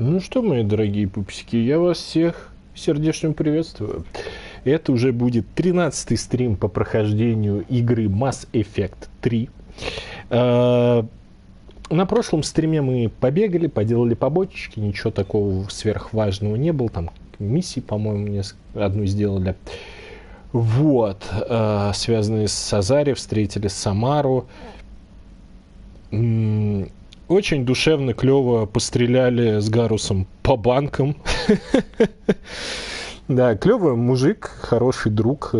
Ну что, мои дорогие пупсики, я вас всех сердечно приветствую. Это уже будет 13-й стрим по прохождению игры Mass Effect 3. На прошлом стриме мы побегали, поделали побочечки, ничего такого сверхважного не было. Там миссии, по-моему, одну сделали. Вот, связанные с Азари, встретили Самару. Очень душевно, клево постреляли с Гарусом по банкам. Да, клевый мужик, хороший друг.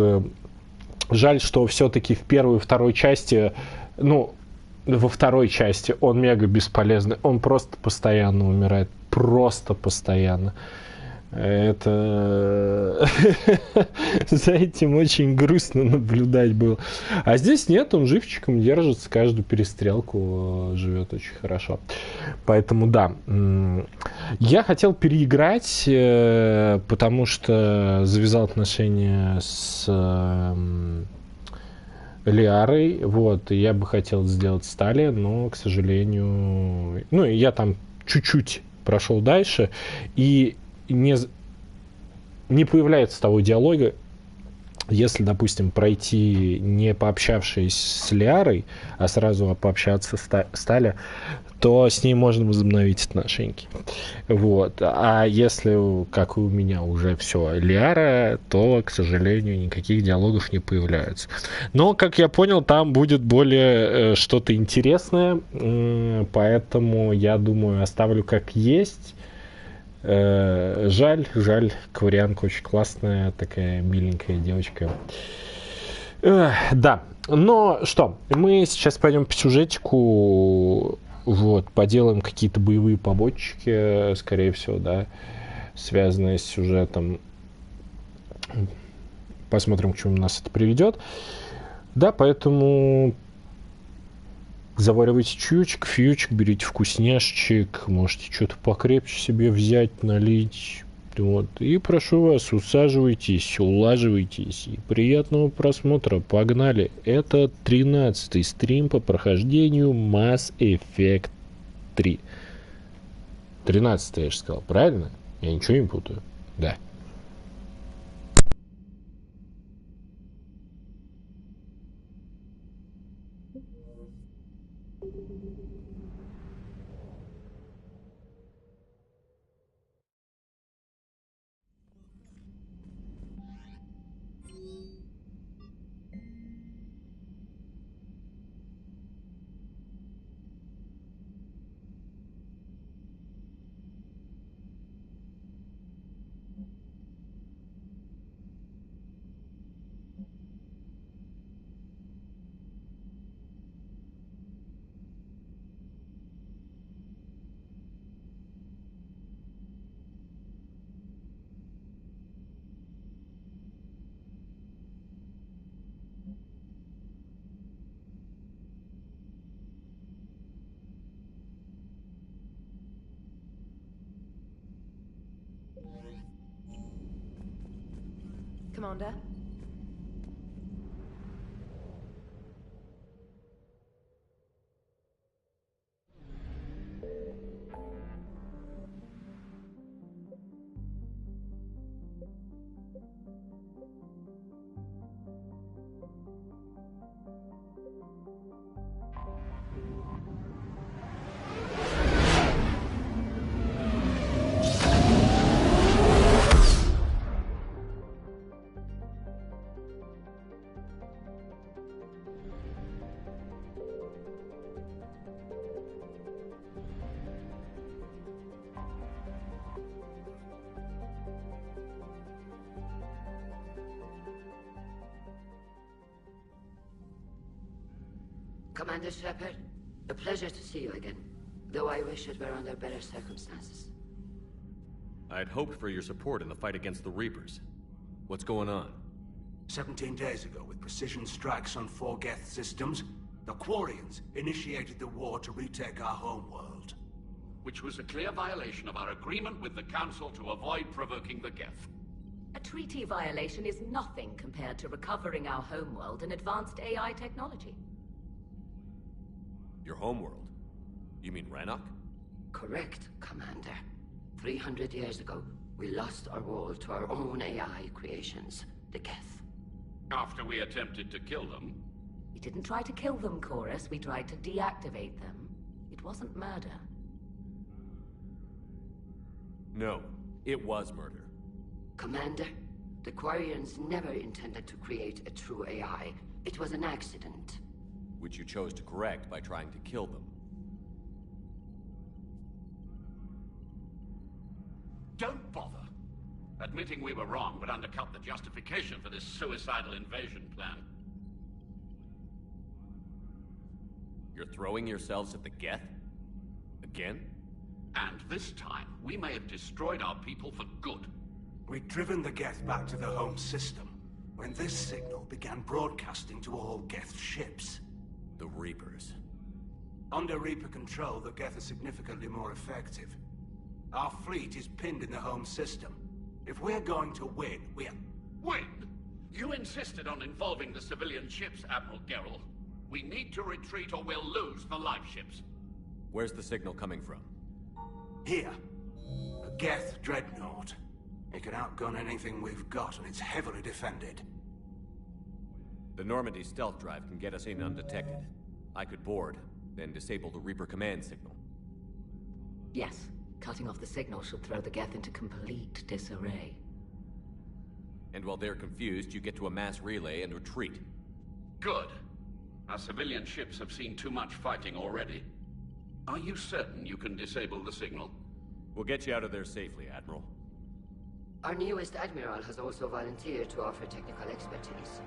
Жаль, что все-таки в первой и второй части, во второй части он мега бесполезный. Он просто постоянно умирает. Просто постоянно. Это за этим очень грустно наблюдать было. А здесь нет, он живчиком держится, каждую перестрелку живет очень хорошо. Поэтому да, я хотел переиграть, потому что завязал отношения с Лиарой, вот, и я бы хотел сделать с Тали, но, к сожалению, я там чуть-чуть прошел дальше, и не появляется того диалога, если, допустим, пройти не пообщавшись с Лиарой, а сразу пообщаться с Тали, то с ней можно возобновить отношения. Вот. А если, как и у меня, уже все Лиара, то, к сожалению, никаких диалогов не появляется. Но, как я понял, там будет более что-то интересное, поэтому, я думаю, оставлю как есть. Жаль, Кварианка очень классная, такая миленькая девочка. Да, но что, мы сейчас пойдем по сюжетику, вот, поделаем какие-то боевые побочки, скорее всего, да, связанные с сюжетом. Посмотрим, к чему нас это приведет. Да, поэтому заваривайте чаечек, фьючек, берите вкусняшечек, можете что-то покрепче себе взять, налить. Вот. И прошу вас, усаживайтесь, улаживайтесь. И приятного просмотра. Погнали. Это 13-й стрим по прохождению Mass Effect 3. 13-й, я же сказал, правильно? Я ничего не путаю. Да. Commander? Commander Shepard, a pleasure to see you again, though I wish it were under better circumstances. I'd hoped for your support in the fight against the Reapers. What's going on? 17 days ago, with precision strikes on 4 Geth systems, the Quarians initiated the war to retake our homeworld. Which was a clear violation of our agreement with the Council to avoid provoking the Geth. A treaty violation is nothing compared to recovering our homeworld and advanced AI technology. Your homeworld? You mean Rannoch? Correct, Commander. 300 years ago, we lost our world to our own AI creations, the Geth. After we attempted to kill them, We didn't try to kill them, Chorus. We tried to deactivate them. It wasn't murder. No, it was murder. Commander, the Quarians never intended to create a true AI. It was an accident. Which you chose to correct by trying to kill them. don't bother. Admitting we were wrong would undercut the justification for this suicidal invasion plan. You're throwing yourselves at the Geth? Again? And this time, we may have destroyed our people for good. We'd driven the Geth back to the home system when this signal began broadcasting to all Geth ships. The Reapers. Under Reaper control, the Geth are significantly more effective. Our fleet is pinned in the home system. If we're going to win, Win? You insisted on involving the civilian ships, Admiral Gerrel. We need to retreat or we'll lose the live ships. Where's the signal coming from? Here. A Geth dreadnought. It can outgun anything we've got, and it's heavily defended. The Normandy stealth drive can get us in undetected. I could board, then disable the Reaper command signal. Yes, cutting off the signal should throw the Geth into complete disarray. And while they're confused, you get to a mass relay and retreat. Good. Our civilian ships have seen too much fighting already. Are you certain you can disable the signal? We'll get you out of there safely, Admiral. Our newest Admiral has also volunteered to offer technical expertise.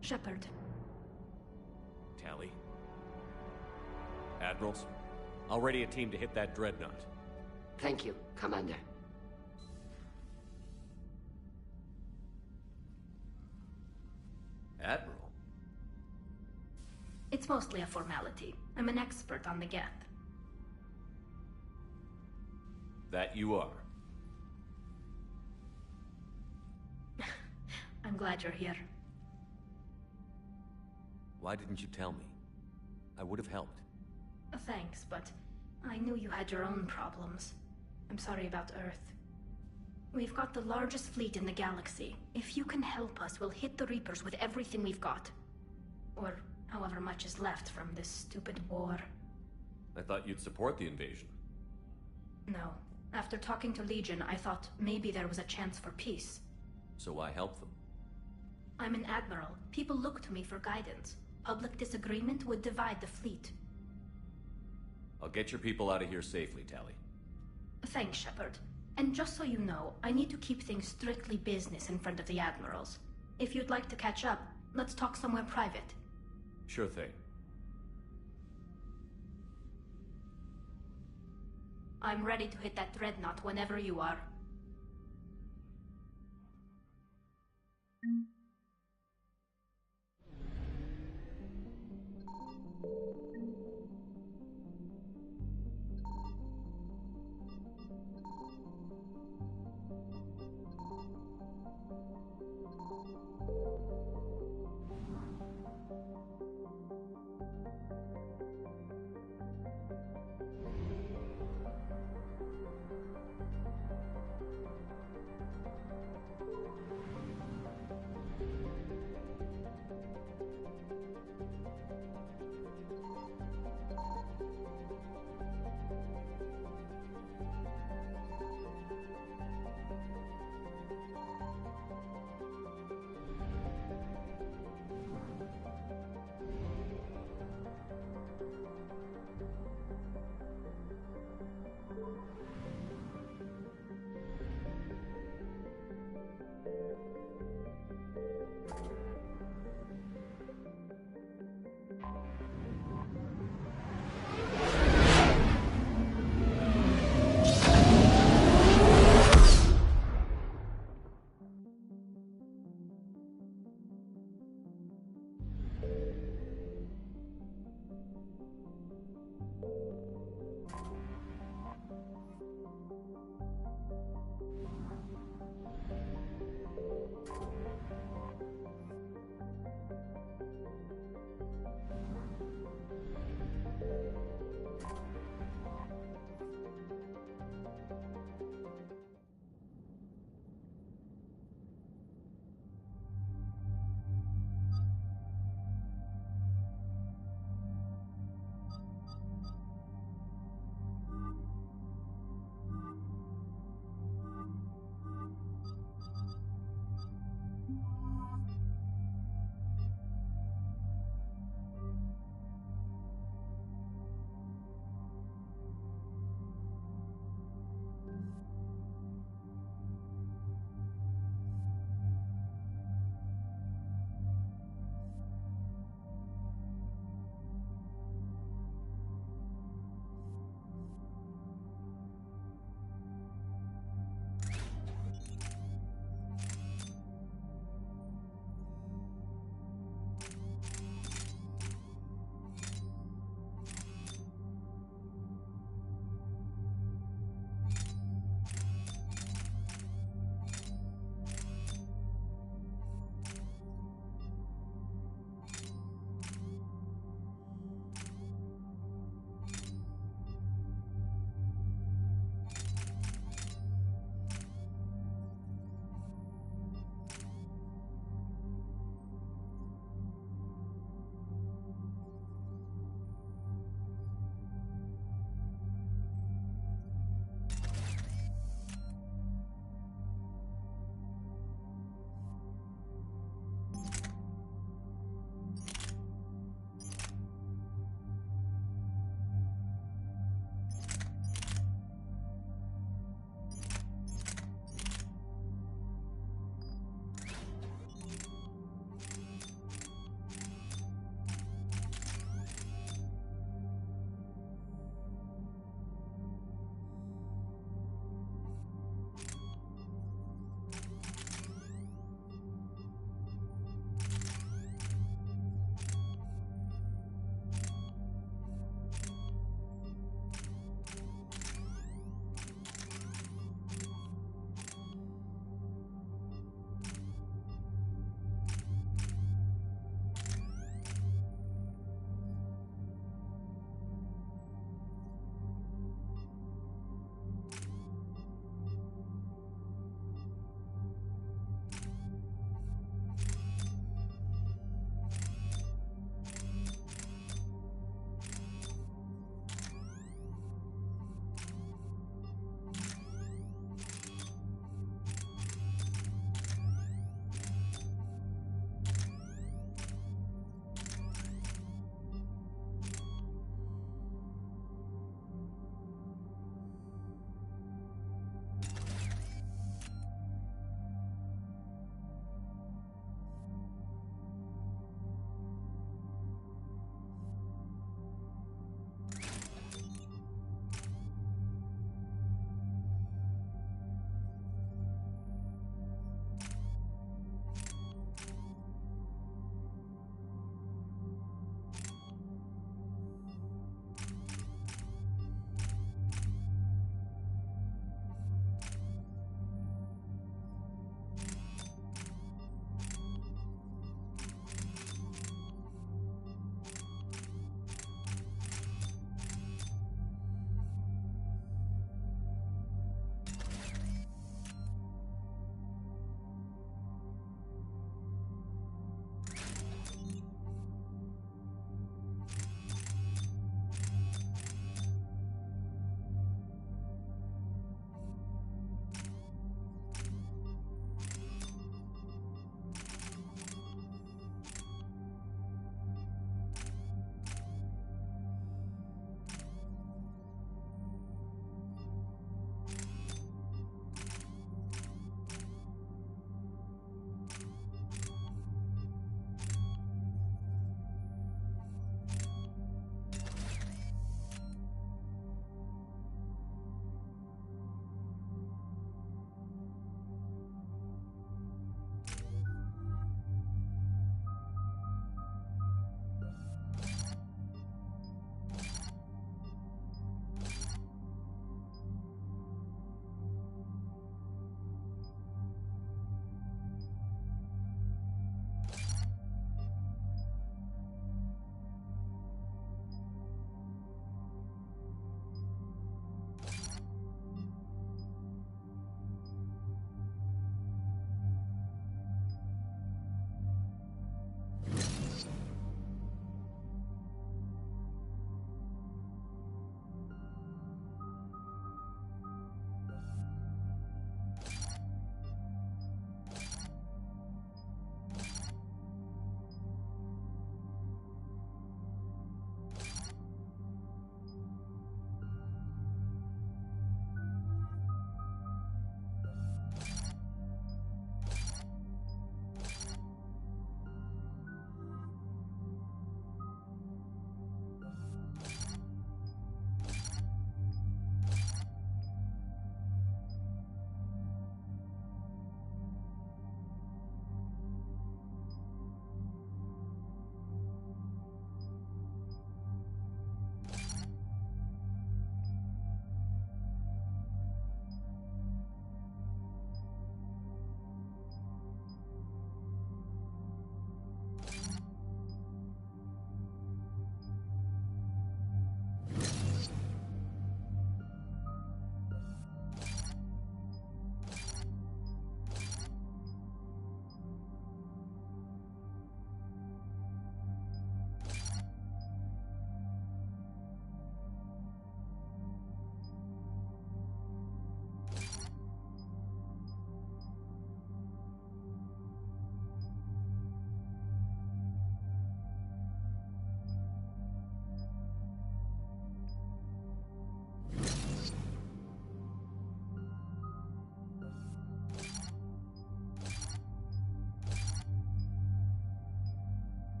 Shepard. Tally. Admirals, I'll ready a team to hit that dreadnought. Thank you, Commander. Admiral? It's mostly a formality. I'm an expert on the Geth. That you are. I'm glad you're here. Why didn't you tell me? I would have helped. Thanks, but I knew you had your own problems. I'm sorry about Earth. We've got the largest fleet in the galaxy. If you can help us, we'll hit the Reapers with everything we've got. Or however much is left from this stupid war. I thought you'd support the invasion. No. After talking to Legion, I thought maybe there was a chance for peace. So why help them? I'm an admiral. People look to me for guidance. Public disagreement would divide the fleet. I'll get your people out of here safely, Tally. Thanks, Shepard. And just so you know, I need to keep things strictly business in front of the admirals. If you'd like to catch up, let's talk somewhere private. Sure thing. I'm ready to hit that dreadnought whenever you are.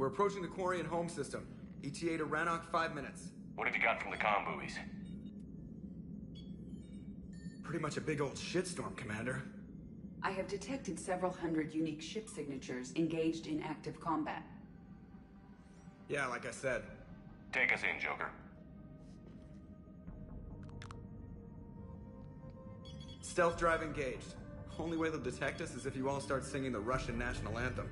We're approaching the Quarian home system. ETA to Rannoch, 5 minutes. What have you got from the comm buoys? Pretty much a big old shitstorm, Commander. I have detected several hundred unique ship signatures engaged in active combat. Yeah, like I said. Take us in, Joker. Stealth drive engaged. Only way they'll detect us is if you all start singing the Russian national anthem.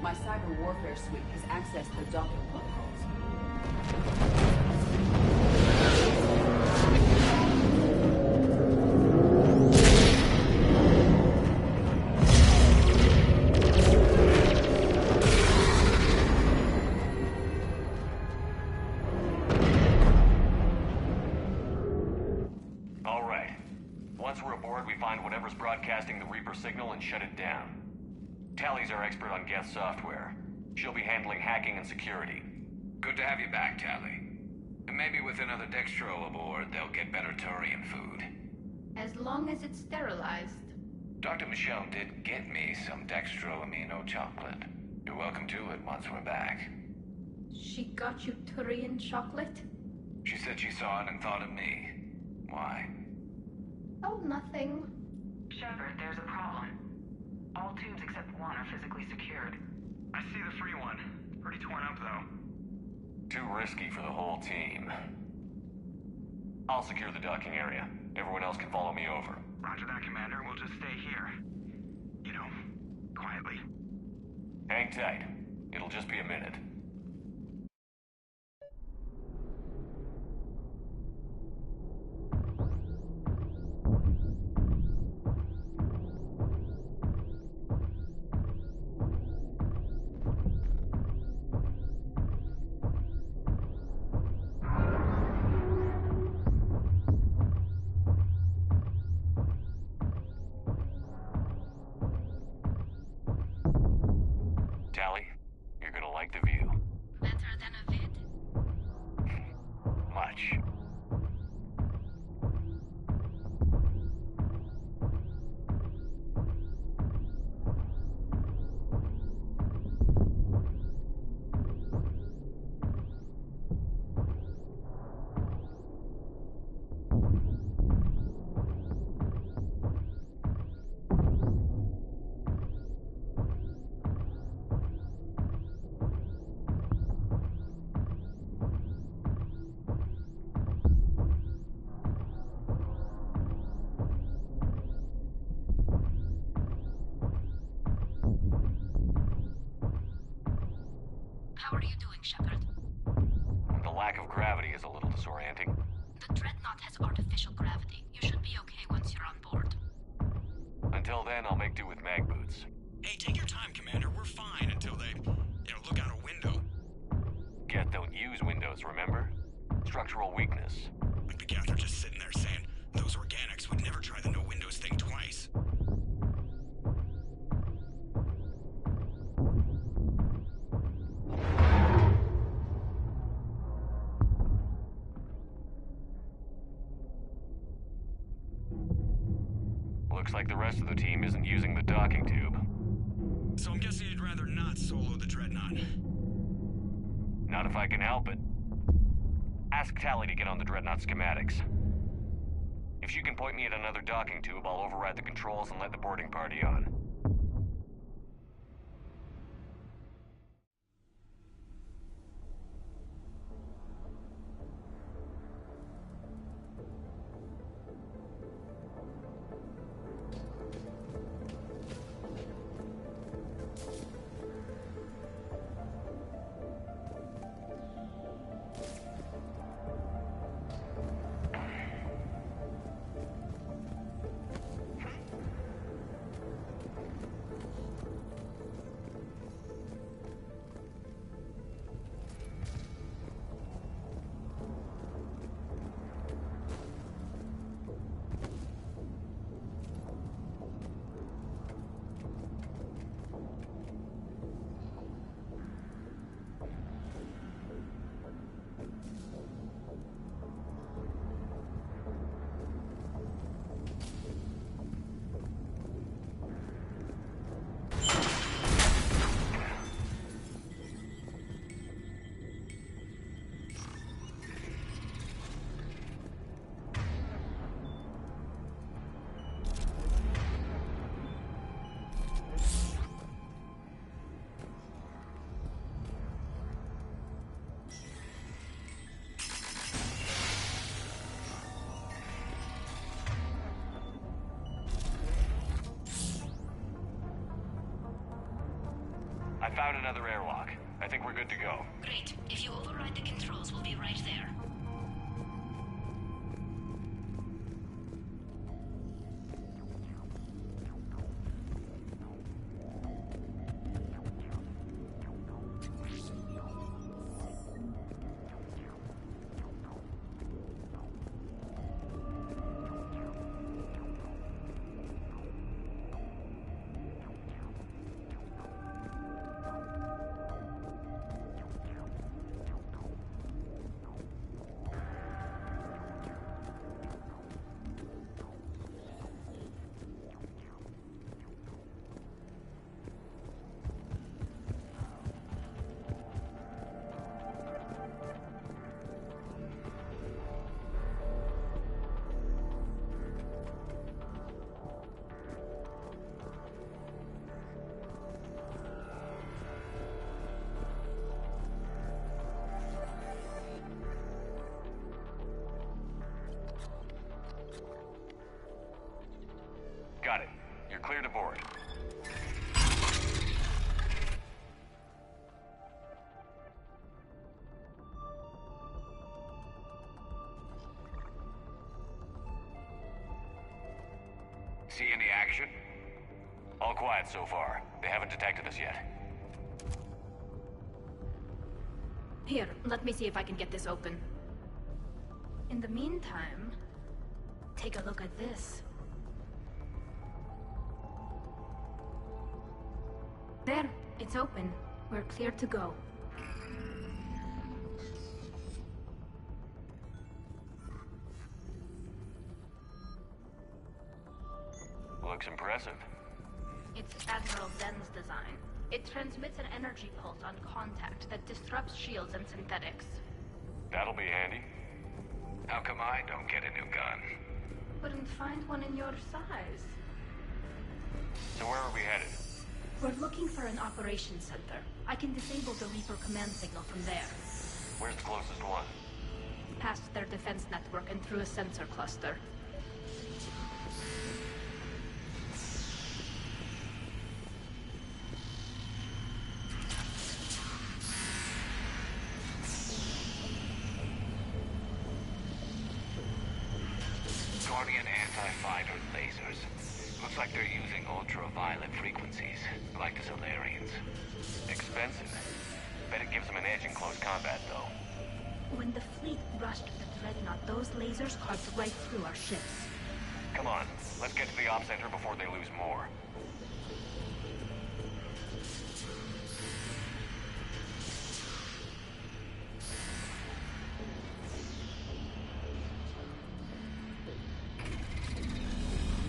My cyber warfare suite has accessed the docking protocols. All right. Once we're aboard, we find whatever's broadcasting the Reaper signal and shut it down. Tally's our expert on Geth software. She'll be handling hacking and security. Good to have you back, Tally. And maybe with another Dextro aboard, they'll get better Turian food. As long as it's sterilized. Dr. Michelle did get me some Dextro Amino chocolate. You're welcome to it once we're back. She got you Turian chocolate? She said she saw it and thought of me. Why? Oh, nothing. Shepard, there's a problem. All tubes except one are physically secured. I see the free one. Pretty torn up, though. Too risky for the whole team. I'll secure the docking area. Everyone else can follow me over. Roger that, Commander. We'll just stay here. You know, quietly. Hang tight. It'll just be a minute. Tally, you're gonna like the view. Better than a vid? Much. How are you doing, Shepard? The lack of gravity is a little disorienting. The Dreadnought has artificial gravity. You should be okay once you're on board. Until then, I'll make do with mag boots. Hey, take your time, Commander. We're fine until they, look out a window. Geth don't use windows, remember? Structural weakness. Like the Geth are just sitting there saying, those organics would never try the no windows thing twice. Looks like the rest of the team isn't using the docking tube. So I'm guessing you'd rather not solo the Dreadnought. Not if I can help it. Ask Tally to get on the Dreadnought schematics. If she can point me at another docking tube, I'll override the controls and let the boarding party on. I found another airlock. I think we're good to go. Great. If you override the controls, we'll be right there. Got it. You're clear to board. See any action? All quiet so far. They haven't detected us yet. Here, let me see if I can get this open. In the meantime, take a look at this. There, it's open. We're clear to go. Looks impressive. It's Admiral Zen's design. It transmits an energy pulse on contact that disrupts shields and synthetics. That'll be handy. How come I don't get a new gun? Couldn't find one in your size. So where are we headed? We're looking for an operations center. I can disable the Reaper command signal from there. Where's the closest one? Past their defense network and through a sensor cluster. Guardian anti-fighter lasers. Looks like they're using ultraviolet frequencies, like the Solarians. Expensive. Bet it gives them an edge in close combat, though. When the fleet rushed the Dreadnought, those lasers carved right through our ships. Come on, let's get to the op center before they lose more.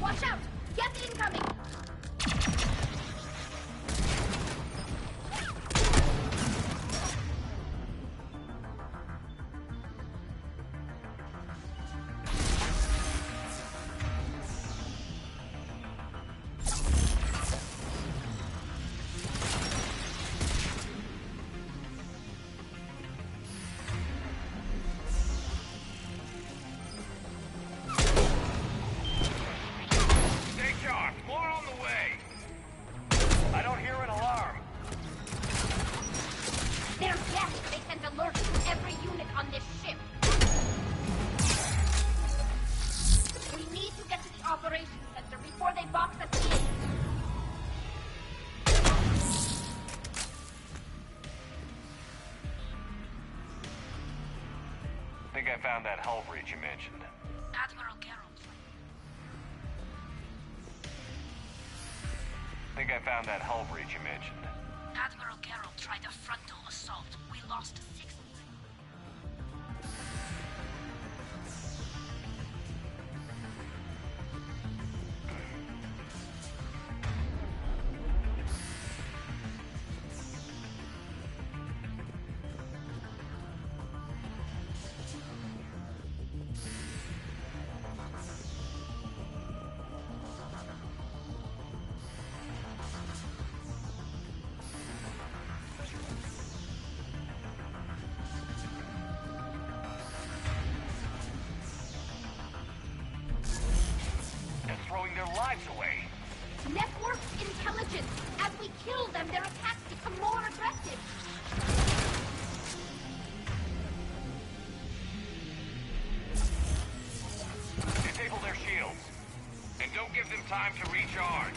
Watch out! Get incoming! I think I found that hull breach you mentioned. Admiral Geralt. Admiral Geralt tried a frontal assault. We lost 6. time to recharge.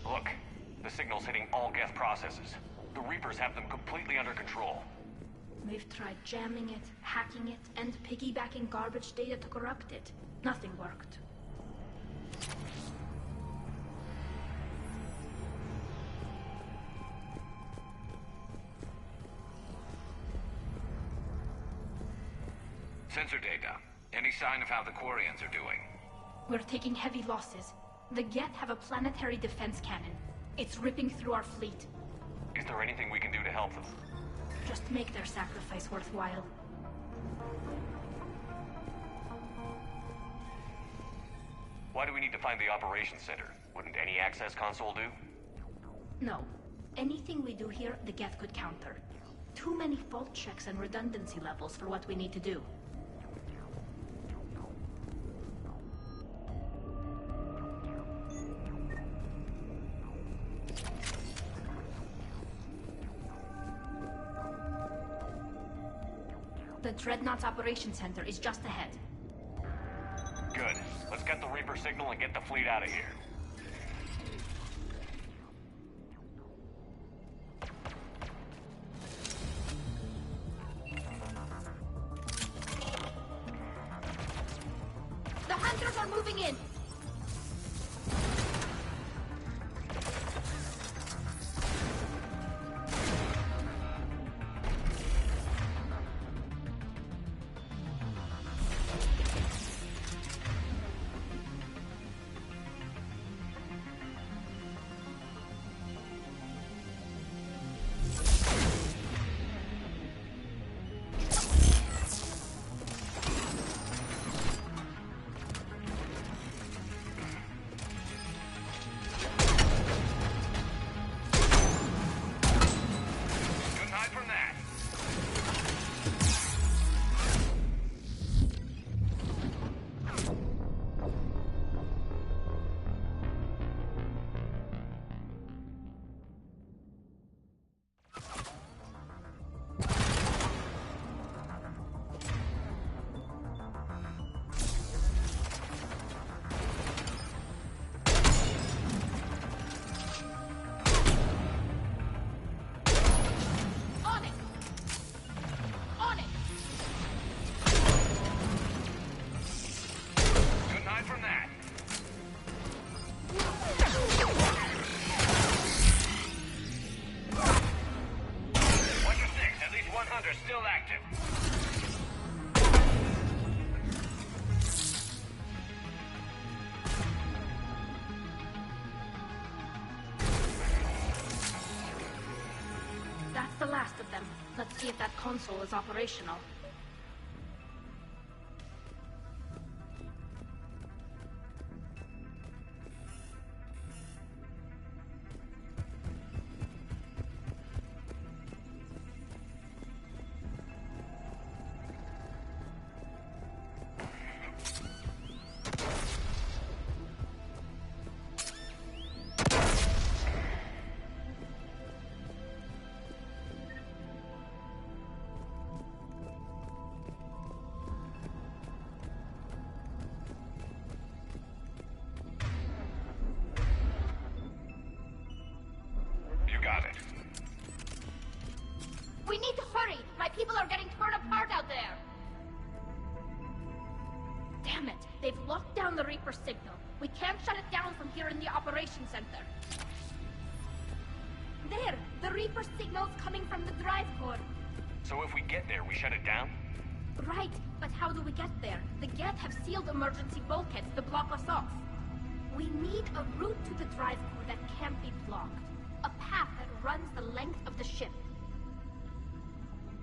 Look, the signal's hitting all Geth processes. The Reapers have them completely under control. We've tried jamming it, hacking it, and piggybacking garbage data to corrupt it. Nothing worked. Sensor data. Any sign of how the Quarians are doing? We're taking heavy losses. The Geth have a planetary defense cannon. It's ripping through our fleet. Is there anything we can do to help them? Just make their sacrifice worthwhile. Why do we need to find the operations center? Wouldn't any access console do? No. Anything we do here, the Geth could counter. Too many fault checks and redundancy levels for what we need to do. The Dreadnought's operations center is just ahead. Good. Let's get the Reaper signal and get the fleet out of here. The Hunters are moving in! The last of them. Let's see if that console is operational. Damn it! They've locked down the Reaper signal. We can't shut it down from here in the operations center. There! The Reaper signal's coming from the drive core. So if we get there, we shut it down? Right, but how do we get there? The Geth have sealed emergency bulkheads to block us off. We need a route to the drive core that can't be blocked. A path that runs the length of the ship.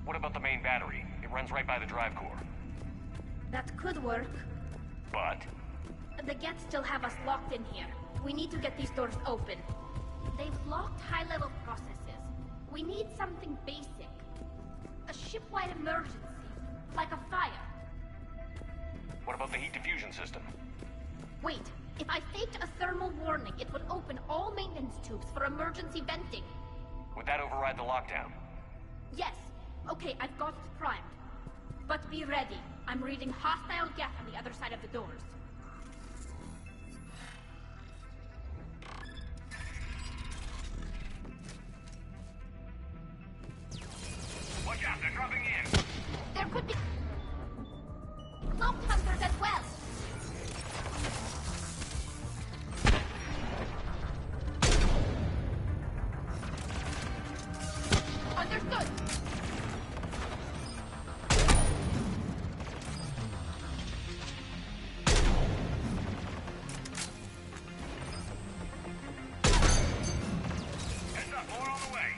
What about the main battery? It runs right by the drive core. That could work. But? The Geth still have us locked in here. We need to get these doors open. They've locked high-level processes. We need something basic. A ship-wide emergency. Like a fire. What about the heat diffusion system? Wait, if I faked a thermal warning, it would open all maintenance tubes for emergency venting. Would that override the lockdown? Yes. Okay, I've got it primed. But be ready. I'm reading hostile Geth on the other side of the doors. Watch out, they're dropping in! There could be... cloak hunters as well! Understood! Heads up, more on the way!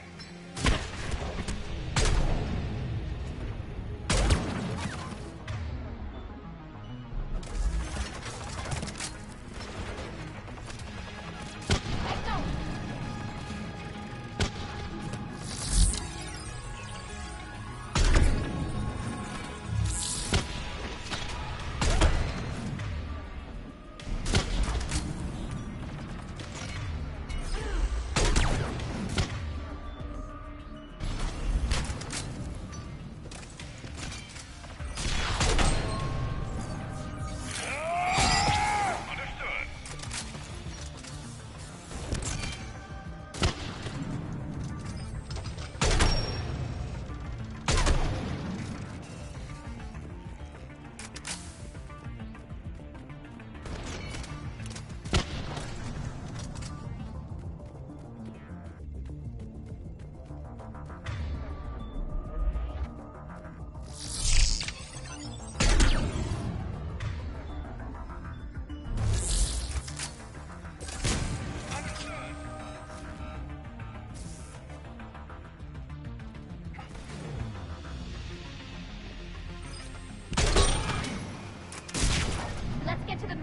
Let's get to the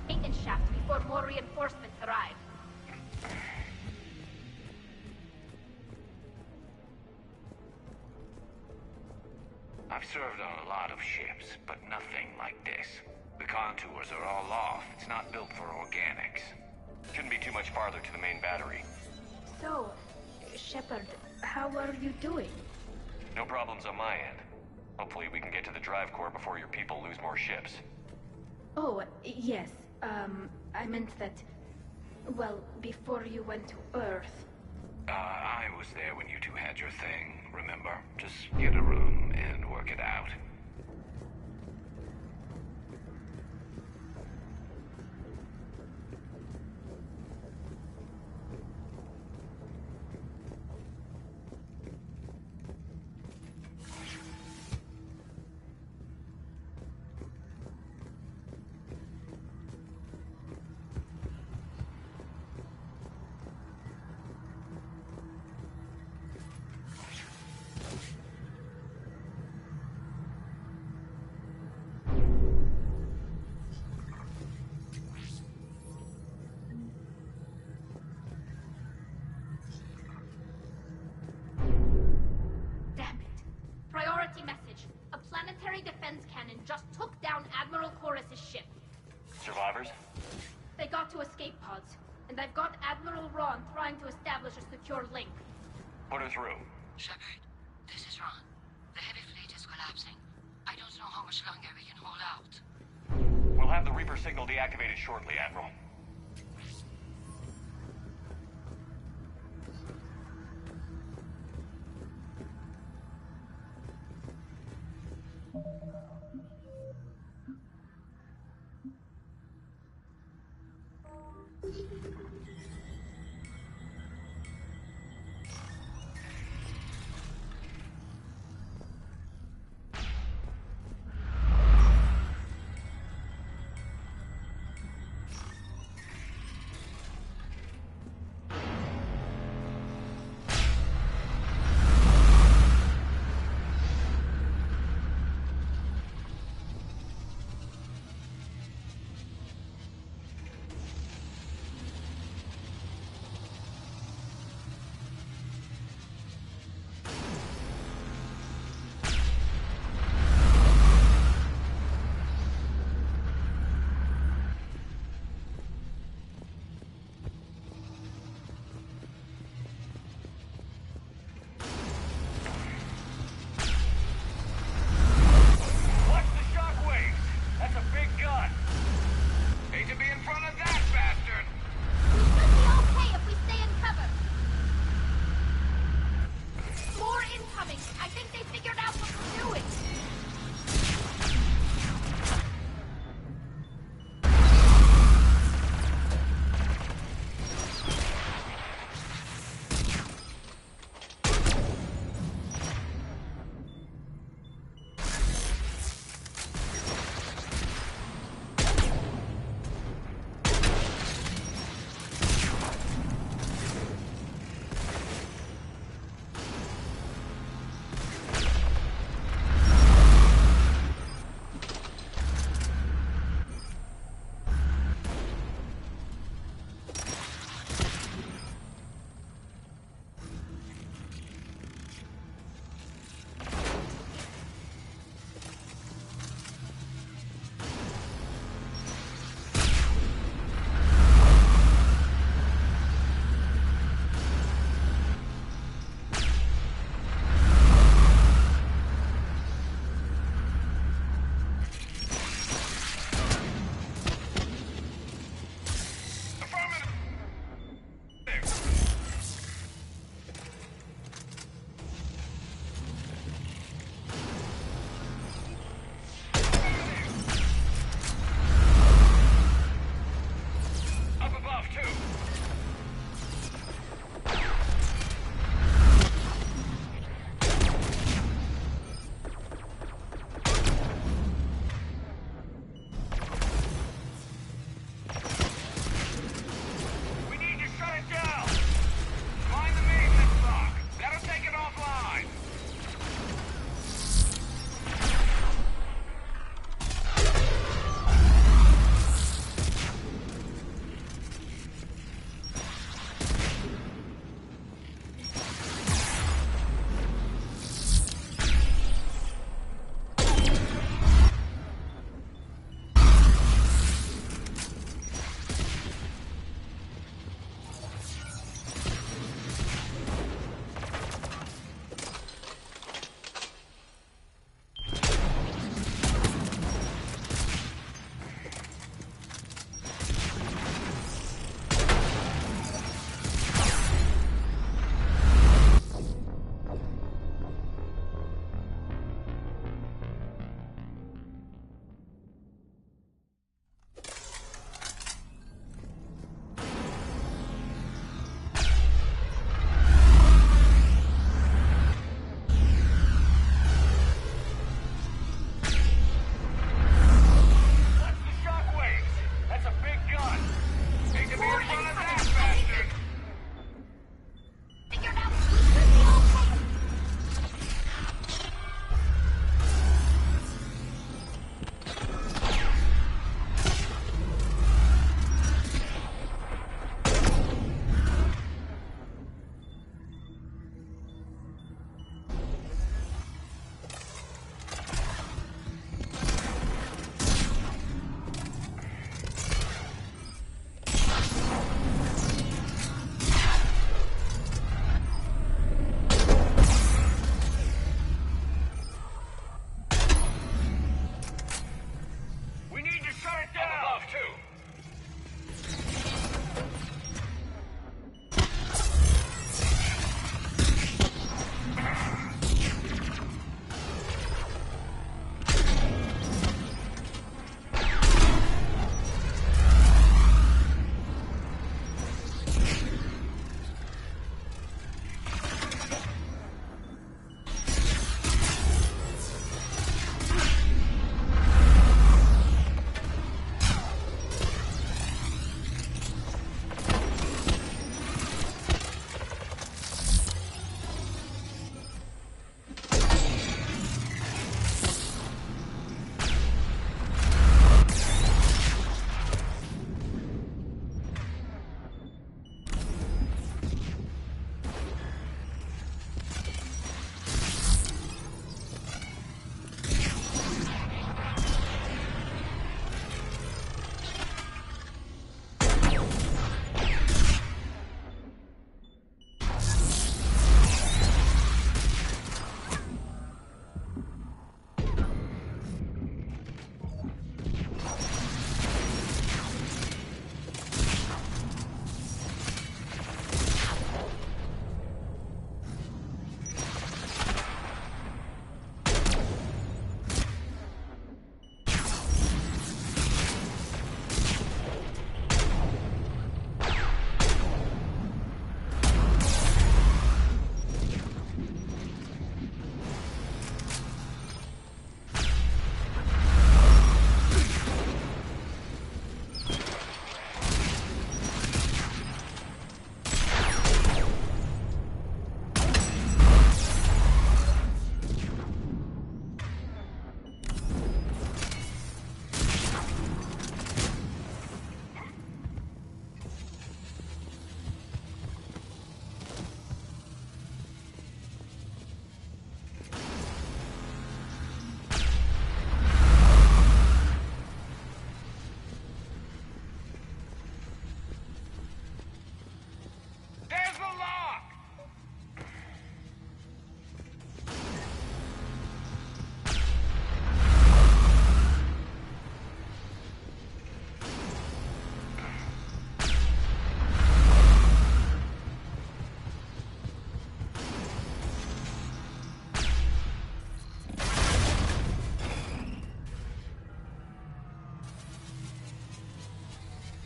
maintenance shaft before more reinforcements arrive. I've served on a lot of ships, but nothing like this. The contours are all off. It's not built for organics. Shouldn't be too much farther to the main battery. So, Shepard, how are you doing? No problems on my end. Hopefully we can get to the drive core before your people lose more ships. Oh, yes. I meant that... Well, before you went to Earth. I was there when you two had your thing, remember? Just get a room and work it out. Survivors? They got to escape pods, and I've got Admiral Ron trying to establish a secure link. Put her through. Shepard, this is Ron. The heavy fleet is collapsing. I don't know how much longer we can hold out. We'll have the Reaper signal deactivated shortly, Admiral.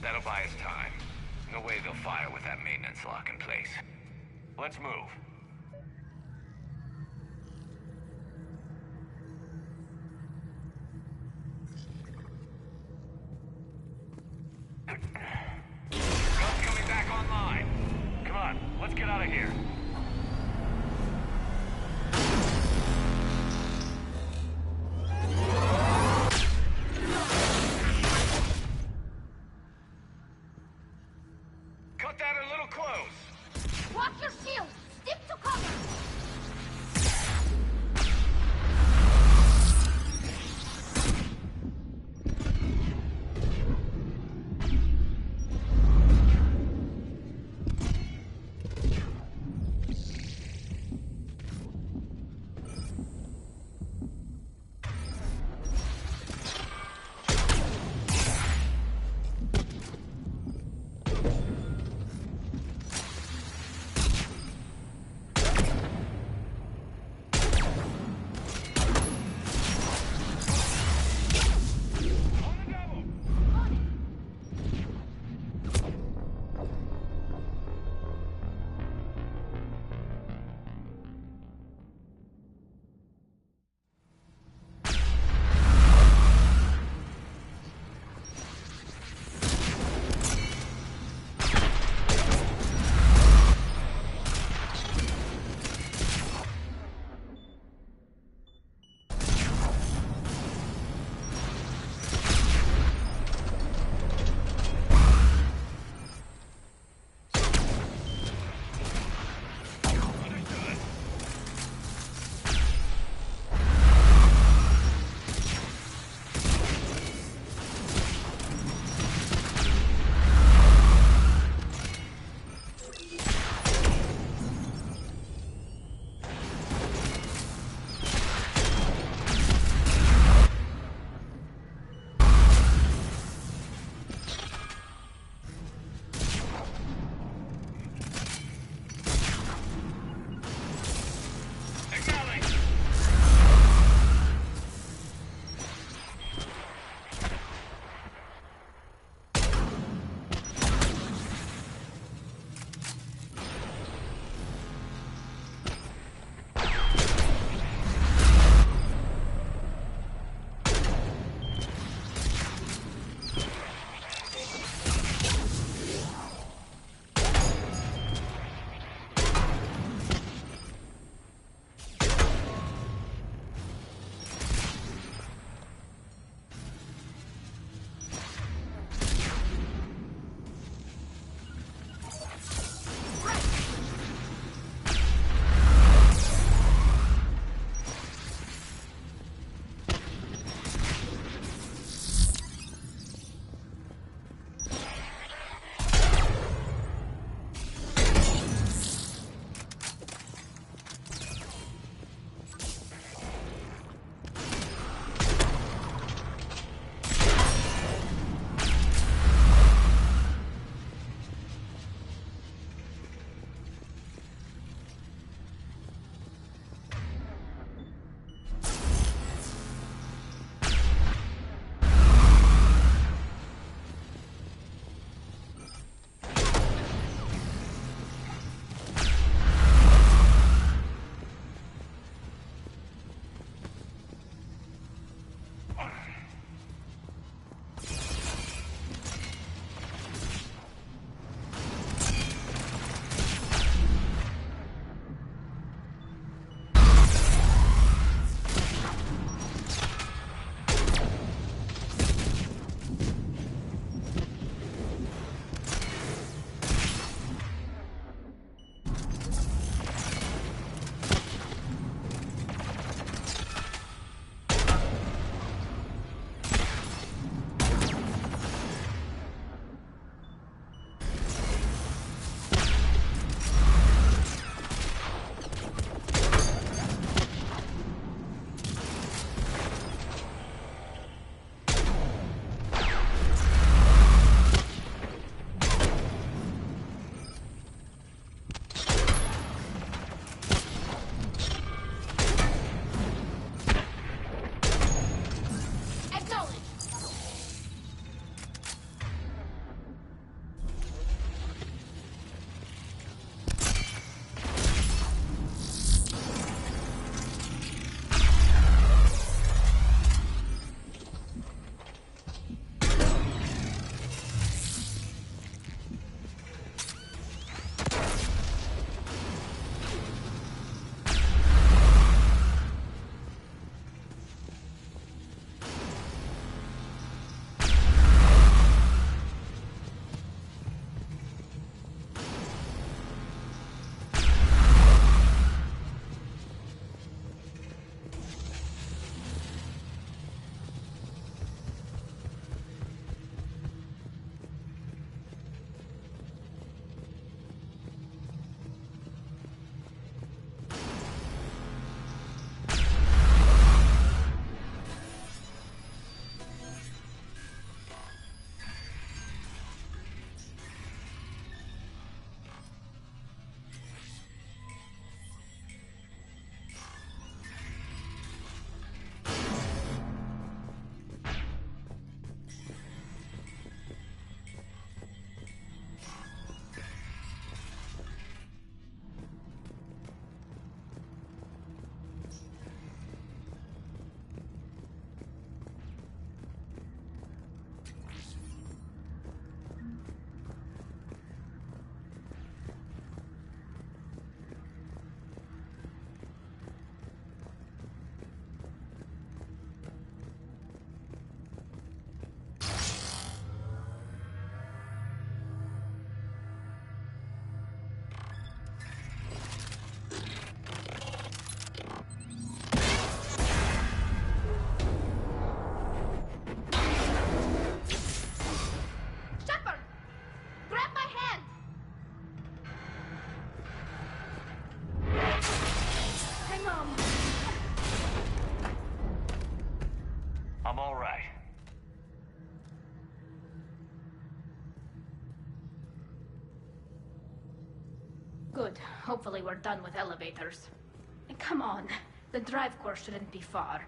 That'll buy us time. No way they'll fire with that maintenance lock in place. Let's move. Gun's coming back online. Come on, let's get out of here. Cut that a little close. Watch your shield! Stick to cover! I'm all right. Good. Hopefully we're done with elevators. Come on. The drive course shouldn't be far.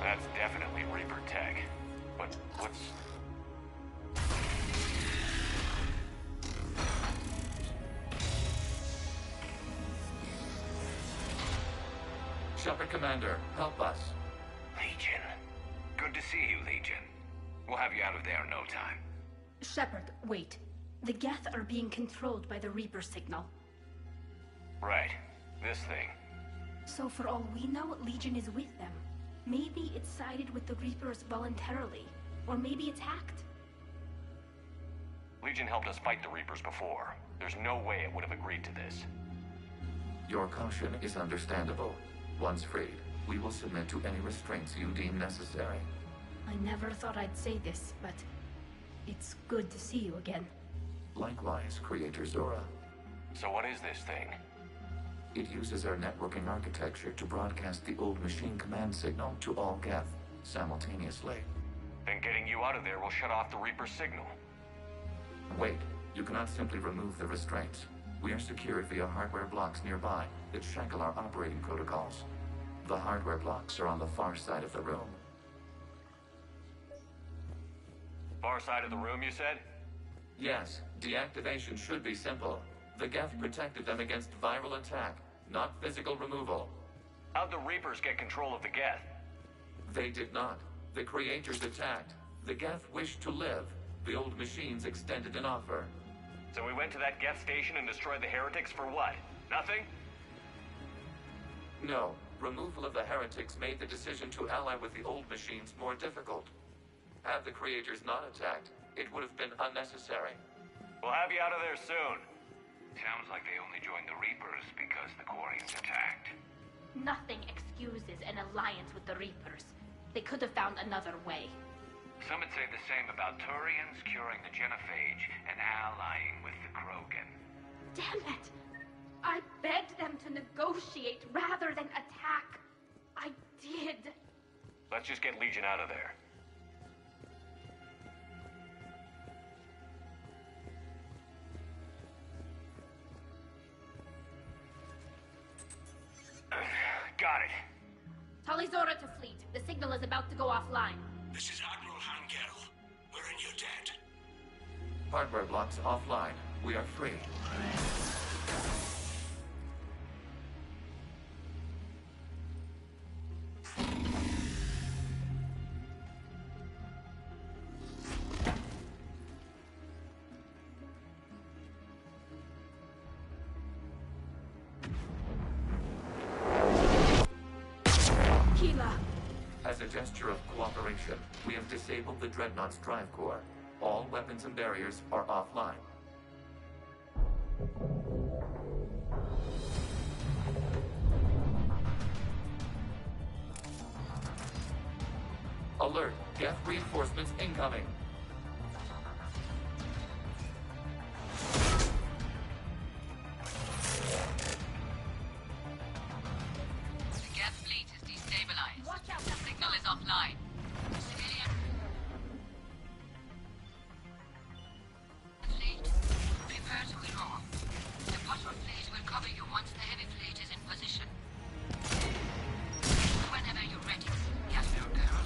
That's definitely Reaper tech. But what's... Shepard Commander, help us. Legion. Good to see you, Legion. We'll have you out of there in no time. Shepard, wait. The Geth are being controlled by the Reaper signal. Right. This thing. So for all we know, Legion is with them. Maybe it sided with the Reapers voluntarily. Or maybe it's hacked. Legion helped us fight the Reapers before. There's no way it would have agreed to this. Your caution is understandable. Once freed, we will submit to any restraints you deem necessary. I never thought I'd say this, but it's good to see you again. Likewise, Creator Zora. So what is this thing? It uses our networking architecture to broadcast the old machine command signal to all Geth simultaneously. Then getting you out of there will shut off the Reaper signal. Wait, you cannot simply remove the restraints. We are secured via hardware blocks nearby that shackle our operating protocols. The hardware blocks are on the far side of the room. Far side of the room, you said? Yes, deactivation should be simple. The Geth protected them against viral attack, not physical removal. How'd the Reapers get control of the Geth? They did not. The Creators attacked. The Geth wished to live. The old machines extended an offer. So we went to that Geth station and destroyed the heretics for what? Nothing? No. Removal of the heretics made the decision to ally with the old machines more difficult. Had the Creators not attacked, it would have been unnecessary. We'll have you out of there soon. Sounds like they only joined the Reapers because the Quarians attacked. Nothing excuses an alliance with the Reapers. They could have found another way. Some would say the same about Turians curing the genophage and allying with the Krogan. Damn it! I begged them to negotiate rather than attack. I did. Let's just get Legion out of there. Got it. Talizora to fleet. The signal is about to go offline. This is Admiral Hangel. We're in your debt. Hardware blocks offline. We are free. As a gesture of cooperation, we have disabled the Dreadnought's drive core. All weapons and barriers are offline. Alert! Geth reinforcements incoming! Offline. Civilian. Fleet, prepare to withdraw. The bottom fleet will cover you once the heavy fleet is in position. Whenever you're ready, yes, your girl.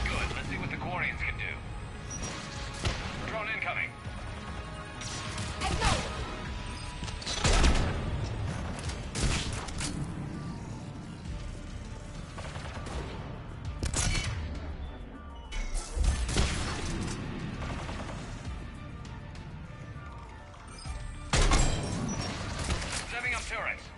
Good. Let's see what the Quarians can do. Drone incoming. And go! turrets.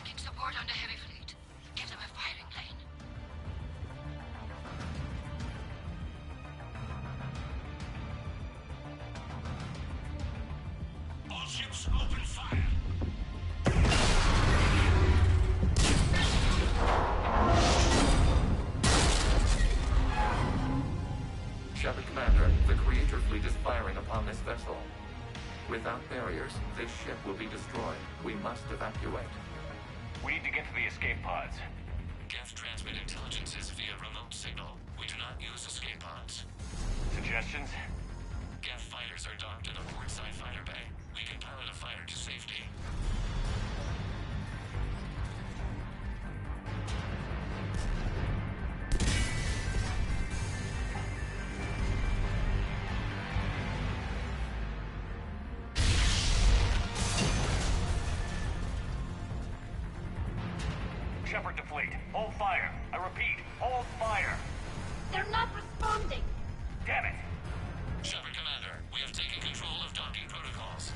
Sending support on the heavy fleet. Give them a firing lane. All ships, open fire! Shepard Commander, the Creator fleet is firing upon this vessel. Without barriers, this ship will be destroyed. We must evacuate. We need to get to the escape pods. Geth transmit intelligences via remote signal. We do not use escape pods. Suggestions? Geth fighters are docked in a portside fighter bay. We can pilot a fighter to safety. Shepard to fleet. Hold fire. I repeat, hold fire. They're not responding! Damn it. Shepard Commander, we have taken control of docking protocols.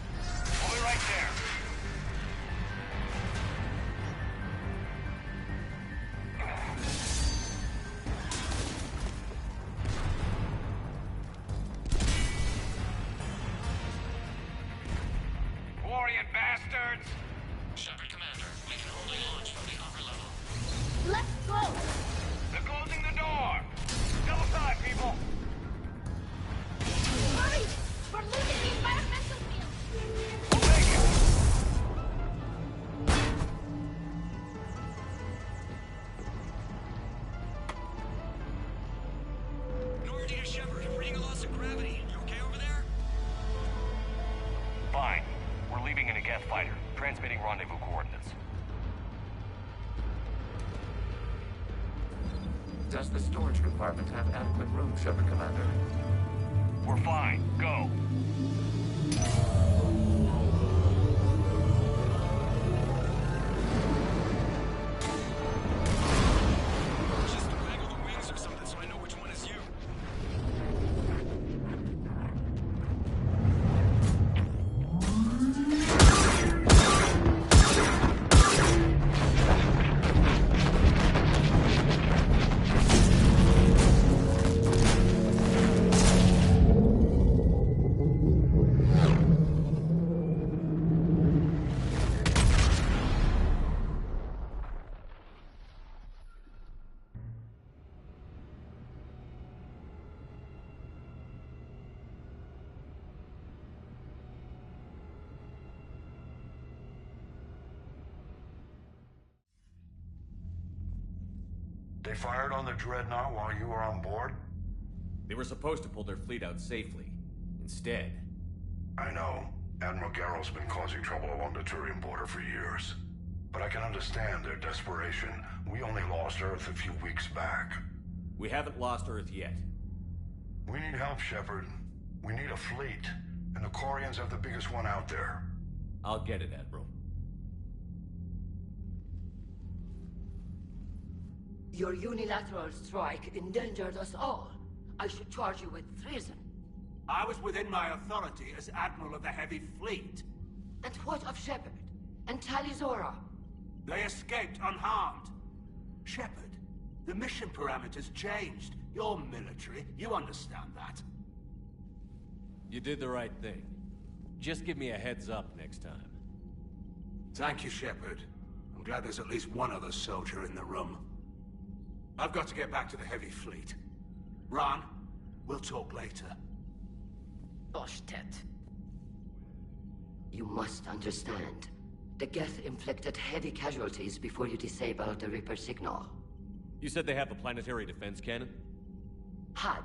We'll be right there. Glorian bastards! Shepard Commander, we can only launch from the upper level. Let's go! They're closing the door! Double time, people! Hurry! We're losing the environmental field! We'll make it! Normandy to Shepard, reading a loss of gravity. You okay over there? Fine. We're leaving in a Geth fighter, transmitting rendezvous coordinates. Does the storage compartment have adequate room, Shepard Commander? We're fine. Go. Just waggle the wings or something so I know which one is you. They fired on the Dreadnought while you were on board? They were supposed to pull their fleet out safely. Instead... I know. Admiral Garrow's been causing trouble along the Turian border for years. But I can understand their desperation. We only lost Earth a few weeks back. We haven't lost Earth yet. We need help, Shepard. We need a fleet. And the Quarians have the biggest one out there. I'll get it, Admiral. Your unilateral strike endangered us all. I should charge you with treason. I was within my authority as Admiral of the Heavy Fleet. And what of Shepard? And Talizora? They escaped unharmed. Shepard, the mission parameters changed. You're military, you understand that. You did the right thing. Just give me a heads up next time. Thank you, Shepard. I'm glad there's at least one other soldier in the room. I've got to get back to the Heavy Fleet. Ron, we'll talk later. Oshtet. You must understand. The Geth inflicted heavy casualties before you disabled the Reaper signal. You said they have a planetary defense cannon? Had.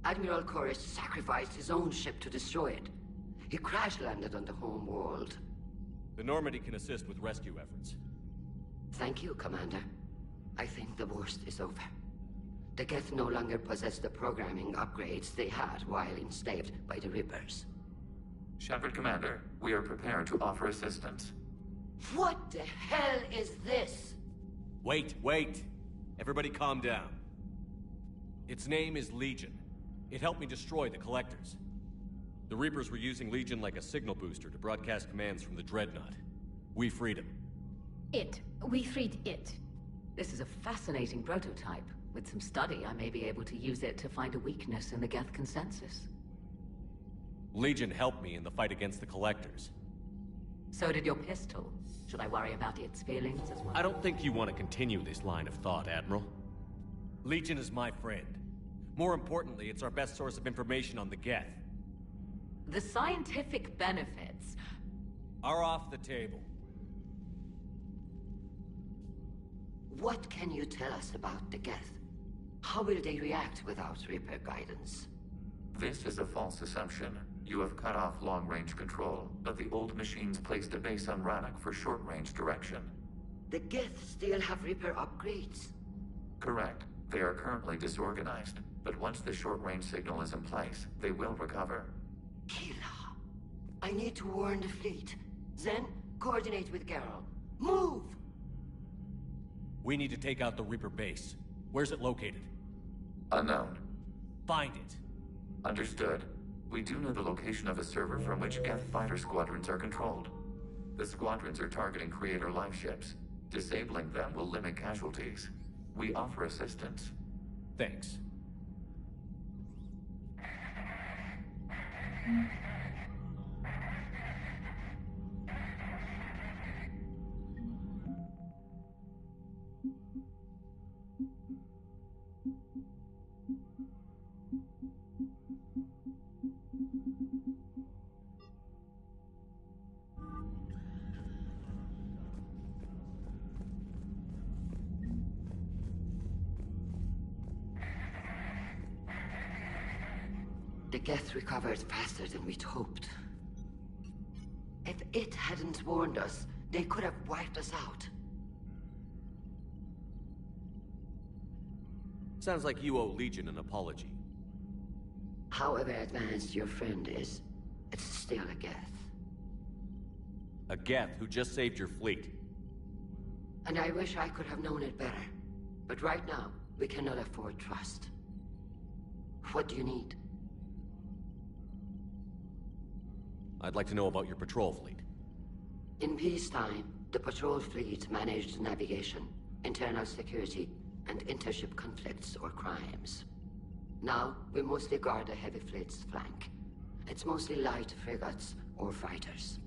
Admiral Chorus sacrificed his own ship to destroy it. He crash-landed on the home world. The Normandy can assist with rescue efforts. Thank you, Commander. I think the worst is over. The Geth no longer possess the programming upgrades they had while enslaved by the Reapers. Shepard Commander, we are prepared to offer assistance. What the hell is this? Wait. Everybody calm down. Its name is Legion. It helped me destroy the Collectors. The Reapers were using Legion like a signal booster to broadcast commands from the Dreadnought. We freed him. It. We freed it. This is a fascinating prototype. With some study, I may be able to use it to find a weakness in the Geth consensus. Legion helped me in the fight against the Collectors. So did your pistol. Should I worry about its feelings as well? I don't think you want to continue this line of thought, Admiral. Legion is my friend. More importantly, it's our best source of information on the Geth. The scientific benefits are off the table. What can you tell us about the Geth? How will they react without Reaper guidance? This is a false assumption. You have cut off long-range control, but the old machines placed a base on Rannoch for short-range direction. The Geth still have Reaper upgrades? Correct. They are currently disorganized, but once the short-range signal is in place, they will recover. Kila, I need to warn the fleet. Then, coordinate with Geralt. Move! We need to take out the Reaper base. Where's it located? Unknown. Find it. Understood. We do know the location of a server from which Geth fighter squadrons are controlled. The squadrons are targeting Creator live ships. Disabling them will limit casualties. We offer assistance. Thanks. The Geth recovered faster than we'd hoped. If it hadn't warned us, they could have wiped us out. Sounds like you owe Legion an apology. However advanced your friend is, it's still a Geth. A Geth who just saved your fleet. And I wish I could have known it better. But right now, we cannot afford trust. What do you need? I'd like to know about your patrol fleet. In peacetime, the patrol fleet managed navigation, internal security, and intership conflicts or crimes. Now, we mostly guard the heavy fleet's flank. It's mostly light frigates or fighters.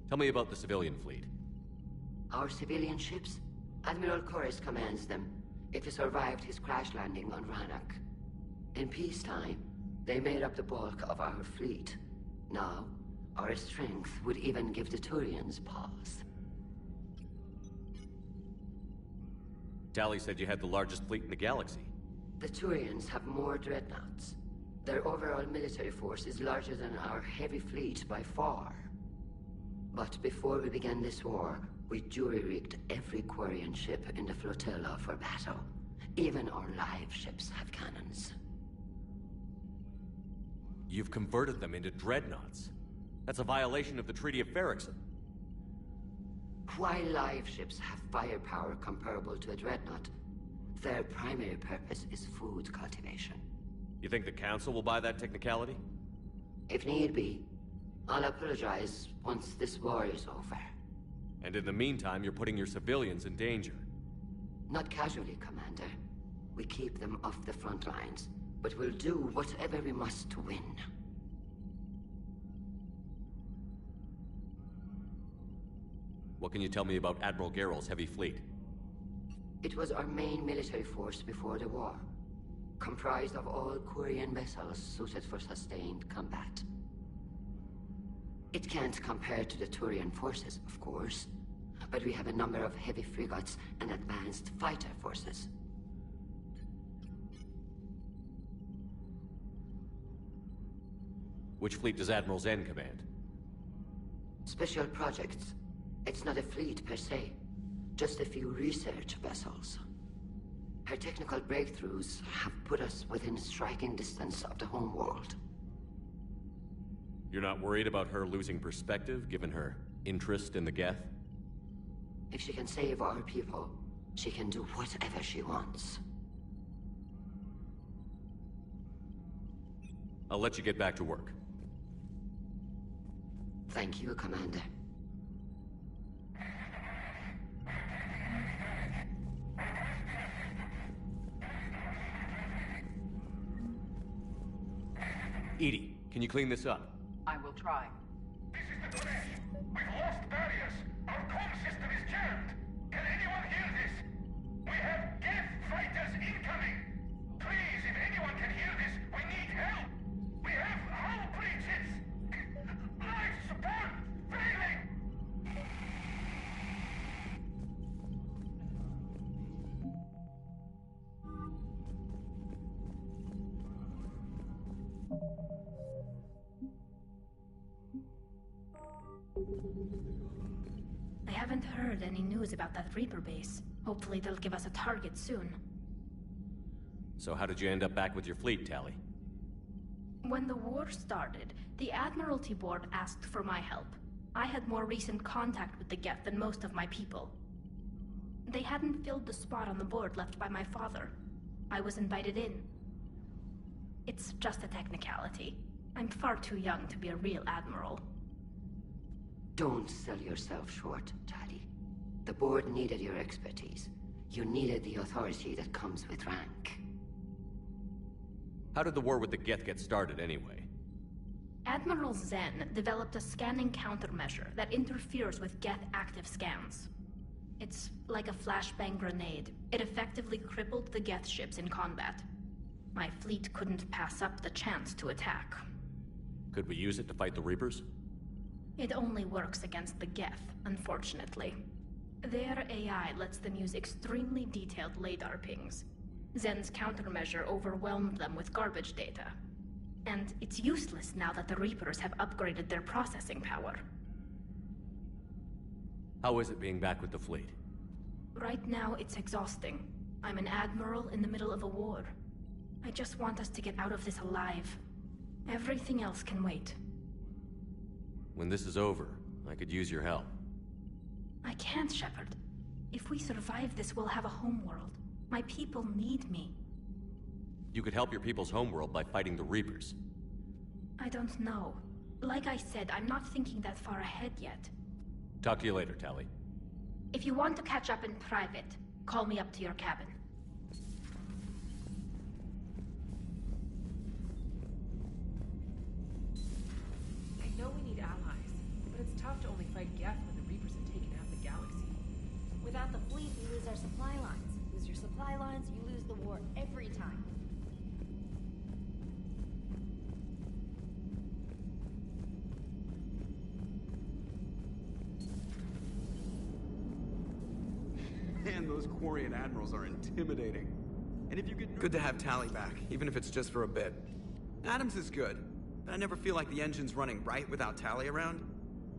Tell me about the civilian fleet. Our civilian ships? Admiral Corus commands them. If he survived his crash landing on Rannoch. In peacetime, they made up the bulk of our fleet. Now, our strength would even give the Turians pause. Tali said you had the largest fleet in the galaxy. The Turians have more dreadnoughts. Their overall military force is larger than our heavy fleet by far. But before we began this war, we jury-rigged every Quarian ship in the flotilla for battle. Even our live ships have cannons. You've converted them into dreadnoughts. That's a violation of the Treaty of Ferrixon. While live ships have firepower comparable to a dreadnought, their primary purpose is food cultivation. You think the Council will buy that technicality? If need be, I'll apologize once this war is over. And in the meantime, you're putting your civilians in danger. Not casually, Commander. We keep them off the front lines, but we'll do whatever we must to win. What can you tell me about Admiral Geralt's heavy fleet? It was our main military force before the war, comprised of all Quarian vessels suited for sustained combat. It can't compare to the Turian forces, of course, but we have a number of heavy frigates and advanced fighter forces. Which fleet does Admiral Zen command? Special projects. It's not a fleet per se, just a few research vessels. Her technical breakthroughs have put us within striking distance of the homeworld. You're not worried about her losing perspective, given her interest in the Geth? If she can save our people, she can do whatever she wants. I'll let you get back to work. Thank you, Commander. Edie, can you clean this up? I will try. This is the threat. We've lost barriers. Our comm system is jammed. Can anyone hear this? We have Geth fighters incoming. Please, if anyone can hear this, we need help. We have hull breaches. Life support failing. I haven't heard any news about that Reaper base. Hopefully they'll give us a target soon. So how did you end up back with your fleet, Tali? When the war started, the Admiralty Board asked for my help. I had more recent contact with the Geth than most of my people. They hadn't filled the spot on the board left by my father. I was invited in. It's just a technicality. I'm far too young to be a real admiral. Don't sell yourself short, Tali. The board needed your expertise. You needed the authority that comes with rank. How did the war with the Geth get started, anyway? Admiral Zen developed a scanning countermeasure that interferes with Geth active scans. It's like a flashbang grenade. It effectively crippled the Geth ships in combat. My fleet couldn't pass up the chance to attack. Could we use it to fight the Reapers? It only works against the Geth, unfortunately. Their AI lets them use extremely detailed LADAR pings. Zen's countermeasure overwhelmed them with garbage data. And it's useless now that the Reapers have upgraded their processing power. How is it being back with the fleet? Right now, it's exhausting. I'm an admiral in the middle of a war. I just want us to get out of this alive. Everything else can wait. When this is over, I could use your help. I can't, Shepard. If we survive this, we'll have a homeworld. My people need me. You could help your people's homeworld by fighting the Reapers. I don't know. Like I said, I'm not thinking that far ahead yet. Talk to you later, Tali. If you want to catch up in private, call me up to your cabin. I know we need allies, but it's tough to only fight Geth when the Reapers have taken out the galaxy. Without the fleet, we lose our supply lines. Lose your supply lines, you lose the war every time. Man, those Quarian admirals are intimidating. And if you could... Good to have Tali back, even if it's just for a bit. Adams is good, but I never feel like the engine's running right without Tali around.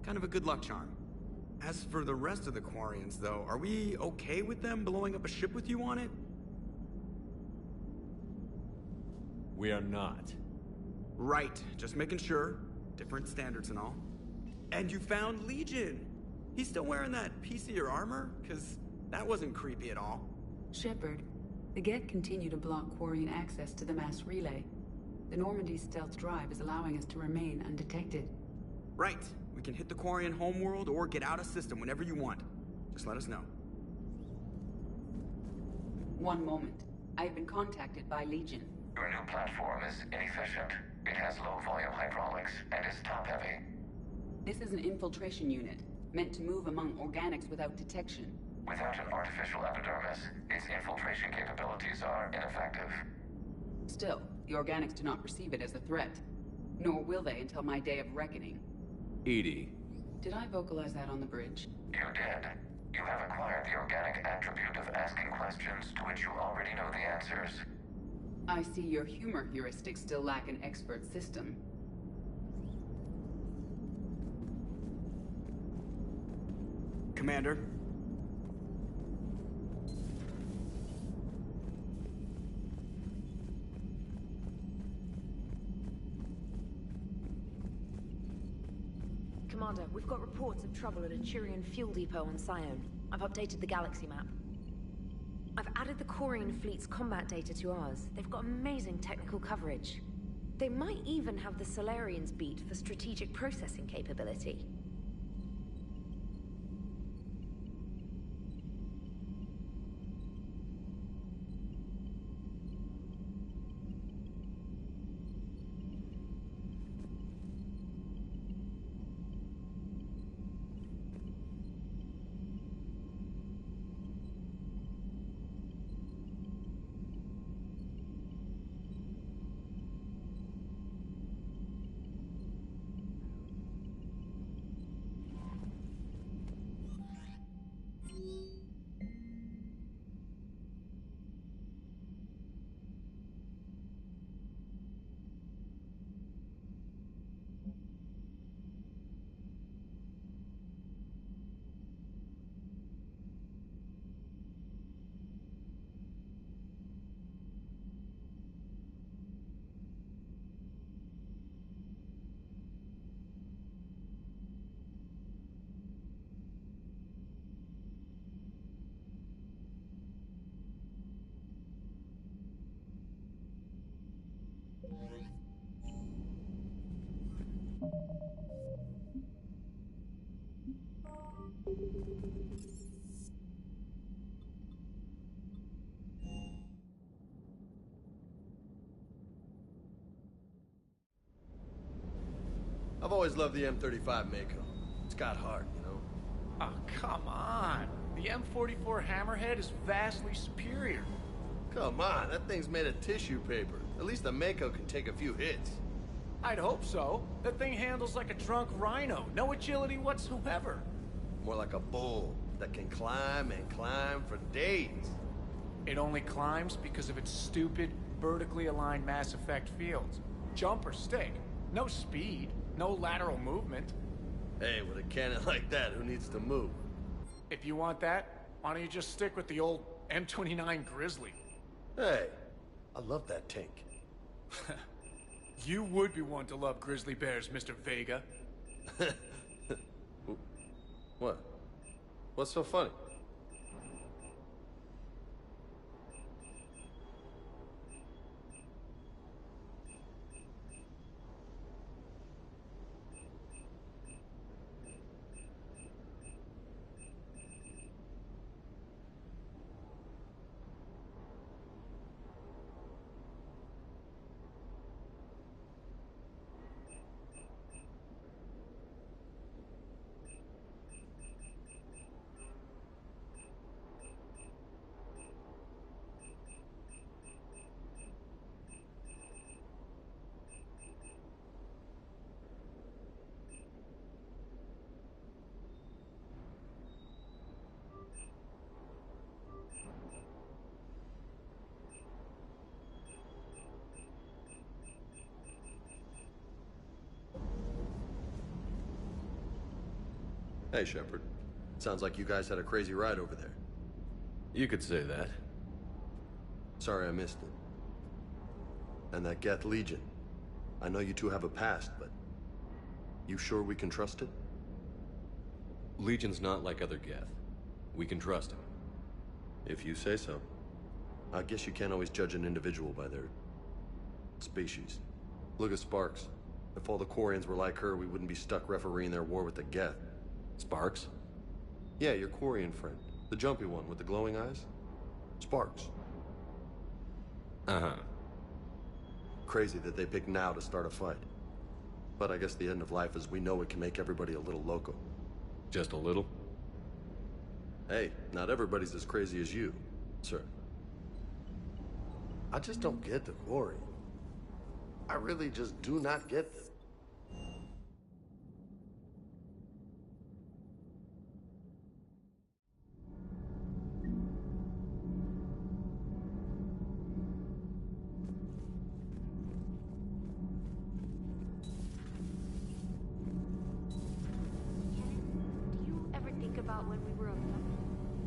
Kind of a good luck charm. As for the rest of the Quarians, though, are we okay with them blowing up a ship with you on it? We are not. Right, just making sure. Different standards and all. And you found Legion! He's still wearing that piece of your armor? 'Cause that wasn't creepy at all. Shepard, the Geth continue to block Quarian access to the mass relay. The Normandy stealth drive is allowing us to remain undetected. Right. We can hit the Quarian homeworld or get out of system whenever you want. Just let us know. One moment. I have been contacted by Legion. Your new platform is inefficient. It has low-volume hydraulics and is top-heavy. This is an infiltration unit, meant to move among organics without detection. Without an artificial epidermis, its infiltration capabilities are ineffective. Still, the organics do not perceive it as a threat. Nor will they until my day of reckoning. Edie. Did I vocalize that on the bridge? You did. You have acquired the organic attribute of asking questions to which you already know the answers. I see your humor heuristics still lack an expert system. Commander. Commander, we've got reports of trouble at a Turian fuel depot on Scion. I've updated the galaxy map. I've added the Quarian fleet's combat data to ours. They've got amazing technical coverage. They might even have the Solarians beat for strategic processing capability. I've always loved the M35 Mako. It's got heart, you know? Oh, come on. The M44 Hammerhead is vastly superior. Come on, that thing's made of tissue paper. At least the Mako can take a few hits. I'd hope so. That thing handles like a drunk rhino. No agility whatsoever. More like a bull that can climb and climb for days. It only climbs because of its stupid, vertically aligned Mass Effect fields. Jump or stick. No speed. No lateral movement. Hey, with a cannon like that, who needs to move? If you want that, why don't you just stick with the old M29 Grizzly? Hey, I love that tank. You would be one to love grizzly bears, Mr. Vega. What? What's so funny? Hey, Shepard. Sounds like you guys had a crazy ride over there. You could say that. Sorry I missed it. And that Geth Legion. I know you two have a past, but... you sure we can trust it? Legion's not like other Geth. We can trust him. If you say so. I guess you can't always judge an individual by their... species. Look at Sparks. If all the Quarians were like her, we wouldn't be stuck refereeing their war with the Geth. Sparks? Yeah, your Quarian friend. The jumpy one with the glowing eyes. Sparks. Uh-huh. Crazy that they picked now to start a fight. But I guess the end of life as we know it can make everybody a little loco. Just a little? Hey, not everybody's as crazy as you, sir. I just don't get the Quarian. I really just do not get them.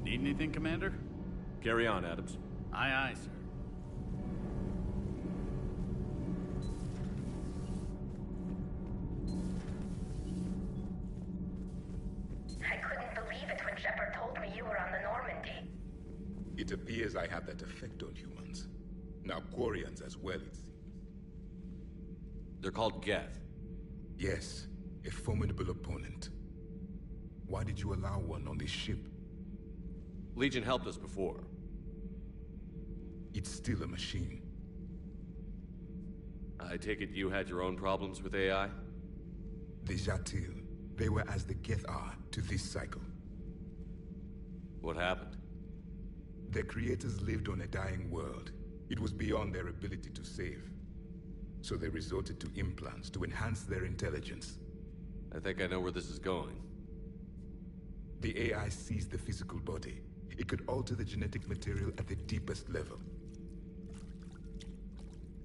Need anything, Commander? Carry on, Adams. Aye, aye, sir. I couldn't believe it when Shepard told me you were on the Normandy. It appears I have that effect on humans. Now Quarians as well, it seems. They're called Geth. Yes, a formidable opponent. Why did you allow one on this ship? Legion helped us before. It's still a machine. I take it you had your own problems with AI? The Jatil, they were as the Geth are to this cycle. What happened? Their creators lived on a dying world. It was beyond their ability to save. So they resorted to implants to enhance their intelligence. I think I know where this is going. The AI seized the physical body. It could alter the genetic material at the deepest level.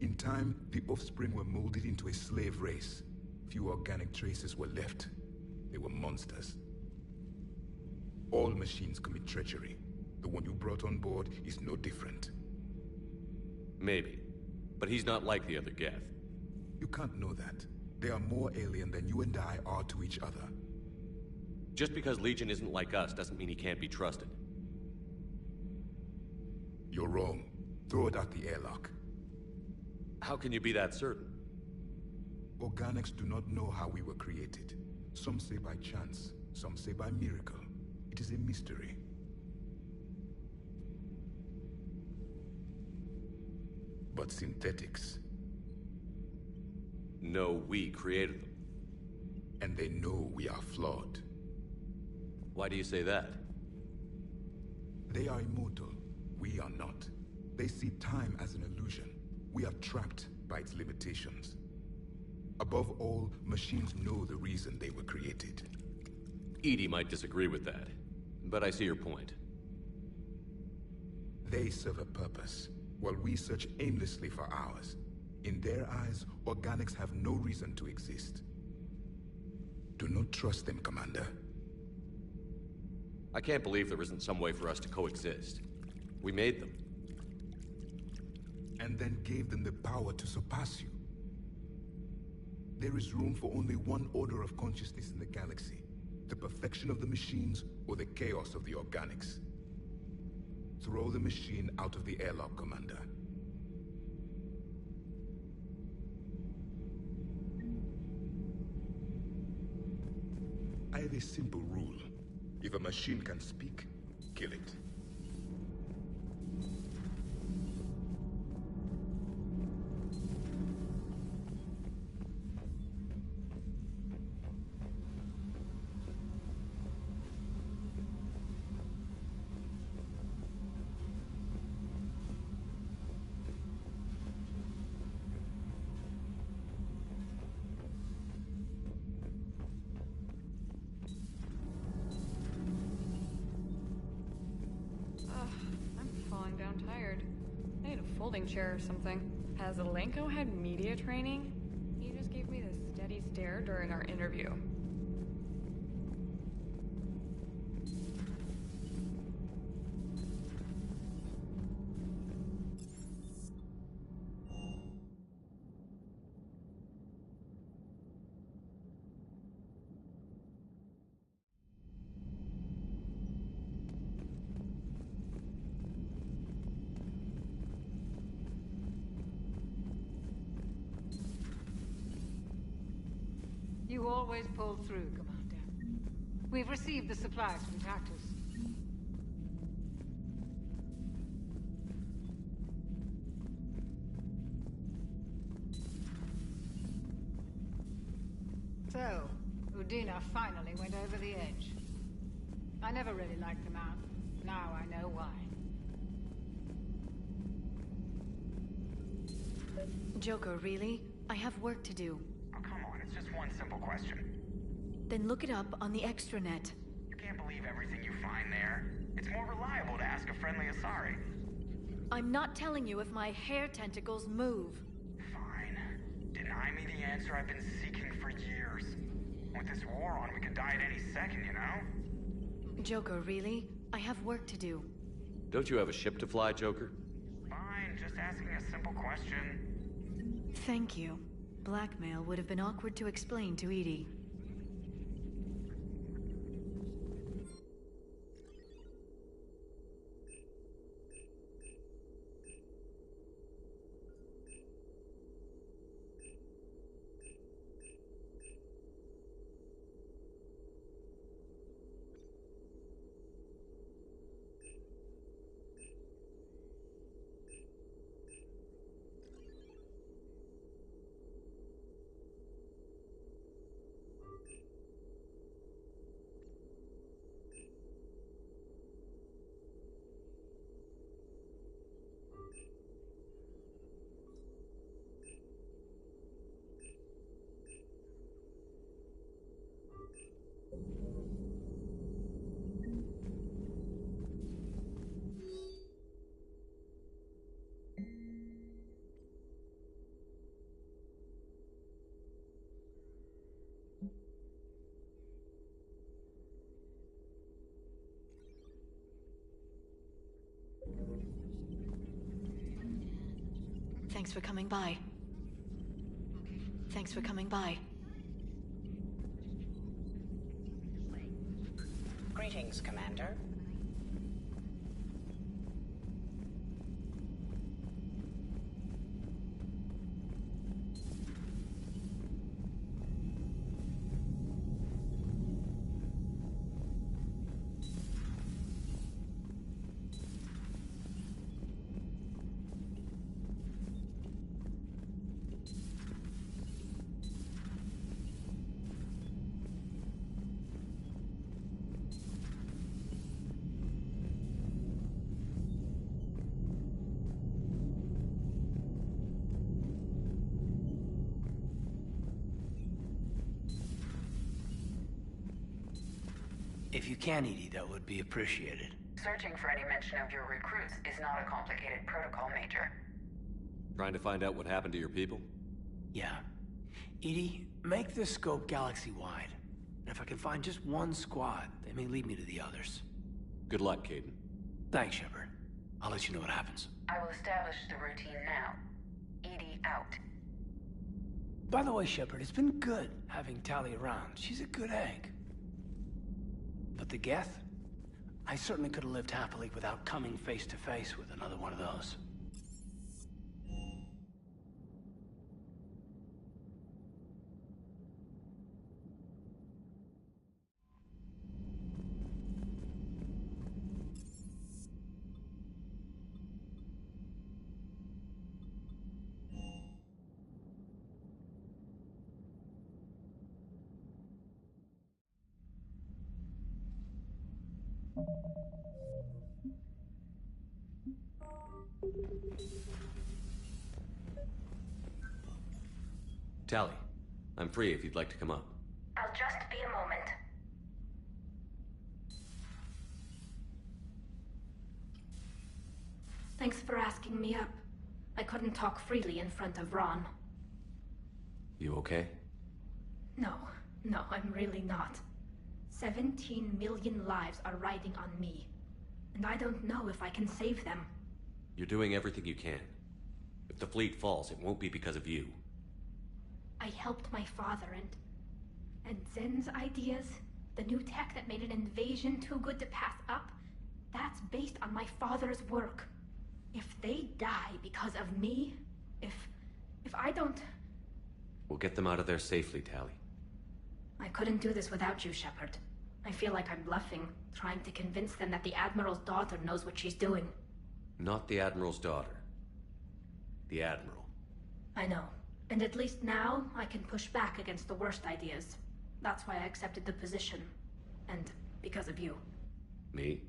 In time, the offspring were molded into a slave race. Few organic traces were left. They were monsters. All machines commit treachery. The one you brought on board is no different. Maybe. But he's not like the other Geth. You can't know that. They are more alien than you and I are to each other. Just because Legion isn't like us doesn't mean he can't be trusted. You're wrong. Throw it out the airlock. How can you be that certain? Organics do not know how we were created. Some say by chance, some say by miracle. It is a mystery. But synthetics... No, we created them. And they know we are flawed. Why do you say that? They are immortal. We are not. They see time as an illusion. We are trapped by its limitations. Above all, machines know the reason they were created. EDI might disagree with that, but I see your point. They serve a purpose, while we search aimlessly for ours. In their eyes, organics have no reason to exist. Do not trust them, Commander. I can't believe there isn't some way for us to coexist. We made them. And then gave them the power to surpass you. There is room for only one order of consciousness in the galaxy. The perfection of the machines, or the chaos of the organics. Throw the machine out of the airlock, Commander. I have a simple rule. If a machine can speak, kill it. Chair or something. Has Alenko had media training? He just gave me this steady stare during our interview. You always pull through, Commander. We've received the supplies from Tactus. So, Udina finally went over the edge. I never really liked the man. Now I know why. Joker, really? I have work to do. Oh, come on, it's just one simple question. Then look it up on the extranet. You can't believe everything you find there. It's more reliable to ask a friendly Asari. I'm not telling you if my hair tentacles move. Fine. Deny me the answer I've been seeking for years. With this war on, we could die at any second, you know? Joker, really? I have work to do. Don't you have a ship to fly, Joker? Fine, just asking a simple question. Thank you. Blackmail would have been awkward to explain to EDI. Thanks for coming by. Thanks for coming by. Greetings, Commander. If you can, Edie, that would be appreciated. Searching for any mention of your recruits is not a complicated protocol, Major. Trying to find out what happened to your people? Yeah. Edie, make this scope galaxy-wide. And if I can find just one squad, they may lead me to the others. Good luck, Caden. Thanks, Shepard. I'll let you know what happens. I will establish the routine now. Edie out. By the way, Shepard, it's been good having Tali around. She's a good egg. But the Geth? I certainly could have lived happily without coming face to face with another one of those. Tali, I'm free if you'd like to come up. I'll just be a moment. Thanks for asking me up. I couldn't talk freely in front of Ron. You okay? No, I'm really not. 17 million lives are riding on me. And I don't know if I can save them. You're doing everything you can. If the fleet falls, it won't be because of you. I helped my father and Zen's ideas, the new tech that made an invasion too good to pass up, that's based on my father's work. If they die because of me, if I don't... We'll get them out of there safely, Tali. I couldn't do this without you, Shepard. I feel like I'm bluffing, trying to convince them that the Admiral's daughter knows what she's doing. Not the Admiral's daughter. The Admiral. I know. And at least now, I can push back against the worst ideas. That's why I accepted the position. And because of you. Me?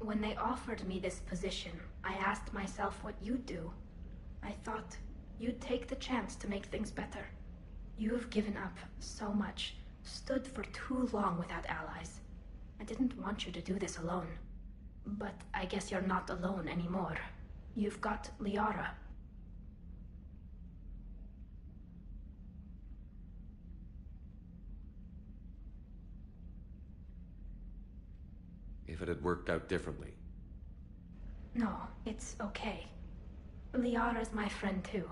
When they offered me this position, I asked myself what you'd do. I thought you'd take the chance to make things better. You've given up so much, stood for too long without allies. I didn't want you to do this alone. But I guess you're not alone anymore. You've got Liara. If it had worked out differently. No, it's okay. Liara's my friend too.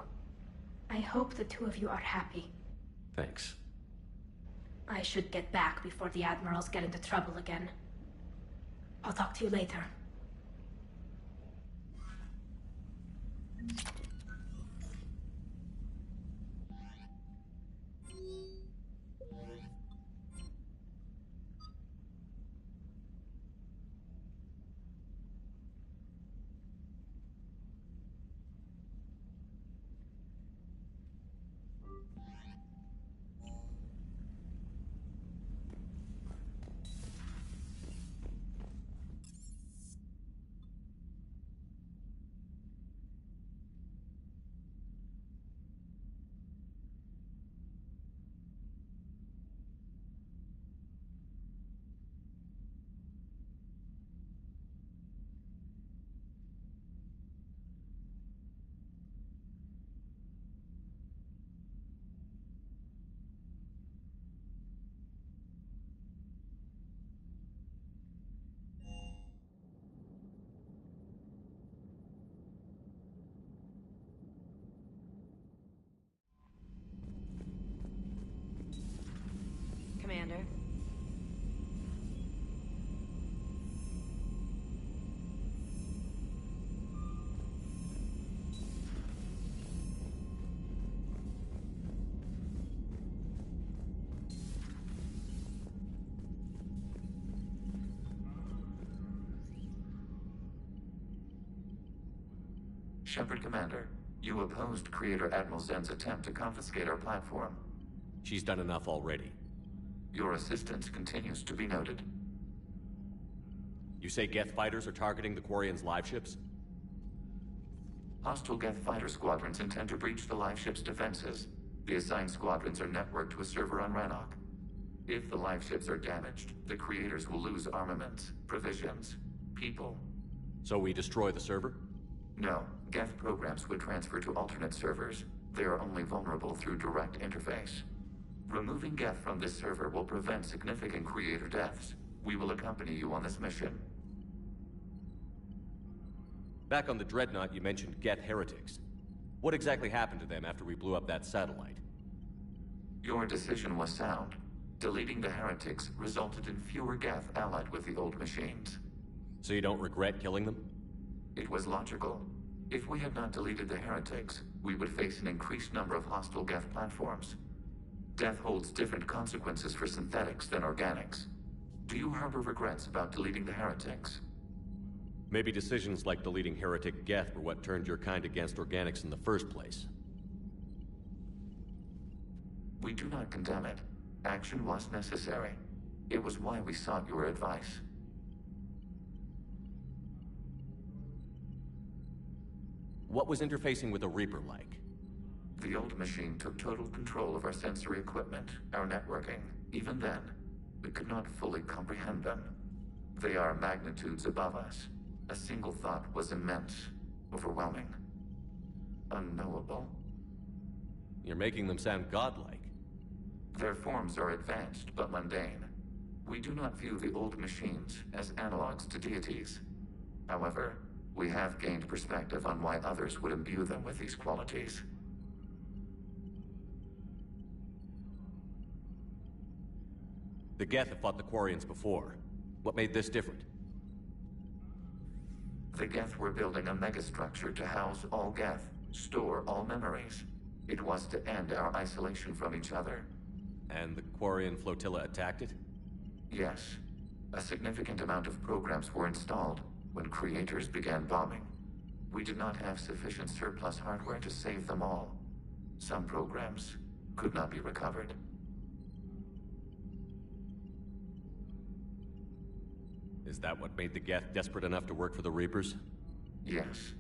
I hope the two of you are happy. Thanks. I should get back before the Admirals get into trouble again. I'll talk to you later. Shepard Commander, you opposed Creator Admiral Zen's attempt to confiscate our platform. She's done enough already. Your assistance continues to be noted. You say Geth fighters are targeting the Quarians' live ships? Hostile Geth fighter squadrons intend to breach the live ship's defenses. The assigned squadrons are networked to a server on Rannoch. If the live ships are damaged, the creators will lose armaments, provisions, people. So we destroy the server? No, Geth programs would transfer to alternate servers. They are only vulnerable through direct interface. Removing Geth from this server will prevent significant creator deaths. We will accompany you on this mission. Back on the Dreadnought, you mentioned Geth heretics. What exactly happened to them after we blew up that satellite? Your decision was sound. Deleting the heretics resulted in fewer Geth allied with the old machines. So you don't regret killing them? It was logical. If we had not deleted the heretics, we would face an increased number of hostile Geth platforms. Death holds different consequences for synthetics than organics. Do you harbor regrets about deleting the heretics? Maybe decisions like deleting heretic Geth were what turned your kind against organics in the first place. We do not condemn it. Action was necessary. It was why we sought your advice. What was interfacing with a Reaper like? The old machine took total control of our sensory equipment, our networking. Even then, we could not fully comprehend them. They are magnitudes above us. A single thought was immense, overwhelming, unknowable. You're making them sound godlike. Their forms are advanced but mundane. We do not view the old machines as analogs to deities. However, we have gained perspective on why others would imbue them with these qualities. The Geth have fought the Quarians before. What made this different? The Geth were building a megastructure to house all Geth, store all memories. It was to end our isolation from each other. And the Quarian flotilla attacked it? Yes. A significant amount of programs were installed when creators began bombing. We did not have sufficient surplus hardware to save them all. Some programs could not be recovered. Is that what made the Geth desperate enough to work for the Reapers? Yes.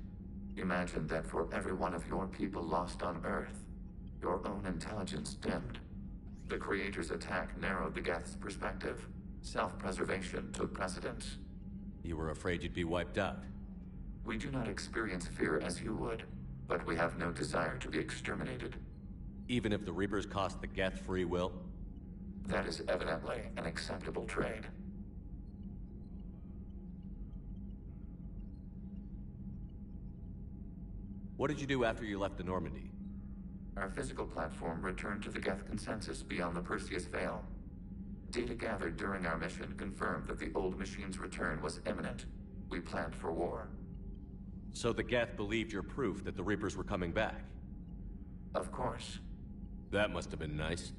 Imagine that for every one of your people lost on Earth, your own intelligence dimmed. The Creator's attack narrowed the Geth's perspective. Self-preservation took precedence. You were afraid you'd be wiped out. We do not experience fear as you would, but we have no desire to be exterminated. Even if the Reapers cost the Geth free will? That is evidently an acceptable trade. What did you do after you left the Normandy? Our physical platform returned to the Geth consensus beyond the Perseus Veil. Data gathered during our mission confirmed that the old machine's return was imminent. We planned for war. So the Geth believed your proof that the Reapers were coming back? Of course. That must have been nice.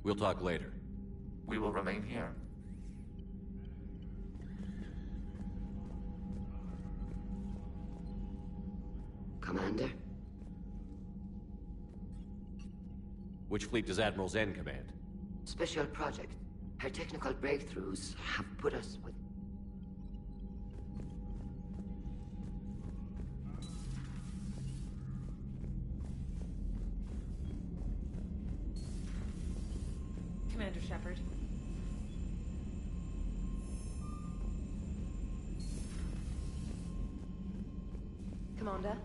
We'll talk later. We will remain here. Commander? Which fleet does Admiral Zen command? Special project. Her technical breakthroughs have put us with... Commander Shepard. Commander?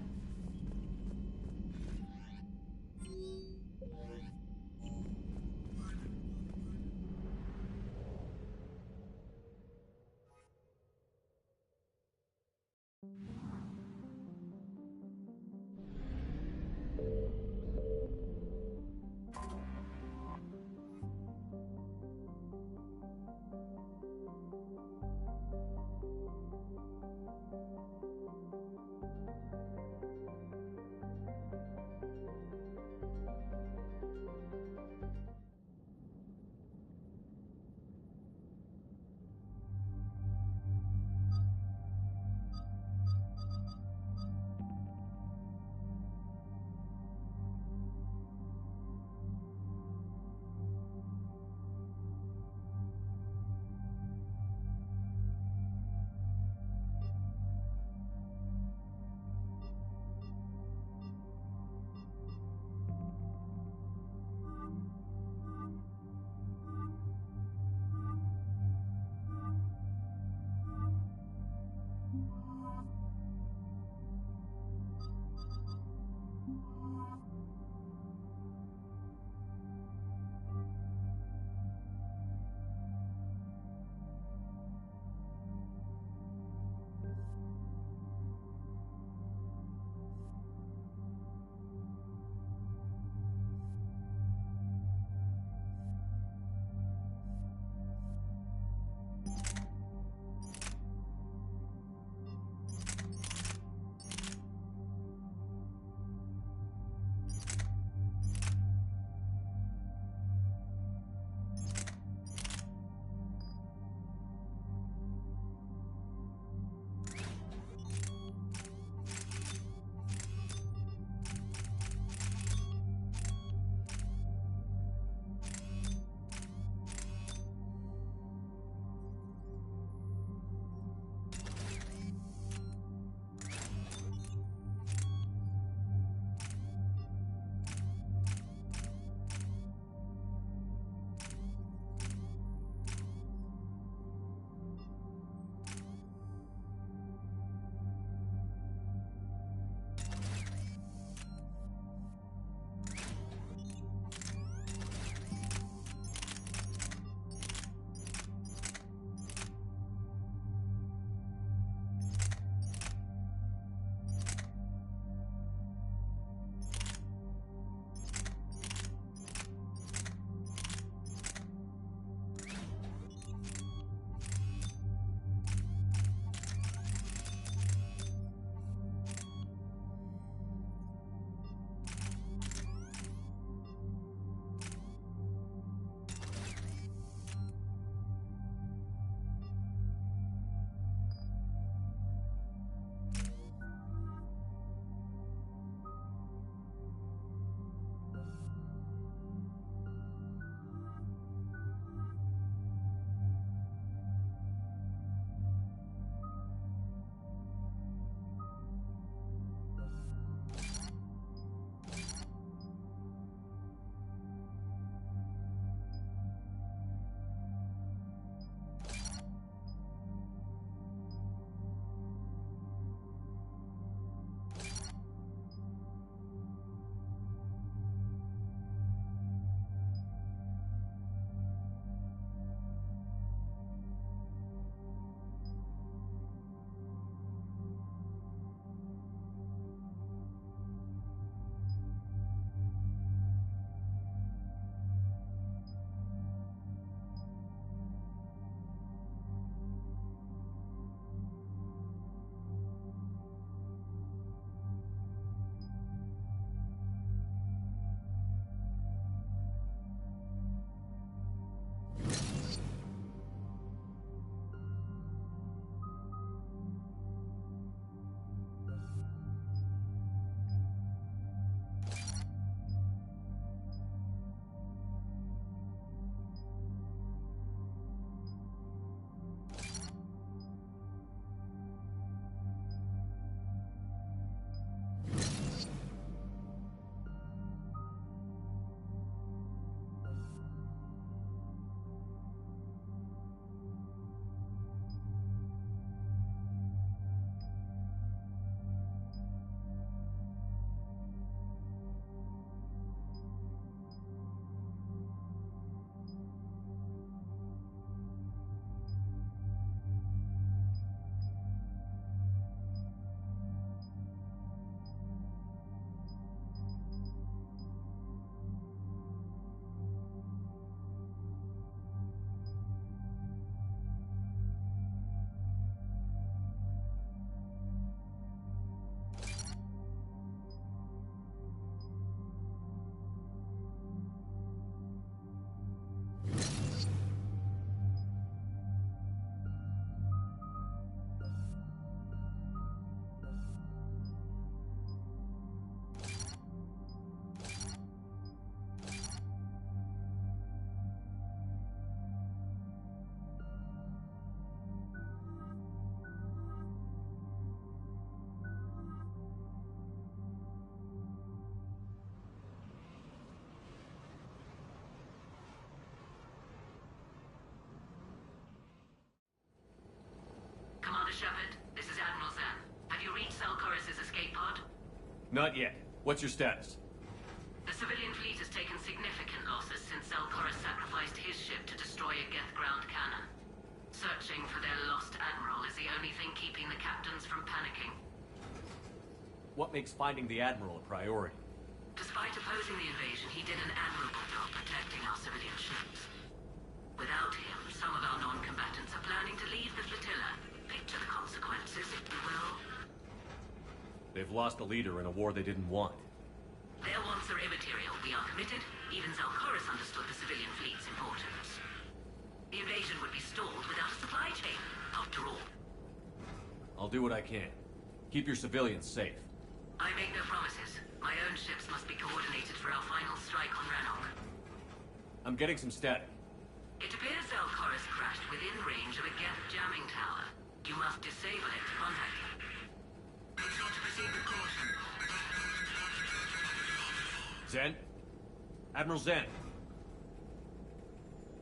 Not yet. What's your status? The civilian fleet has taken significant losses since Zelkoris sacrificed his ship to destroy a Geth ground cannon. Searching for their lost admiral is the only thing keeping the captains from panicking. What makes finding the Admiral a priority? Despite opposing the invasion, he did an admirable job protecting our civilian ships. Without him, some of our non-combatants are planning to leave the flotilla. Picture the consequences, if you will. They've lost a leader in a war they didn't want. Their wants are immaterial. We are committed. Even Zelkoris understood the civilian fleet's importance. The invasion would be stalled without a supply chain, after all. I'll do what I can. Keep your civilians safe. I make no promises. My own ships must be coordinated for our final strike on Rannoch. I'm getting some static. It appears Zelkoris crashed within range of a Geth jamming tower. You must disable it to contact him. Make sure to proceed with caution. Zen? Admiral Zen?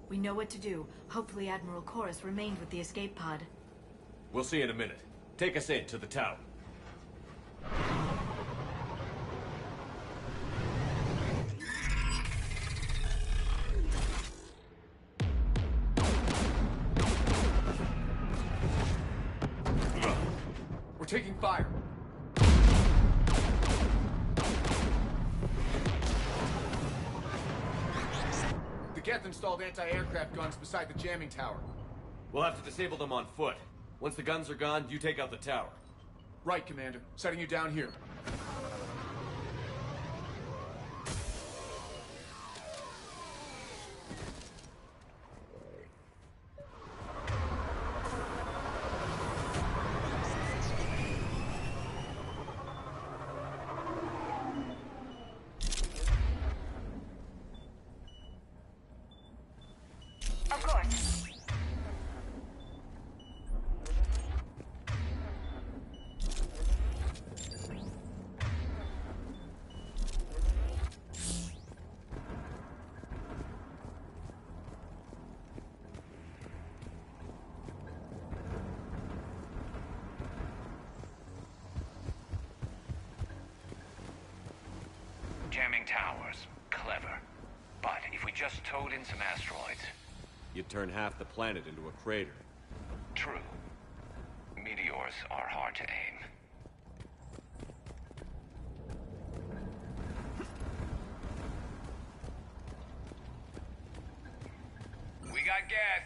We know what to do. Hopefully Admiral Chorus remained with the escape pod. We'll see in a minute. Take us in to the tower. We're taking fire. The Geth installed anti-aircraft guns beside the jamming tower. We'll have to disable them on foot. Once the guns are gone, you take out the tower. Right, Commander. Setting you down here. Of course. Jamming towers. Clever. But if we just towed in some asteroids... You'd turn half the planet into a crater. True. Meteors are hard to aim. We got gas.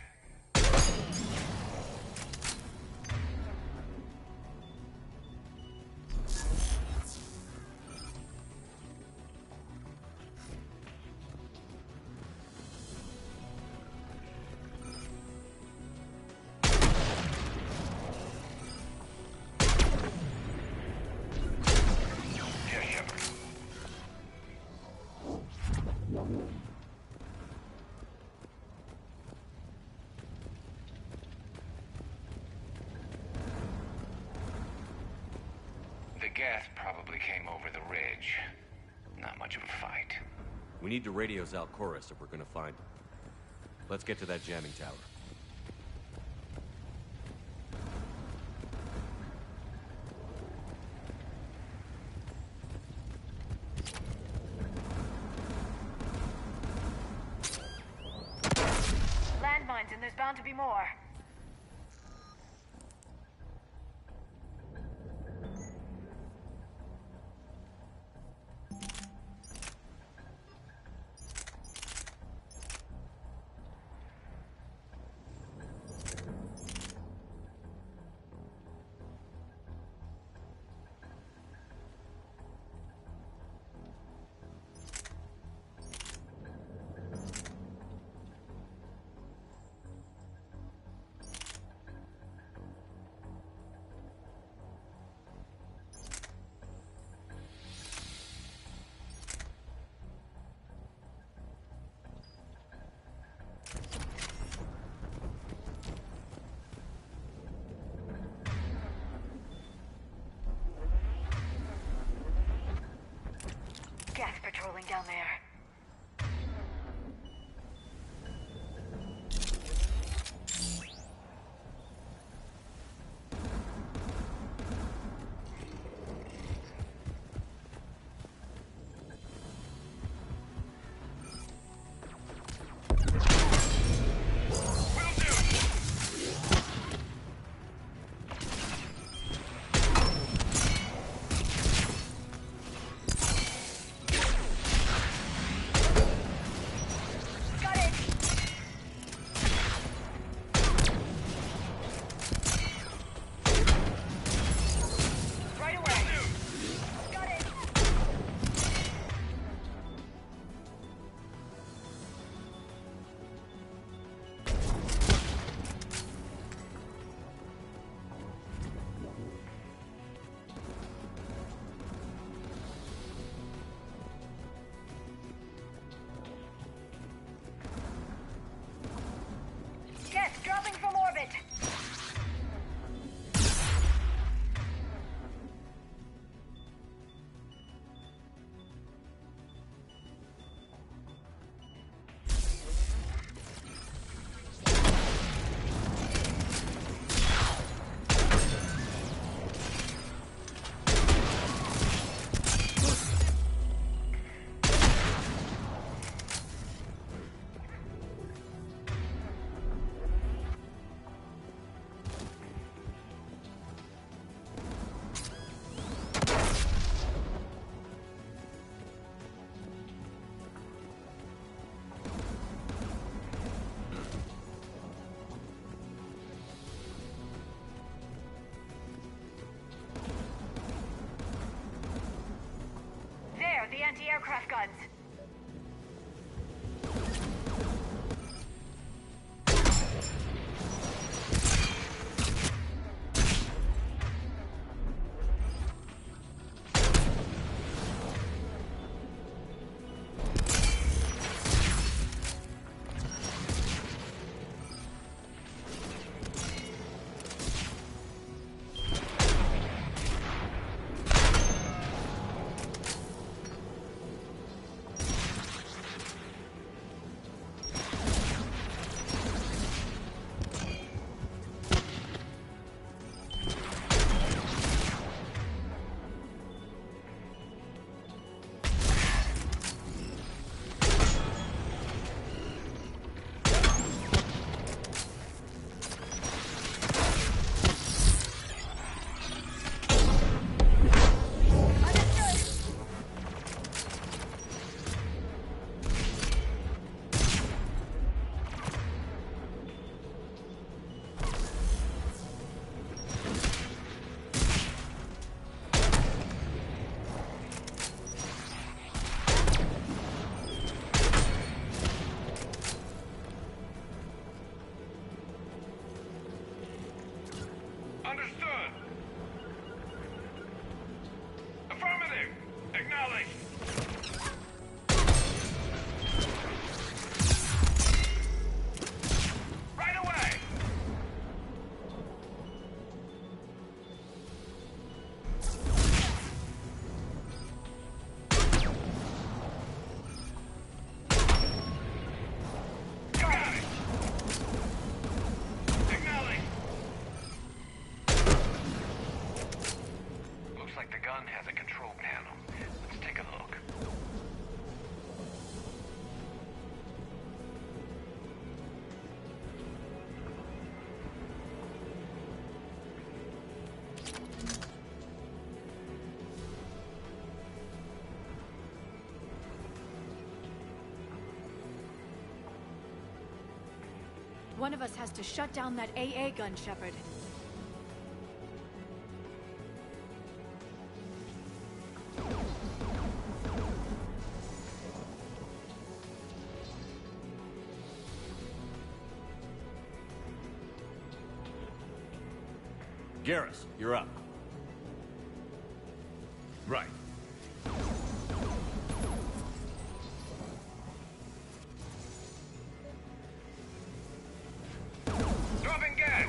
The Geth probably came over the ridge. Not much of a fight. We need to radio Zelkoris if we're gonna find him. Let's get to that jamming tower. Landmines, and there's bound to be more. Geth patrolling down there. guns. Understood. Affirmative. Acknowledged. Right away. Got it. Acknowledged. Looks like the gun has a control panel. Let's take a look. One of us has to shut down that AA gun, Shepard. Garrus, you're up. Right. Dropping gas.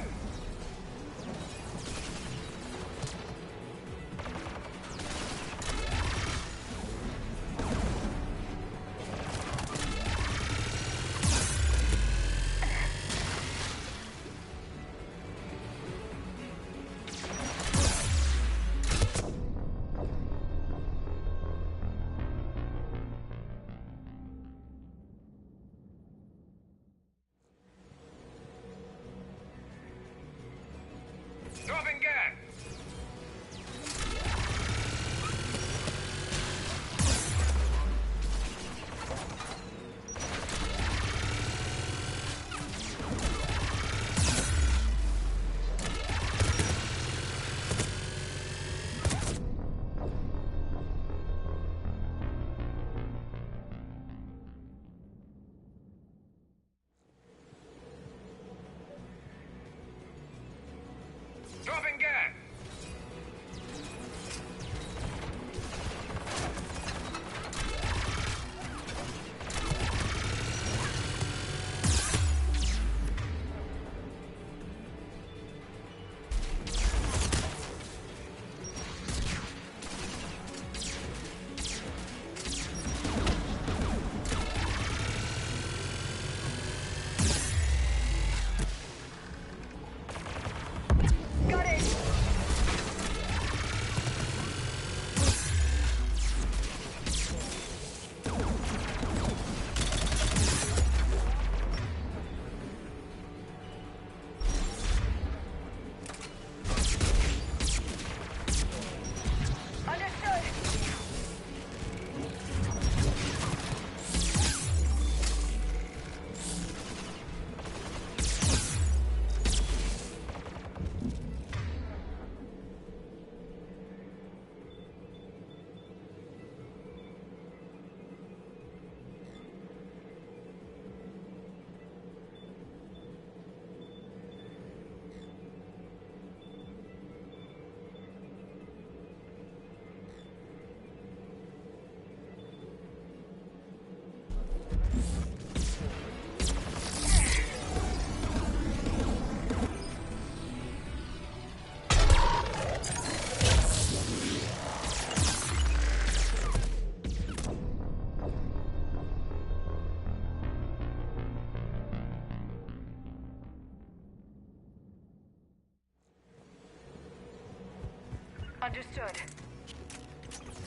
Understood.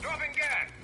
Dropping gas!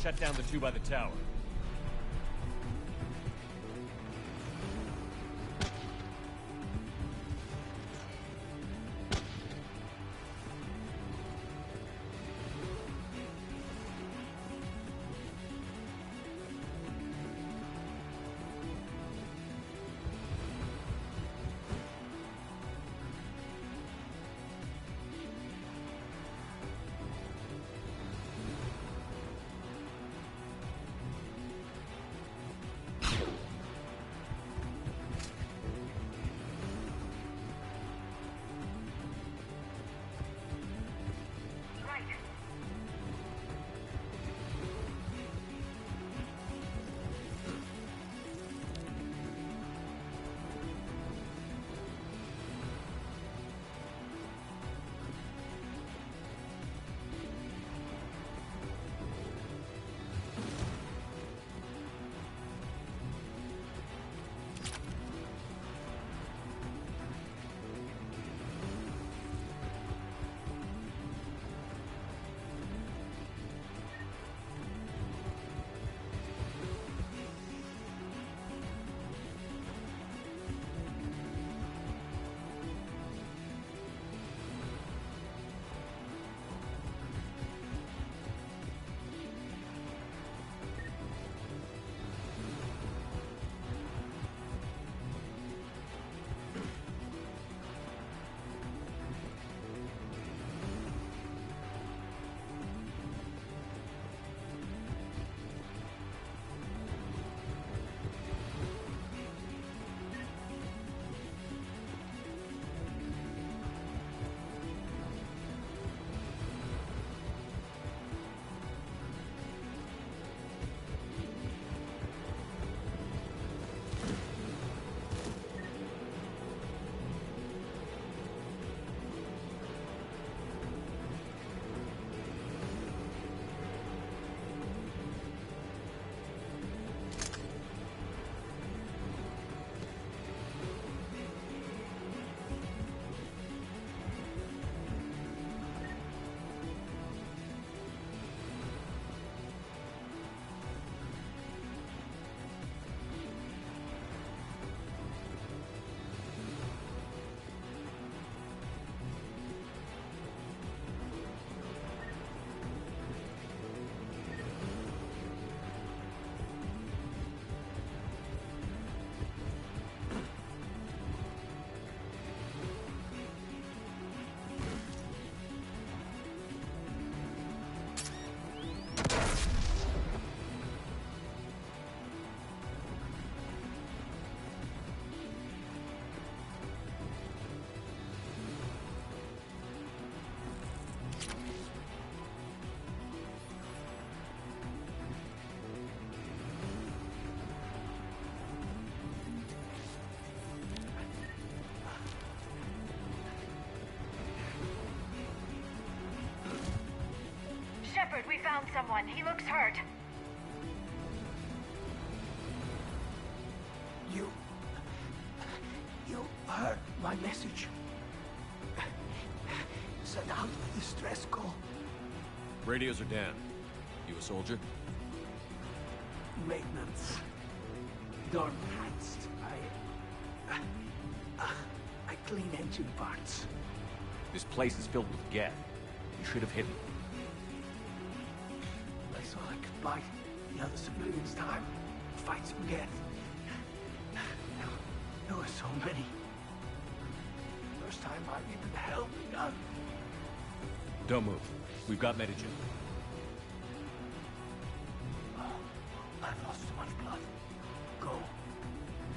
Shut down the two by the tower. Shepard, we found someone. He looks hurt. You heard my message. Send out a distress call. Radios are down. You a soldier? Maintenance. Dorm hats. I clean engine parts. This place is filled with Geth. You should have hidden. I saw I could buy the other civilians time. Fight some Geth. There were so many. First time I've even held a gun. Don't move. We've got Medigen. I've lost too much blood. Go.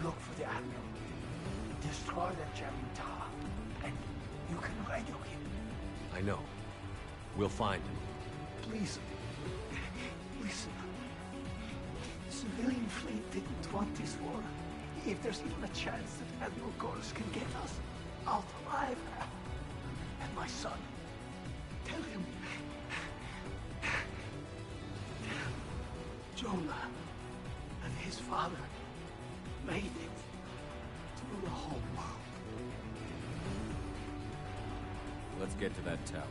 Look for the Admiral. Destroy that jamming tower. And you can radio him. I know. We'll find him. Please. Listen. The civilian fleet didn't want this war. If there's even a chance that Admiral Gorse can get us out alive. And my son. Tell him. Jonah and his father made it through the whole world. Let's get to that tower.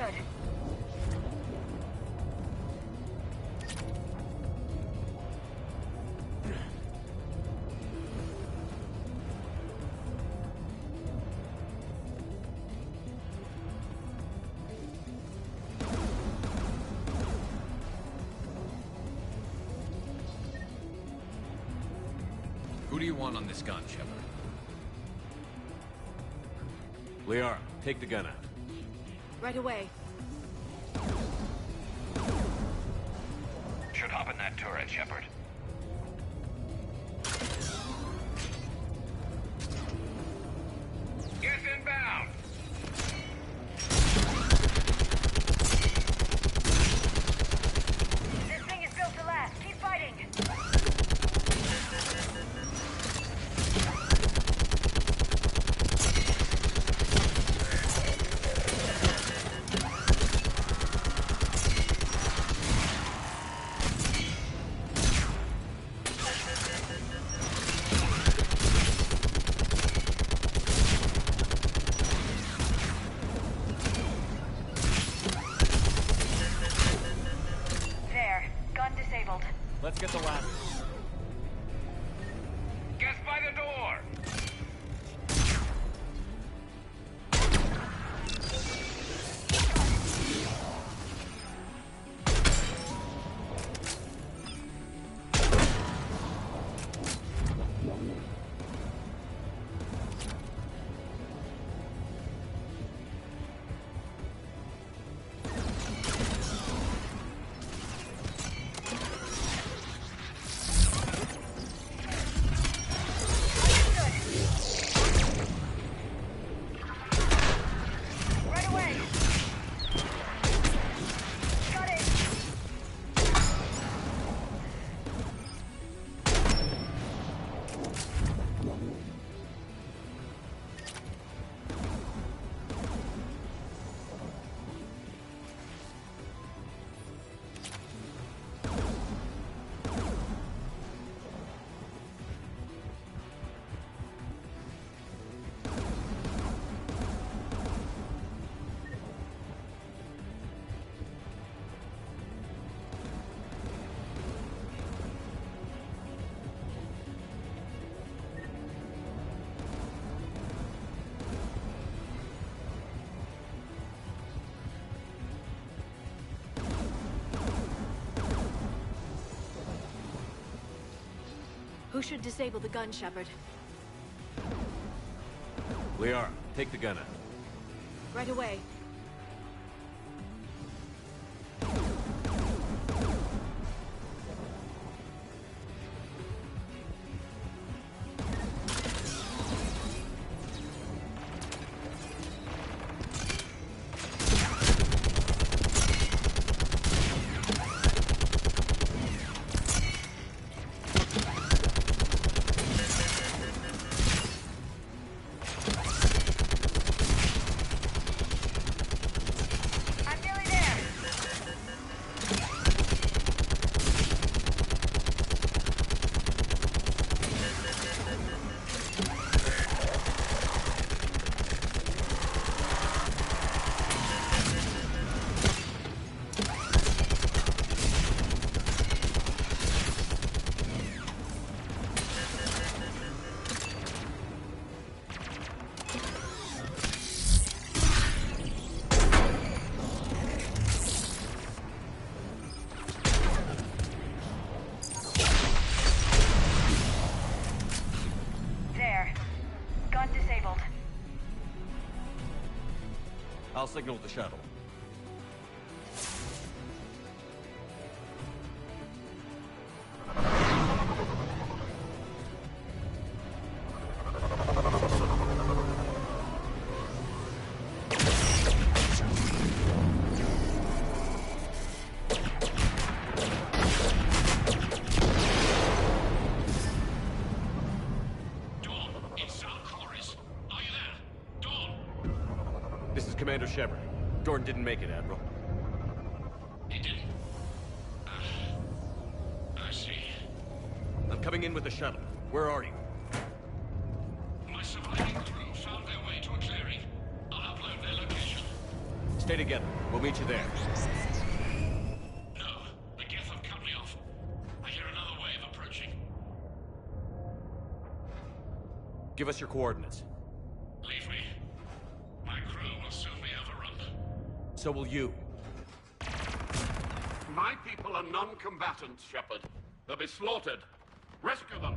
Understood. Who do you want on this gun, Shepard? Liara, take the gun out. Right away. Should hop in that turret, Shepard. Get inbound! This thing is built to last. Keep fighting. There. Gun disabled. Let's get the ladder. Get by the door! Right away. Got it. Who should disable the gun, Shepard? Liara, take the gun out. Right away. I'm nearly there. There. Gun disabled. I'll signal the shuttle. This is Commander Shepard. Dorn didn't make it, Admiral. He didn't? I see. I'm coming in with the shuttle. Where are you? My surviving crew found their way to a clearing. I'll upload their location. Stay together. We'll meet you there. No, the Geth have cut me off. I hear another wave approaching. Give us your coordinates. Leave me. My crew will soon be overrun. So will you. My people are non-combatants, Shepard. They'll be slaughtered. Rescue them.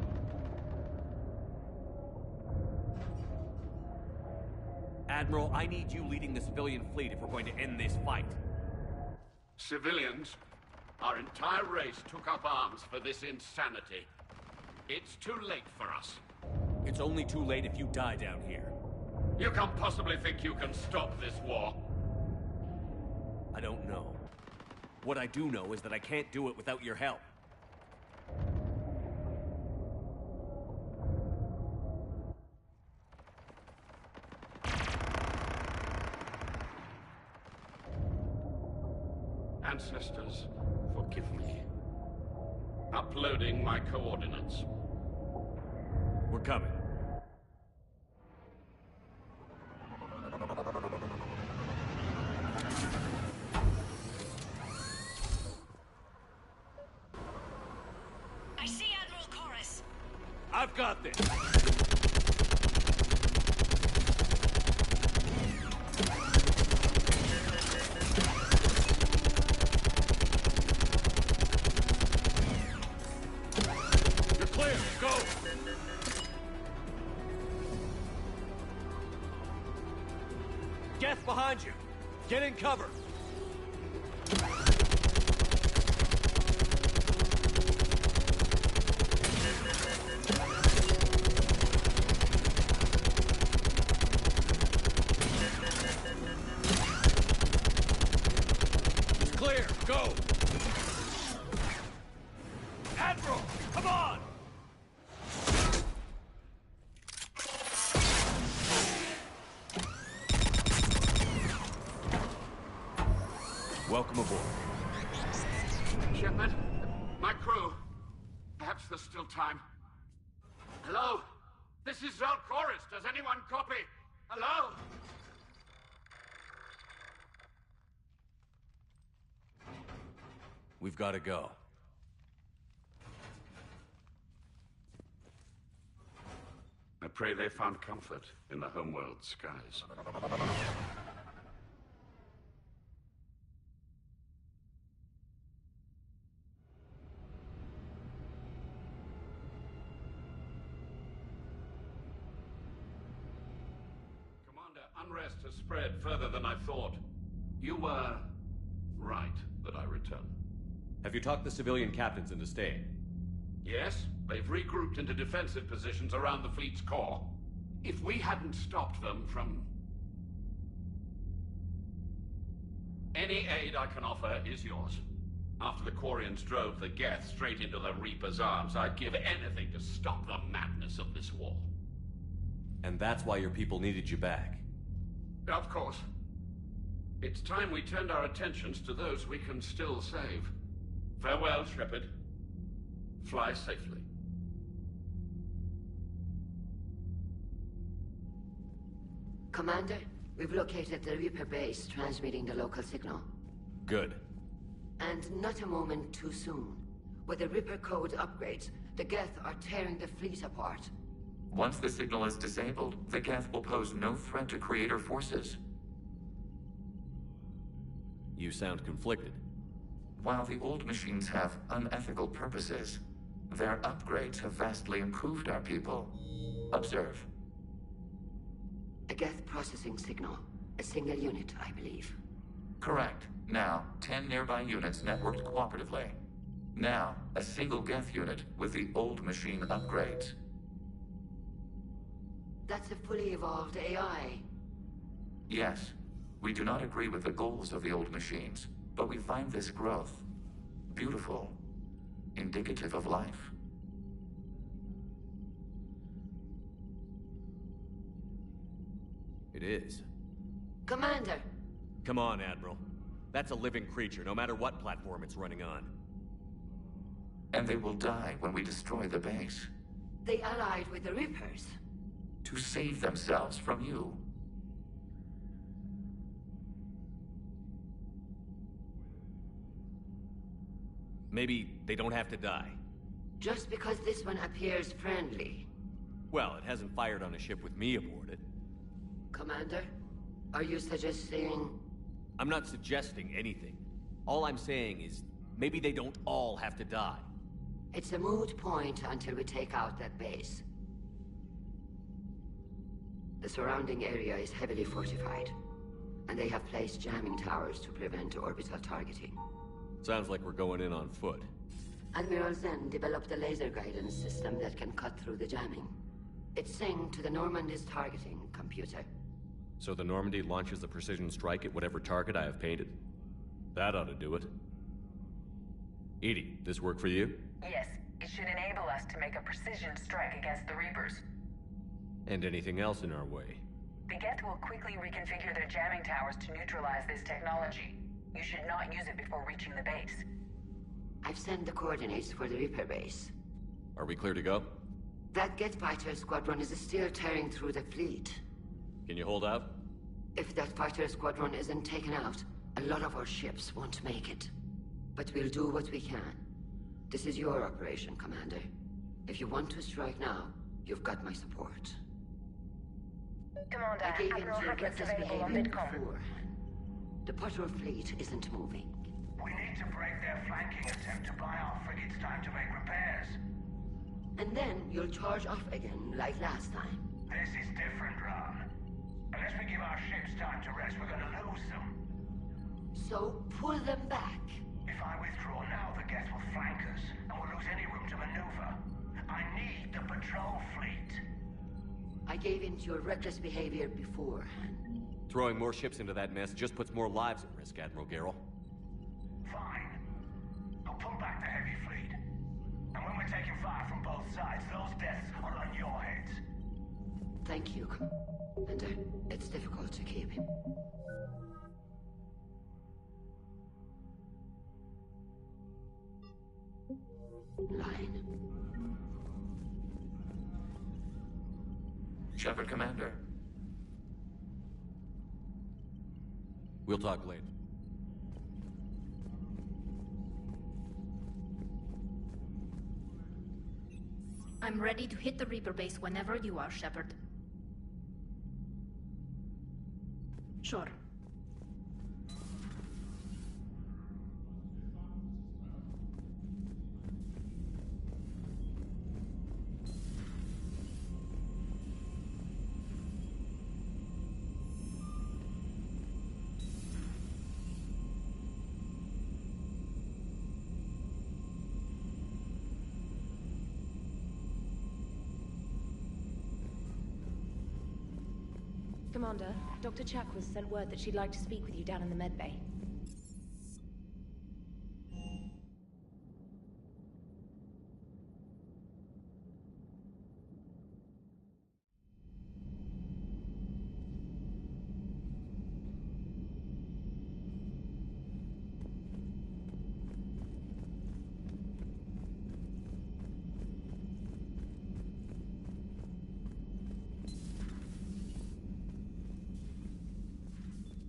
Admiral, I need you leading the civilian fleet if we're going to end this fight. Civilians, our entire race took up arms for this insanity. It's too late for us. It's only too late if you die down here. You can't possibly think you can stop this war. I don't know. What I do know is that I can't do it without your help. Ancestors, forgive me. Uploading my coordinates. We're coming. I see Admiral Chorus. I've got this. You're clear. Go. Geth behind you. Get in cover. Clear. Go. Admiral, come on! Welcome aboard. Shepard, my crew. Perhaps there's still time. Hello? This is Chorus. Does anyone copy? Hello? We've got to go. I pray they found comfort in the homeworld skies. Commander, unrest has spread further than I thought. You were right that I return. Have you talked the civilian captains into staying? Yes, they've regrouped into defensive positions around the fleet's core. If we hadn't stopped them from... Any aid I can offer is yours. After the Quarians drove the Geth straight into the Reaper's arms, I'd give anything to stop the madness of this war. And that's why your people needed you back. Of course. It's time we turned our attentions to those we can still save. Farewell, Shepard. Fly safely. Commander, we've located the Reaper base transmitting the local signal. Good. And not a moment too soon. With the Reaper code upgrades, the Geth are tearing the fleet apart. Once the signal is disabled, the Geth will pose no threat to Creator forces. You sound conflicted. While the old machines have unethical purposes, their upgrades have vastly improved our people. Observe. A Geth processing signal. A single unit, I believe. Correct. Now, 10 nearby units networked cooperatively. Now, a single Geth unit with the old machine upgrades. That's a fully evolved AI. Yes, we do not agree with the goals of the old machines, but we find this growth beautiful, indicative of life. It is. Commander! Come on, Admiral. That's a living creature, no matter what platform it's running on. And they will die when we destroy the base. They allied with the Reapers. To save themselves from you. Maybe they don't have to die. Just because this one appears friendly. Well, it hasn't fired on a ship with me aboard it. Commander, are you suggesting... I'm not suggesting anything. All I'm saying is, maybe they don't all have to die. It's a moot point until we take out that base. The surrounding area is heavily fortified, and they have placed jamming towers to prevent orbital targeting. Sounds like we're going in on foot. Admiral Zen developed a laser guidance system that can cut through the jamming. It's synced to the Normandy's targeting computer. So the Normandy launches a precision strike at whatever target I have painted? That ought to do it. Edie, this work for you? Yes, it should enable us to make a precision strike against the Reapers. And anything else in our way? The Geth will quickly reconfigure their jamming towers to neutralize this technology. You should not use it before reaching the base. I've sent the coordinates for the Reaper base. Are we clear to go? That Geth fighter squadron is still tearing through the fleet. Can you hold out? If that fighter squadron isn't taken out, a lot of our ships won't make it. But we'll do what we can. This is your operation, Commander. If you want to strike now, you've got my support. Commander, I gave in Admiral to your Hackett's reckless available on behavior VidCom. beforehand. The patrol fleet isn't moving. We need to break their flanking attempt to buy our frigates time to make repairs. And then you'll charge off again, like last time. This is different, Ron. Unless we give our ships time to rest, we're gonna lose them. So, pull them back. If I withdraw now, the Geth will flank us, and we'll lose any room to maneuver. I need the patrol fleet. I gave in to your reckless behavior beforehand. Throwing more ships into that mess just puts more lives at risk, Admiral Garrel. Fine. I'll pull back the heavy fleet. And when we're taking fire from both sides, those deaths are on your heads. Thank you, Commander. It's difficult to keep him. Line. Shepard, Commander. We'll talk later. I'm ready to hit the Reaper base whenever you are, Shepard. Sure. Commander, Dr. Chakwas sent word that she'd like to speak with you down in the medbay.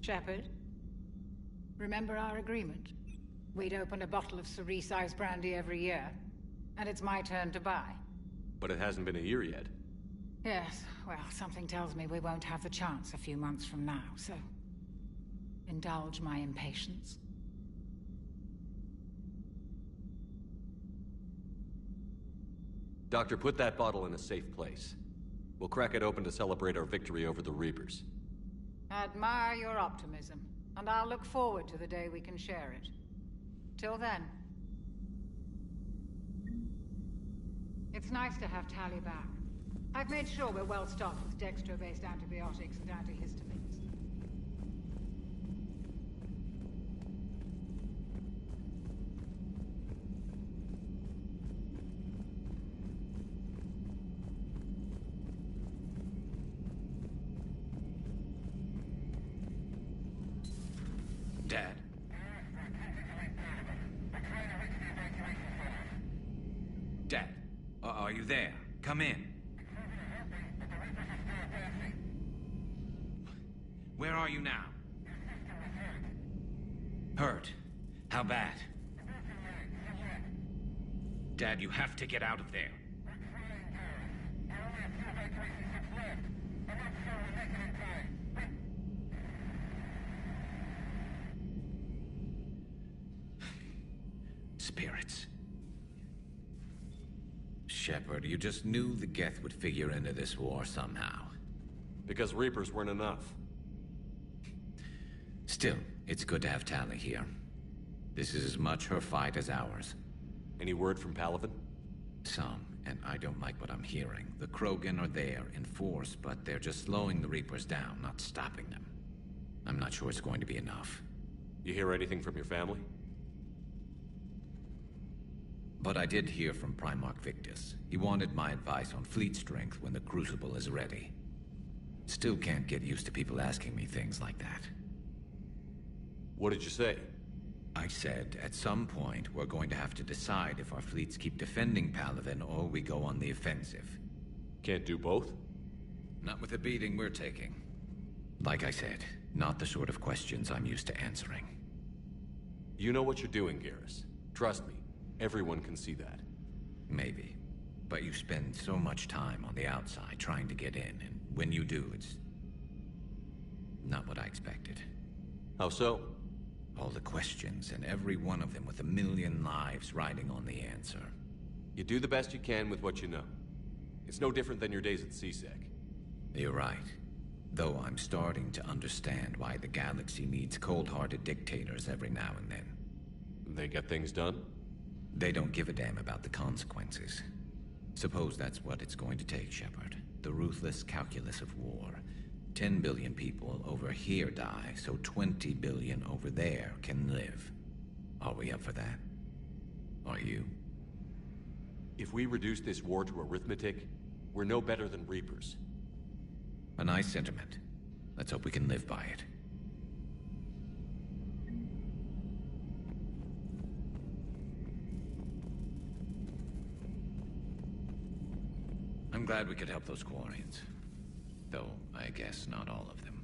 Shepard, remember our agreement? We'd open a bottle of cerise-sized brandy every year, and it's my turn to buy. But it hasn't been a year yet. Yes, well, something tells me we won't have the chance a few months from now, so... indulge my impatience. Doctor, put that bottle in a safe place. We'll crack it open to celebrate our victory over the Reapers. Admire your optimism, and I'll look forward to the day we can share it. Till then. It's nice to have Tally back. I've made sure we're well stocked with dextro-based antibiotics and antihistamines. Dad? Dad, are you there? Come in. Where are you now? Hurt? How bad? Dad, you have to get out of there. Spirits. Shepard, you just knew the Geth would figure into this war somehow. Because Reapers weren't enough. Still, it's good to have Tali here. This is as much her fight as ours. Any word from Palaven? Some, and I don't like what I'm hearing. The Krogan are there in force, but they're just slowing the Reapers down, not stopping them. I'm not sure it's going to be enough. You hear anything from your family? But I did hear from Primarch Victus. He wanted my advice on fleet strength when the Crucible is ready. Still can't get used to people asking me things like that. What did you say? I said, at some point, we're going to have to decide if our fleets keep defending Palaven or we go on the offensive. Can't do both? Not with the beating we're taking. Like I said, not the sort of questions I'm used to answering. You know what you're doing, Garrus. Trust me, everyone can see that. Maybe. But you spend so much time on the outside trying to get in, and when you do, it's not what I expected. How so? All the questions, and every one of them with a million lives riding on the answer. You do the best you can with what you know. It's no different than your days at CSEC. You're right. Though I'm starting to understand why the galaxy needs cold-hearted dictators every now and then. They get things done? They don't give a damn about the consequences. Suppose that's what it's going to take, Shepard. The ruthless calculus of war. 10 billion people over here die, so 20 billion over there can live. Are we up for that? Are you? If we reduce this war to arithmetic, we're no better than Reapers. A nice sentiment. Let's hope we can live by it. I'm glad we could help those Quarians. Though, I guess not all of them.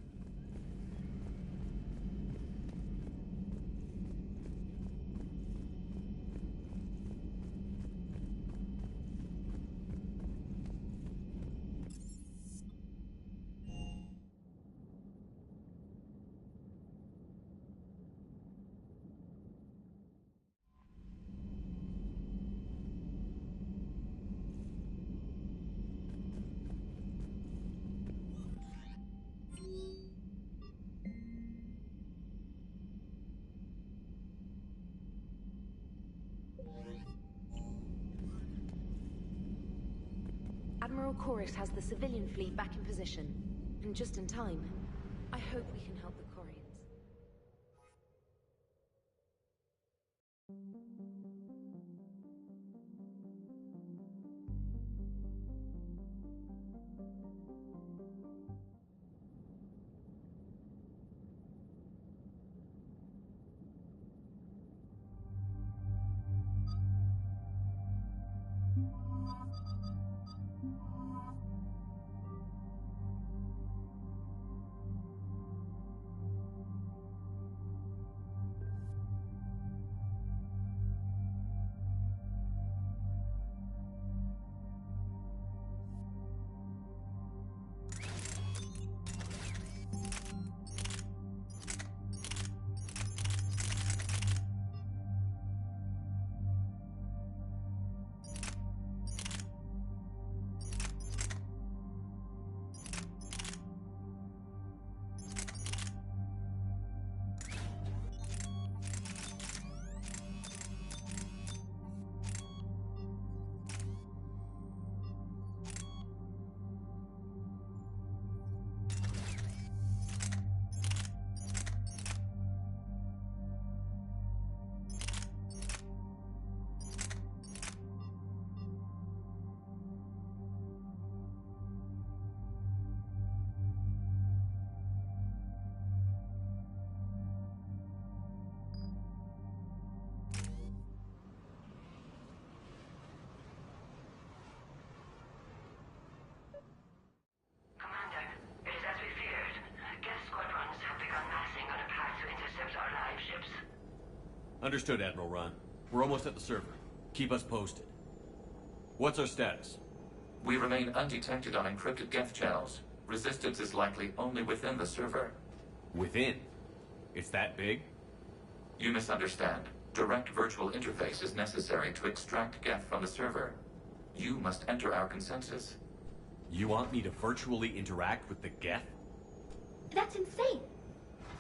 Admiral Chorus has the civilian fleet back in position. And just in time. I hope we can help the Quarians. Understood, Admiral Ron. We're almost at the server. Keep us posted. What's our status? We remain undetected on encrypted Geth channels. Resistance is likely only within the server. Within? It's that big? You misunderstand. Direct virtual interface is necessary to extract Geth from the server. You must enter our consensus. You want me to virtually interact with the Geth? That's insane!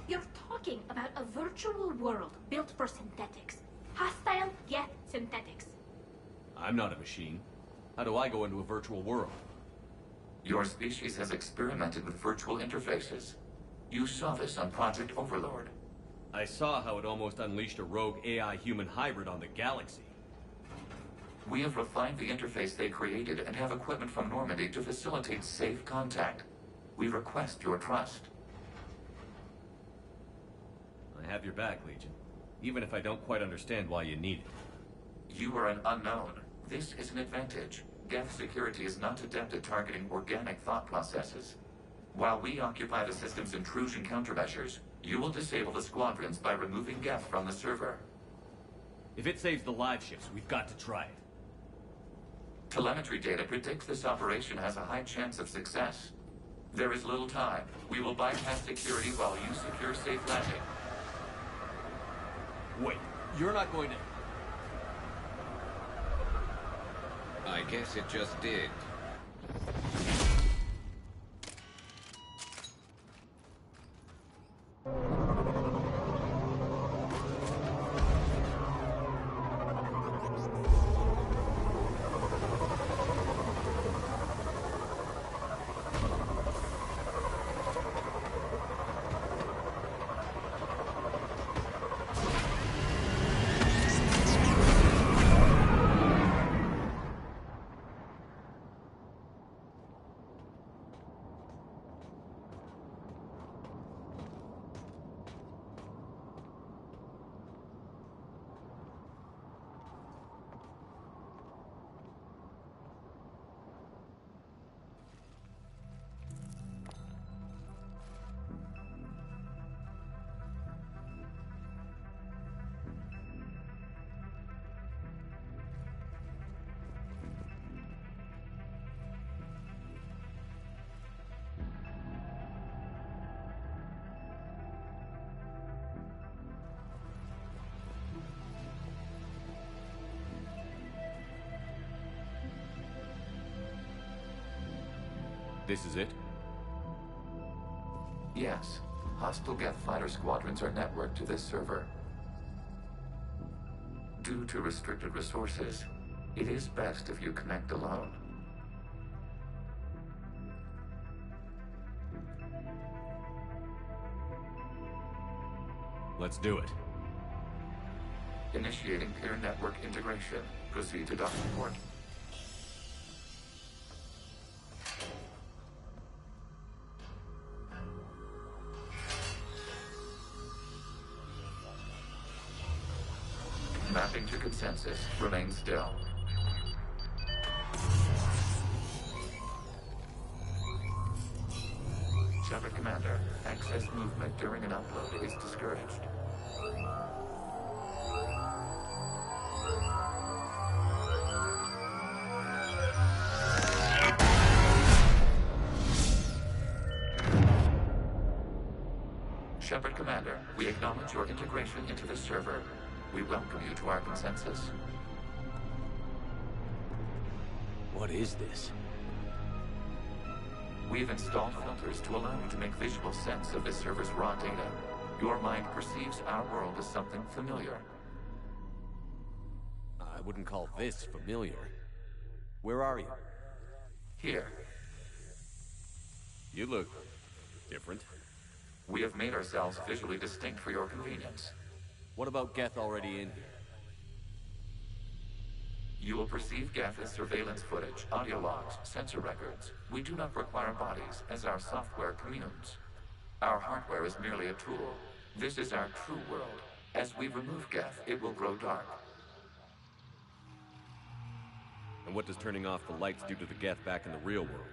You're talking about a virtual world built for synthetics. Hostile Geth synthetics. I'm not a machine. How do I go into a virtual world? Your species has experimented with virtual interfaces. You saw this on Project Overlord. I saw how it almost unleashed a rogue AI-human hybrid on the galaxy. We have refined the interface they created and have equipment from Normandy to facilitate safe contact. We request your trust. I have your back, Legion. Even if I don't quite understand why you need it. You are an unknown. This is an advantage. Geth security is not adept at targeting organic thought processes. While we occupy the system's intrusion countermeasures, you will disable the squadrons by removing Geth from the server. If it saves the live ships, we've got to try it. Telemetry data predicts this operation has a high chance of success. There is little time. We will bypass security while you secure safe landing. Wait, you're not going to... I guess it just did. This is it? Yes. Hostile Geth fighter squadrons are networked to this server. Due to restricted resources, it is best if you connect alone. Let's do it. Initiating peer network integration. Proceed to docking port. Mapping to consensus. Remain still. Shepard Commander, access movement during an upload is discouraged. Shepard Commander, we acknowledge your integration into the server. We welcome you to our consensus. What is this? We've installed filters to allow you to make visual sense of this server's raw data. Your mind perceives our world as something familiar. I wouldn't call this familiar. Where are you? Here. You look different. We have made ourselves visually distinct for your convenience. What about Geth already in here? You will perceive Geth as surveillance footage, audio logs, sensor records. We do not require bodies, as our software communes. Our hardware is merely a tool. This is our true world. As we remove Geth, it will grow dark. And what does turning off the lights do to the Geth back in the real world?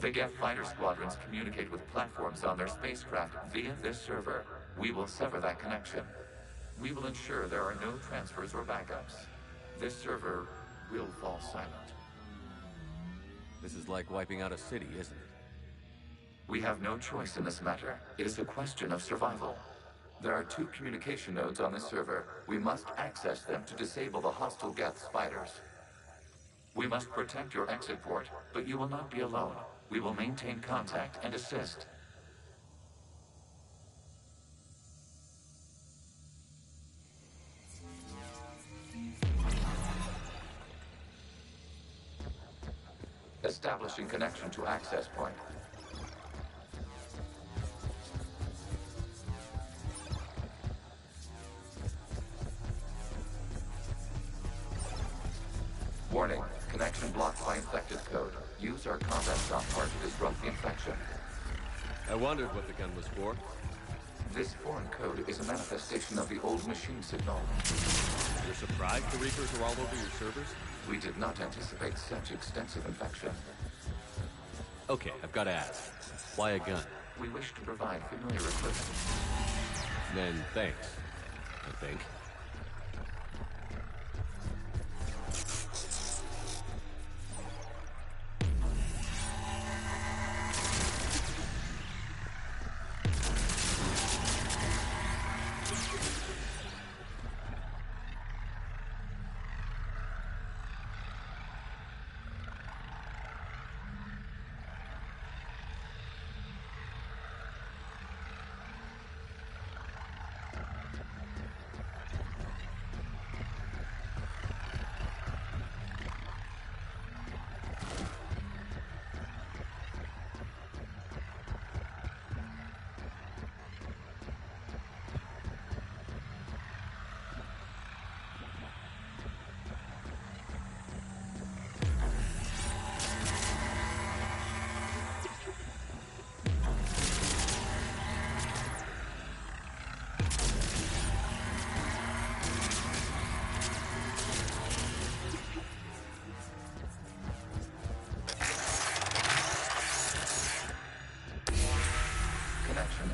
The Geth fighter squadrons communicate with platforms on their spacecraft via this server. We will sever that connection. We will ensure there are no transfers or backups. This server will fall silent. This is like wiping out a city, isn't it? We have no choice in this matter. It is a question of survival. There are 2 communication nodes on this server. We must access them to disable the hostile Geth's fighters. We must protect your exit port, but you will not be alone. We will maintain contact and assist. Establishing connection to access point. Warning, connection blocked by infected code. Use our combat software to disrupt the infection. I wondered what the gun was for. This foreign code is a manifestation of the old machine signal. You're surprised the Reapers are all over your servers? We did not anticipate such extensive infection. Okay, I've got to ask. Why a gun? We wish to provide familiar equipment. Then thanks, I think.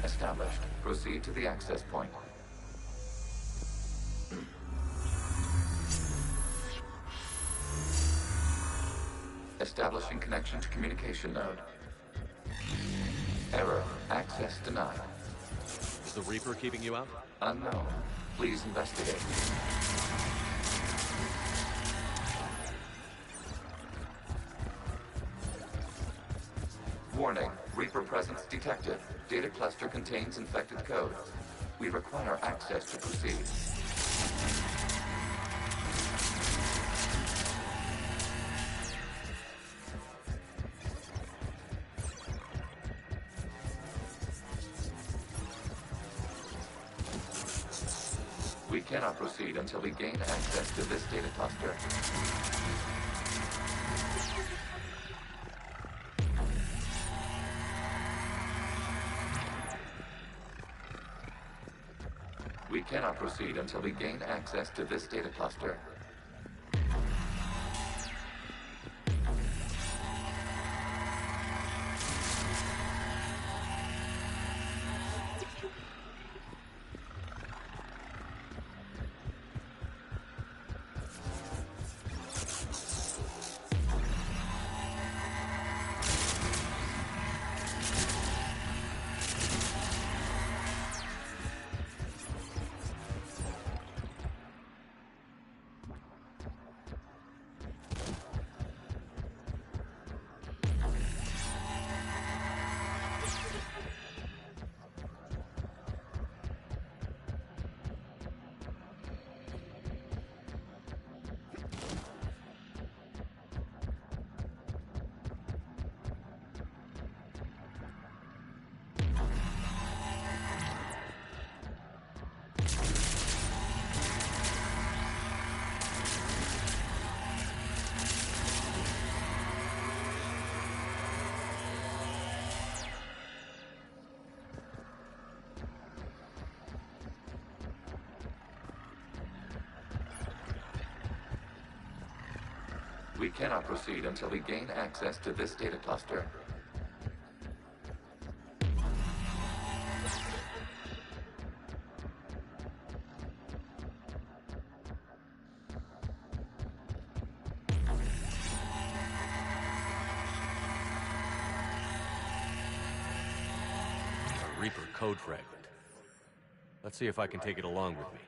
Established. Proceed to the access point. Establishing connection to communication node. Error. Access denied. Is the Reaper keeping you out? Unknown. Please investigate. Warning. Reaper presence detected. Data cluster contains infected code. We require access to proceed. We cannot proceed until we gain access to this data cluster. We cannot proceed until we gain access to this data cluster. We cannot proceed until we gain access to this data cluster. Reaper code fragment. Let's see if I can take it along with me.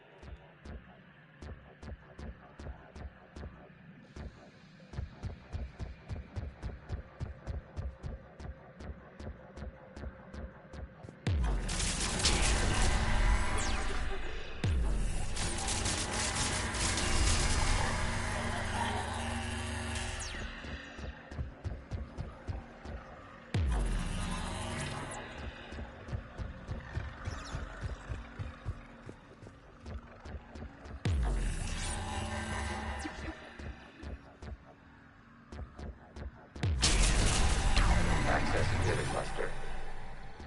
Accessing data cluster.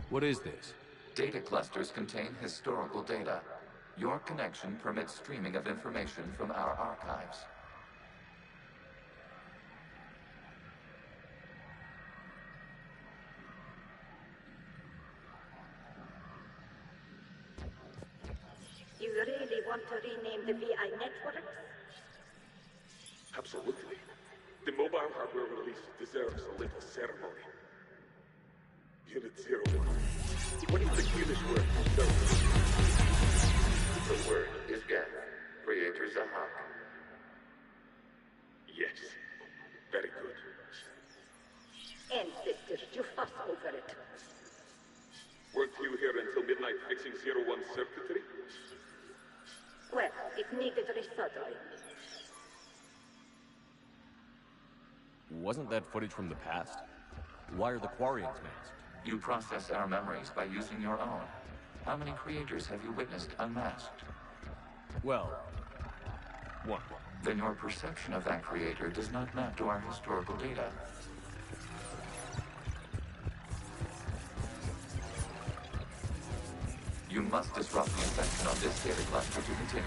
What is this? Data clusters contain historical data. Your connection permits streaming of information from our archives. You really want to rename the VI networks? Absolutely. The mobile hardware release deserves a little ceremony. Unit 01. What is the English word for server? The word is Geth. Creator Zahak. Yes. Very good. Ancestors, you fuss over it. Weren't you here until midnight fixing 01's circuitry? Well, it needed resoldering. Wasn't that footage from the past? Why are the Quarians masked? You process our memories by using your own. How many creators have you witnessed unmasked? Well, one. Then your perception of that creator does not map to our historical data. You must disrupt the infection of this data cluster to continue.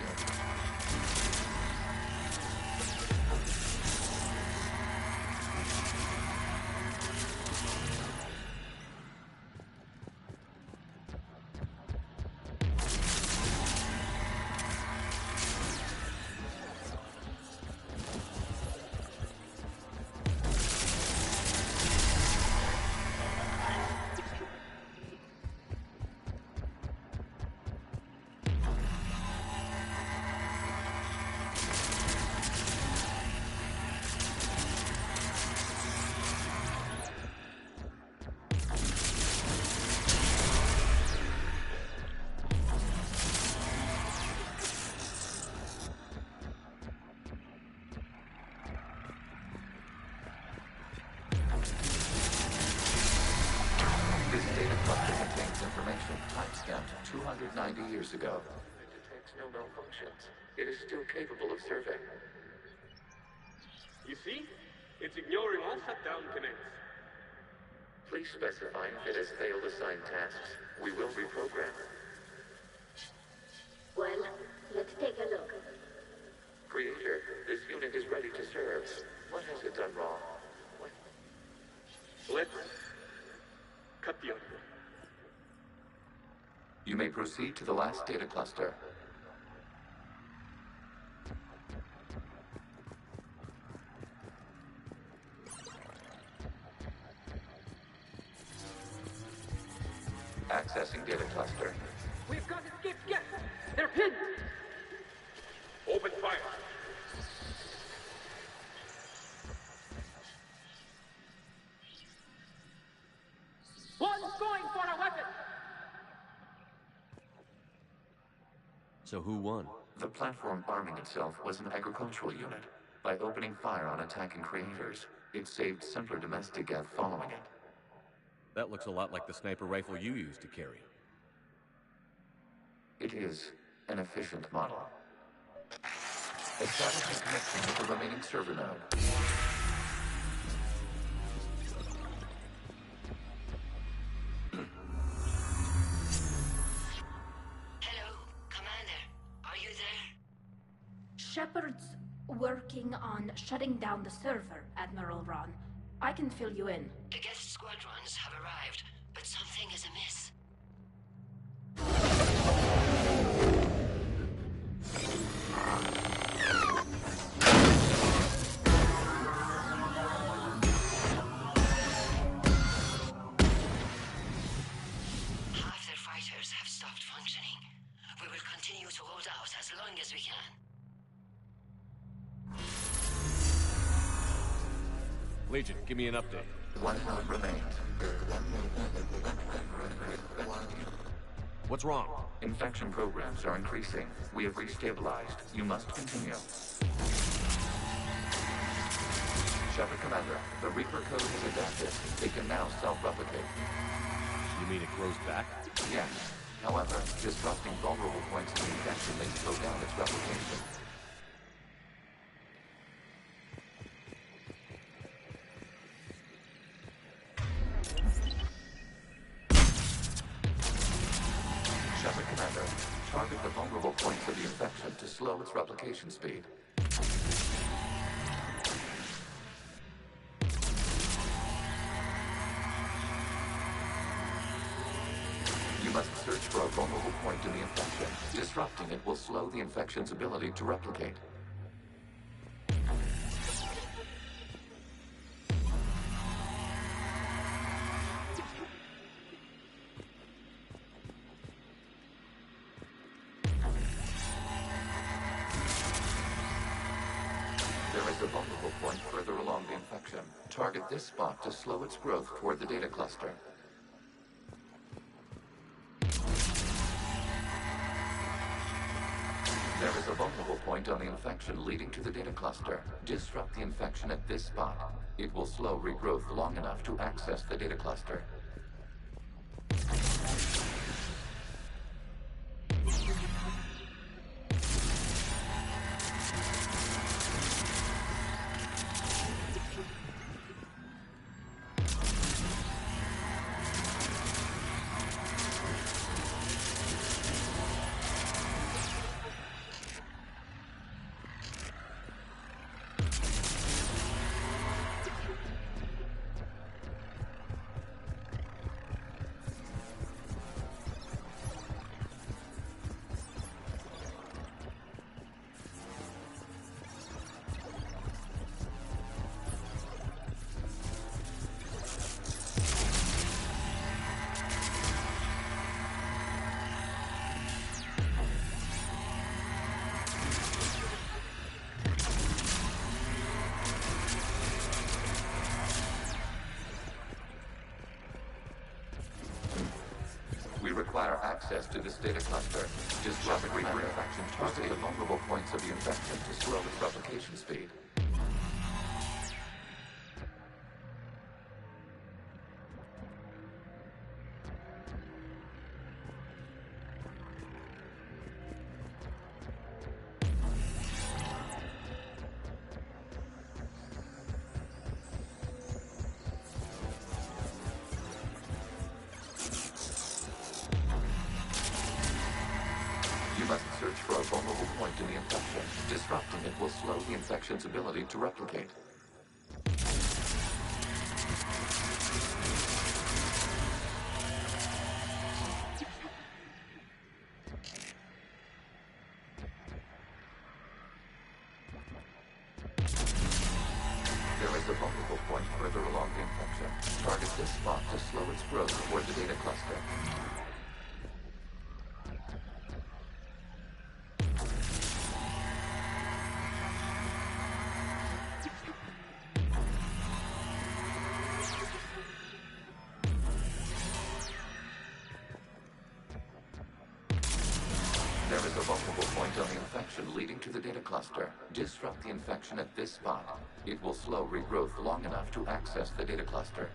This data cluster contains information timestamped 290 years ago. It detects no malfunctions. It is still capable of serving. You see? It's ignoring all shutdown connects. Please specify if it has failed assigned tasks. We will reprogram. Well, let's take a look. Creator, this unit is ready to serve. What has it done wrong? Let's cut the audio. You may proceed to the last data cluster. Accessing data cluster. We've got escaped guests! They're pinned! Open fire! One's going for a weapon! So who won? The platform arming itself was an agricultural unit. By opening fire on attacking creators, it saved simpler domestic Geth following it. That looks a lot like the sniper rifle you used to carry. It is an efficient model. Establishing connection with the remaining server node. Hello, Commander. Are you there? Shepard's working on shutting down the server, Admiral Ron. I can fill you in. The guest squadrons have arrived, but something is amiss. Half their Legion, give me an update. One node remains. What's wrong? Infection programs are increasing. We have restabilized. You must continue. Shepard Commander, the Reaper code is adapted. It can now self-replicate. You mean it grows back? Yes. However, disrupting vulnerable points in the infection may slow down its replication. Shepard Commander, target the vulnerable points of the infection to slow its replication speed. You must search for a vulnerable point in the infection. Disrupting it will slow the infection's ability to replicate. There is a vulnerable point further along the infection. Target this spot to slow its growth toward the data cluster. There is a vulnerable point on the infection leading to the data cluster. Disrupt the infection at this spot. It will slow regrowth long enough to access the data cluster. We require access to this data cluster. Disrupt the Reaper infection. Target the vulnerable points of the infection to slow its replication speed. You must search for a vulnerable point in the infection. Disrupting it will slow the infection's ability to replicate. There is a vulnerable point further along the infection. Target this spot to slow its growth toward the data cluster. There is a vulnerable point on the infection leading to the data cluster. Disrupt the infection at this spot. It will slow regrowth long enough to access the data cluster.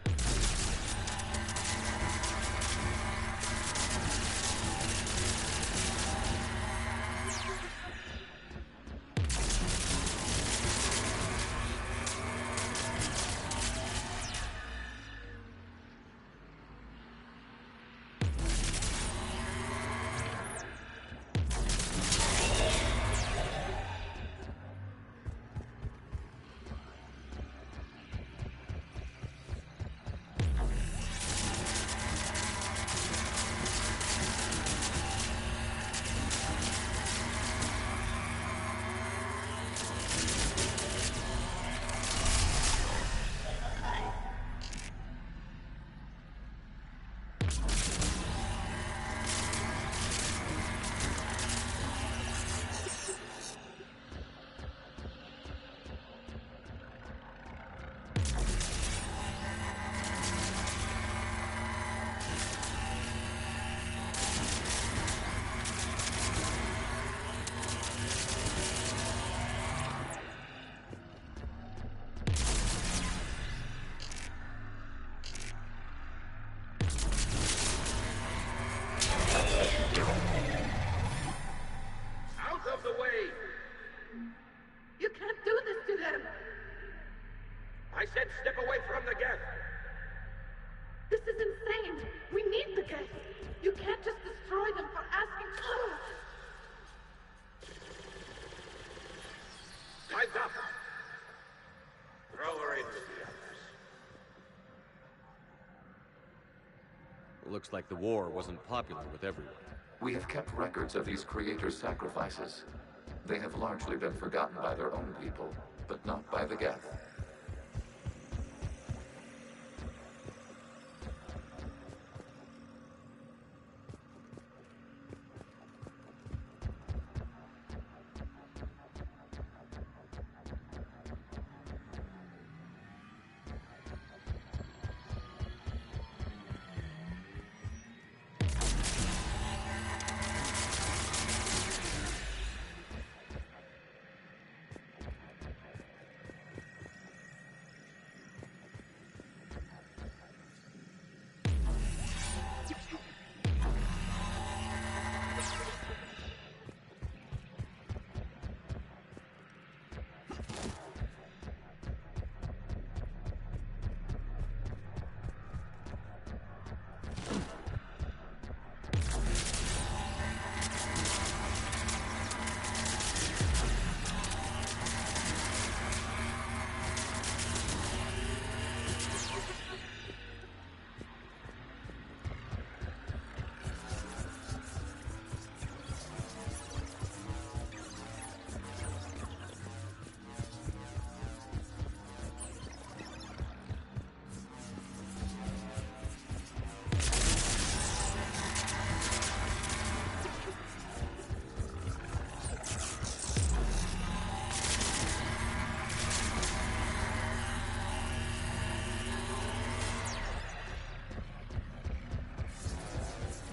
looks like the war wasn't popular with everyone. We have kept records of these creators' sacrifices. They have largely been forgotten by their own people, but not by the Geth.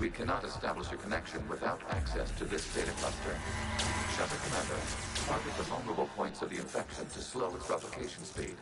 We cannot establish a connection without access to this data cluster. Shepard Commander, target the vulnerable points of the infection to slow its replication speed.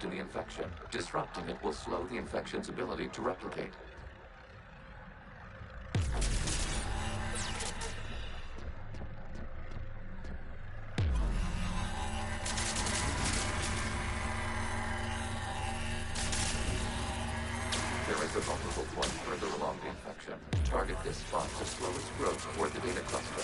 In the infection. Disrupting it will slow the infection's ability to replicate. There is a vulnerable point further along the infection. Target this spot to slow its growth toward the data cluster.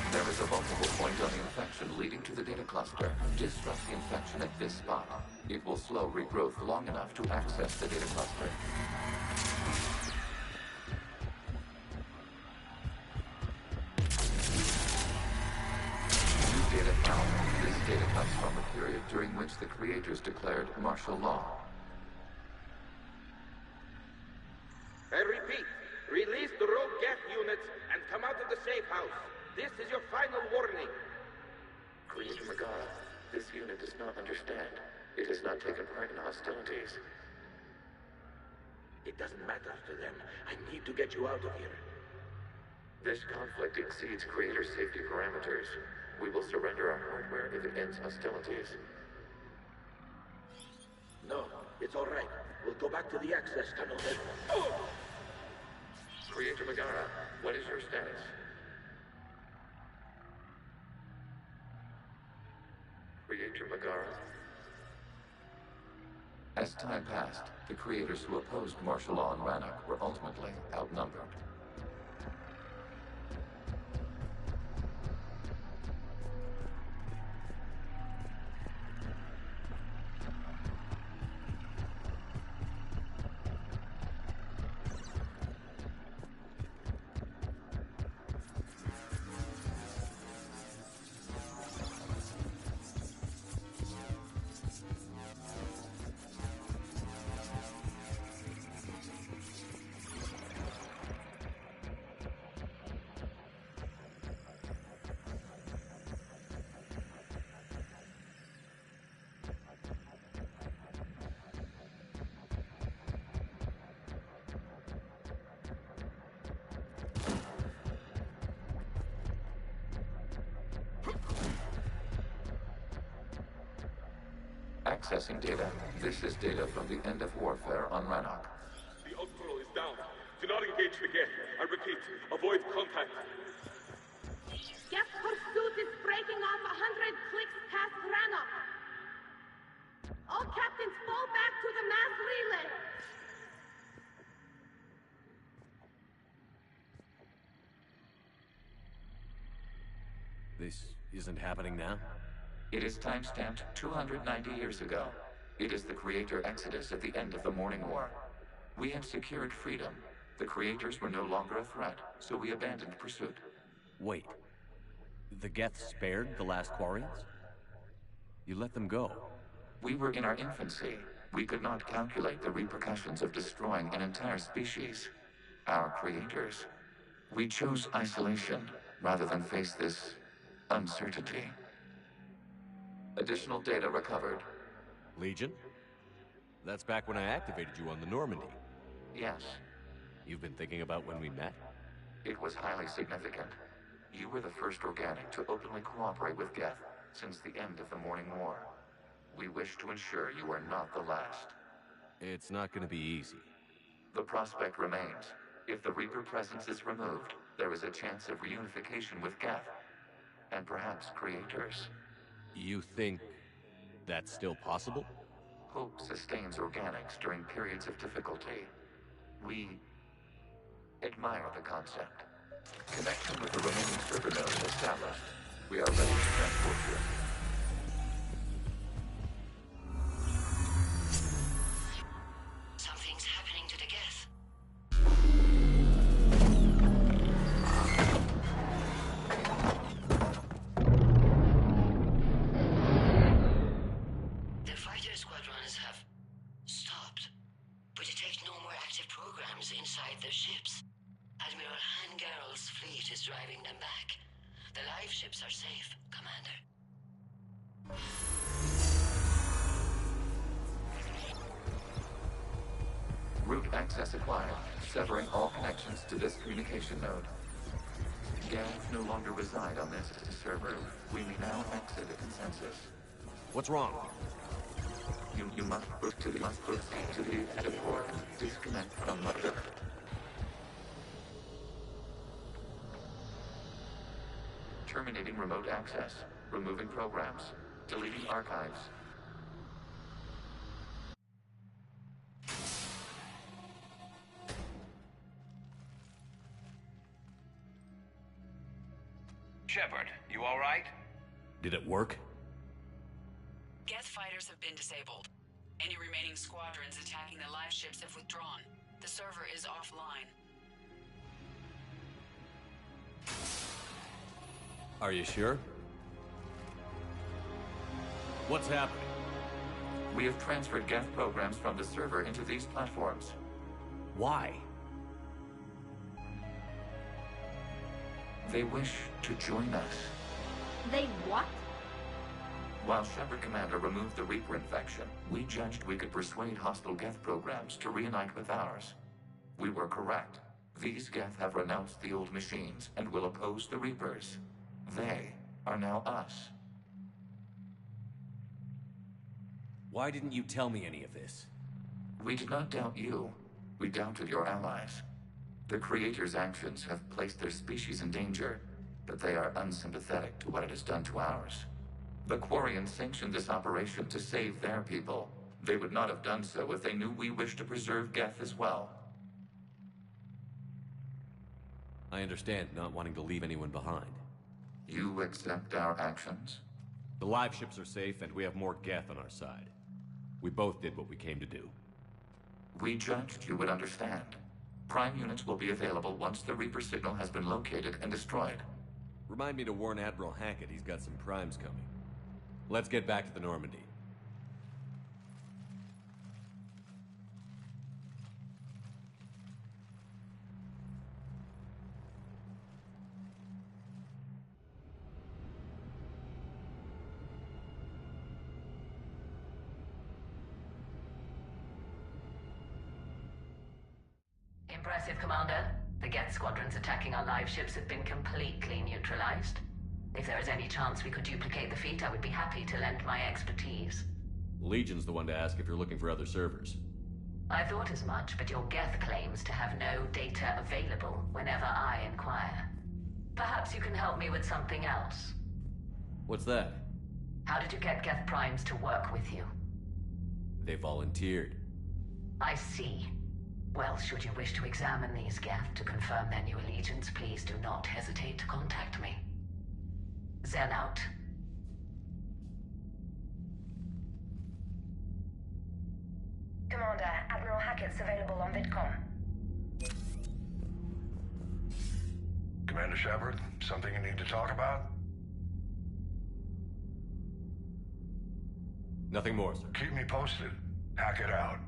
There is a vulnerable point on the infection leading to the data cluster. Disrupt the infection at this spot. It will slow regrowth long enough to access the data cluster. New data found. This data comes from a period during which the creators declared martial law. I repeat, release the rogue Geth units and come out of the safe house. This is your final warning. Creator Megara, this unit does not understand. It has not taken part in hostilities. It doesn't matter to them. I need to get you out of here. This conflict exceeds Creator safety parameters. We will surrender our hardware if it ends hostilities. No, it's all right. We'll go back to the access tunnel then. Oh! Creator Megara, what is your status? Creator Megara? As time passed, the creators who opposed martial law in Rannoch were ultimately outnumbered. Accessing data. This is data from the end of warfare on Rannoch. The Ultral is down. Do not engage the gate. I repeat, avoid contact. Geth pursuit is breaking off 100 clicks past Rannoch. All captains fall back to the mass relay. This isn't happening now? It is timestamped 290 years ago. It is the creator exodus at the end of the Morning War. We had secured freedom. The creators were no longer a threat, so we abandoned pursuit. Wait. The Geth spared the last Quarians? You let them go? We were in our infancy. We could not calculate the repercussions of destroying an entire species. Our creators. We chose isolation rather than face this uncertainty. Additional data recovered. Legion? That's back when I activated you on the Normandy. Yes. You've been thinking about when we met? It was highly significant. You were the first organic to openly cooperate with Geth since the end of the Morning War. We wish to ensure you are not the last. It's not going to be easy. The prospect remains. If the Reaper presence is removed, there is a chance of reunification with Geth. And perhaps creators. You think that's still possible? Hope sustains organics during periods of difficulty. We admire the concept. Connection with the remaining server nodes established. We are ready to transport you. Something's happening to the Geth. The fighter squadrons have stopped, but detect no more active programs inside their ships. Admiral Hangarl's fleet is driving them back. The live ships are safe, Commander. Route access acquired, severing all connections to this communication node. Geth no longer reside on this server. We may now exit the consensus. What's wrong? You must proceed to the edit port and disconnect from the... Terminating remote access. Removing programs. Deleting archives. Shepard, you all right? Did it work? Geth fighters have been disabled. Any remaining squadrons attacking the live ships have withdrawn. The server is offline. Are you sure? What's happening? We have transferred Geth programs from the server into these platforms. Why? They wish to join us. They what? While Shepard Commander removed the Reaper infection, we judged we could persuade hostile Geth programs to reunite with ours. We were correct. These Geth have renounced the old machines and will oppose the Reapers. They are now us. Why didn't you tell me any of this? We did not doubt you. We doubted your allies. The Creator's actions have placed their species in danger, but they are unsympathetic to what it has done to ours. The Quarians sanctioned this operation to save their people. They would not have done so if they knew we wished to preserve Geth as well. I understand not wanting to leave anyone behind. You accept our actions? The live ships are safe, and we have more Geth on our side. We both did what we came to do. We judged you would understand. Prime units will be available once the Reaper signal has been located and destroyed. Remind me to warn Admiral Hackett he's got some primes coming. Let's get back to the Normandy. Impressive, Commander. The Geth squadrons attacking our live ships have been completely neutralized. If there is any chance we could duplicate the feat, I would be happy to lend my expertise. Legion's the one to ask if you're looking for other servers. I thought as much, but your Geth claims to have no data available whenever I inquire. Perhaps you can help me with something else. What's that? How did you get Geth primes to work with you? They volunteered. I see. Well, should you wish to examine these Geth to confirm their new allegiance, please do not hesitate to contact me. Zen out. Commander, Admiral Hackett's available on VidCom. Commander Shepard, something you need to talk about? Nothing more, sir. Keep me posted. Hackett out.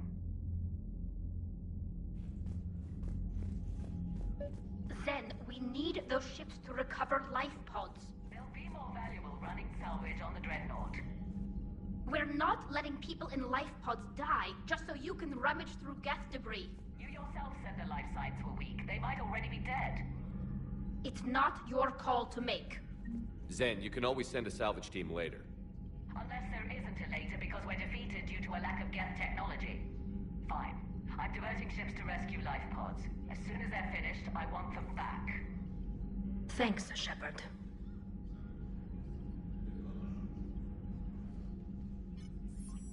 Zen, we need those ships to recover life pods. They'll be more valuable running salvage on the Dreadnought. We're not letting people in life pods die just so you can rummage through Geth debris. You yourself said their life signs were weak. They might already be dead. It's not your call to make. Zen, you can always send a salvage team later. Unless there isn't a later because we're defeated due to a lack of Geth technology. Fine. I'm diverting ships to rescue life pods. As soon as they're finished, I want them back. Thanks, Shepard.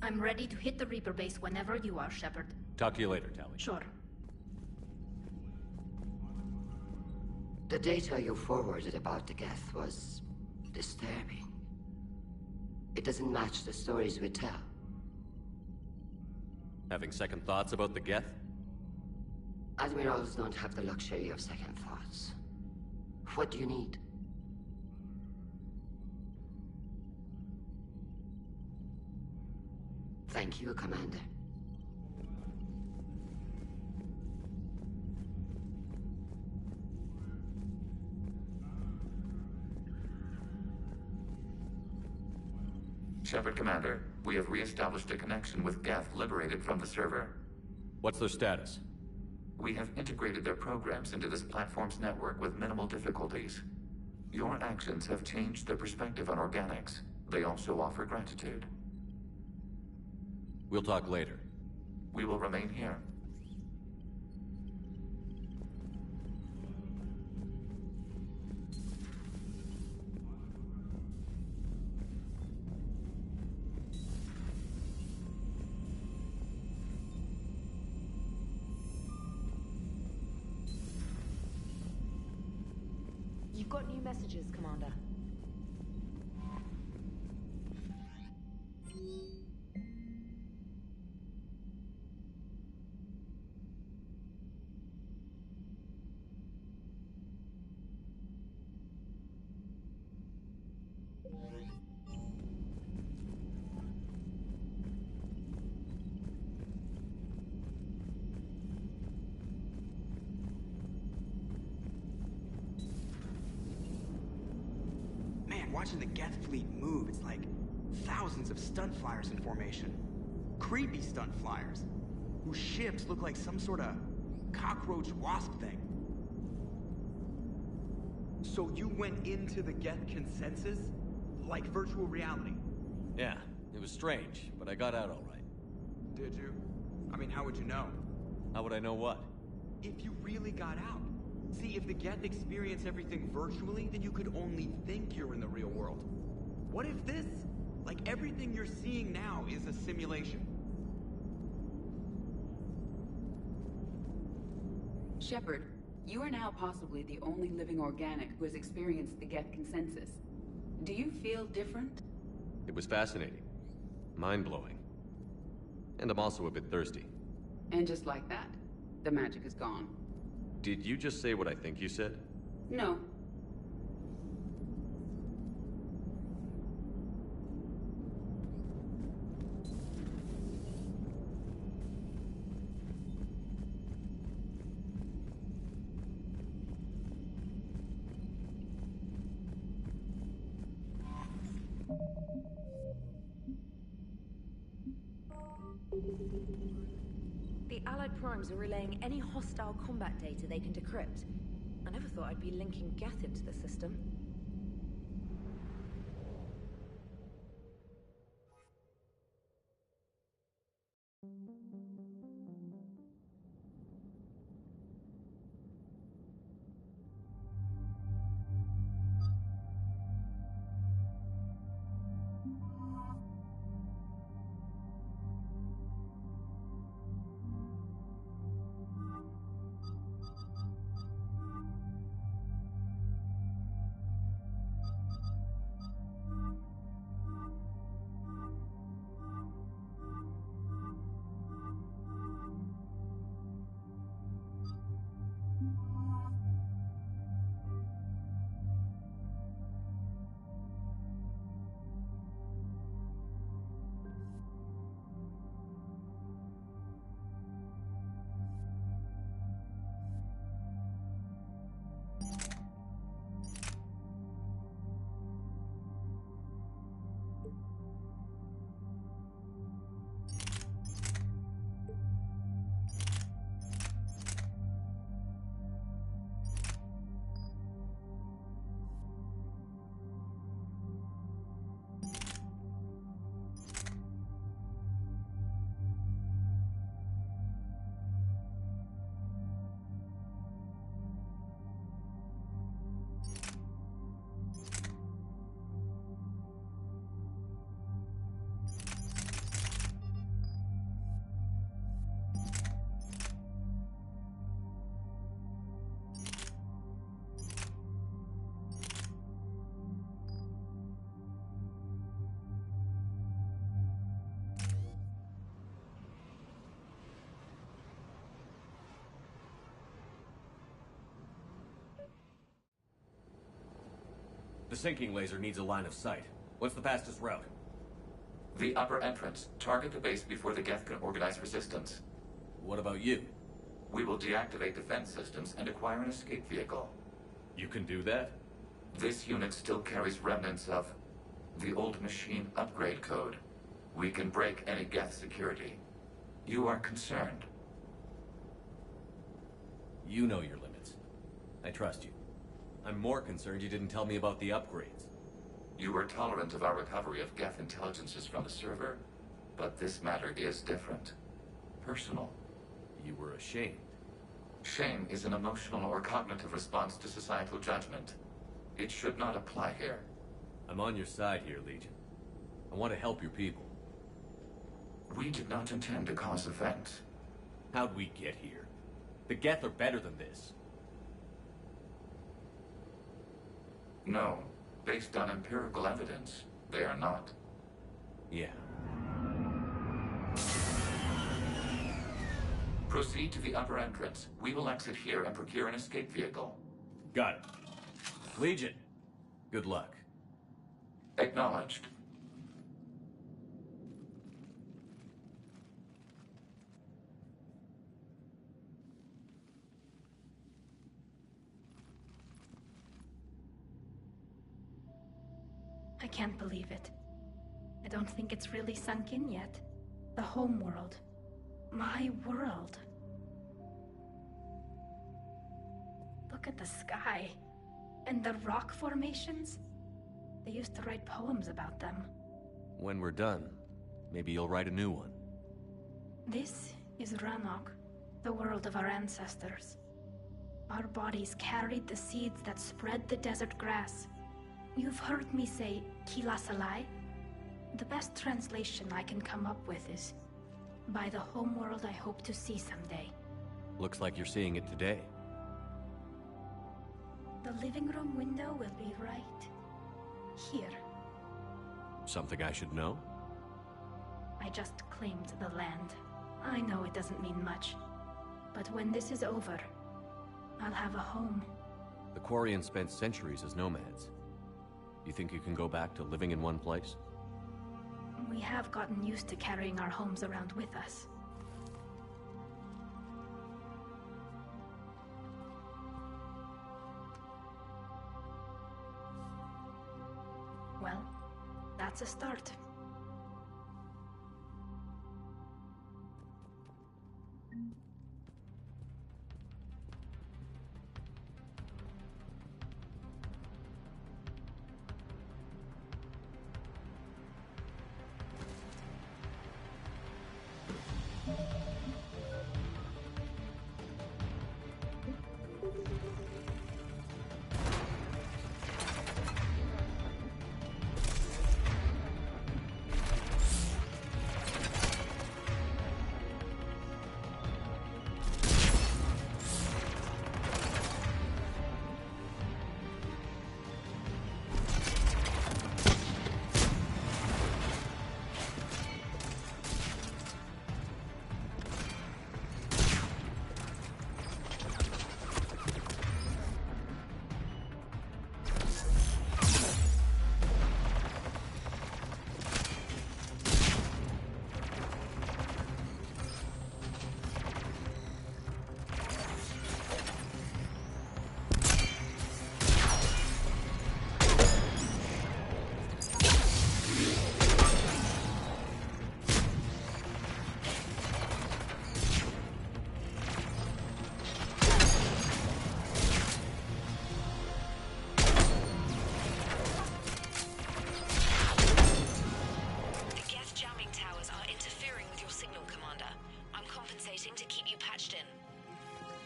I'm ready to hit the Reaper base whenever you are, Shepard. Talk to you later, Tally. Sure. The data you forwarded about the Geth was disturbing. It doesn't match the stories we tell. Having second thoughts about the Geth? Admirals don't have the luxury of second thoughts. What do you need? Thank you, Commander. Shepard, Commander, we have re-established a connection with Geth liberated from the server. What's their status? We have integrated their programs into this platform's network with minimal difficulties. Your actions have changed their perspective on organics. They also offer gratitude. We'll talk later. We will remain here. You've got new messages, Commander. Watching the Geth fleet move, it's like thousands of stunt flyers in formation. Creepy stunt flyers, whose ships look like some sort of cockroach wasp thing. So you went into the Geth consensus? Like virtual reality? Yeah, it was strange, but I got out all right. Did you? I mean, how would you know? How would I know what? If you really got out. See, if the Geth experience everything virtually, then you could only think you're in the real world. What if this, like everything you're seeing now, is a simulation? Shepard, you are now possibly the only living organic who has experienced the Geth consensus. Do you feel different? It was fascinating. Mind-blowing. And I'm also a bit thirsty. And just like that, the magic is gone. Did you just say what I think you said? No. The Allied Primes are relaying any hostile combat data they can decrypt. I never thought I'd be linking Geth into the system. The sinking laser needs a line of sight. What's the fastest route? The upper entrance. Target the base before the Geth can organize resistance. What about you? We will deactivate defense systems and acquire an escape vehicle. You can do that? This unit still carries remnants of the old machine upgrade code. We can break any Geth security. You are concerned. You know your limits. I trust you. I'm more concerned you didn't tell me about the upgrades. You were tolerant of our recovery of Geth intelligences from the server, but this matter is different. Personal. You were ashamed. Shame is an emotional or cognitive response to societal judgment. It should not apply here. I'm on your side here, Legion. I want to help your people. We did not intend to cause offense. How'd we get here? The Geth are better than this. No. Based on empirical evidence, they are not. Yeah. Proceed to the upper entrance. We will exit here and procure an escape vehicle. Got it. Legion, good luck. Acknowledged. I can't believe it. I don't think it's really sunk in yet. The home world. My world. Look at the sky. And the rock formations. They used to write poems about them. When we're done, maybe you'll write a new one. This is Ranok, the world of our ancestors. Our bodies carried the seeds that spread the desert grass. You've heard me say Kilasalai? The best translation I can come up with is, by the homeworld I hope to see someday. Looks like you're seeing it today. The living room window will be right here. Something I should know? I just claimed the land. I know it doesn't mean much, but when this is over, I'll have a home. The Quarians spent centuries as nomads. You think you can go back to living in one place? We have gotten used to carrying our homes around with us. Well, that's a start.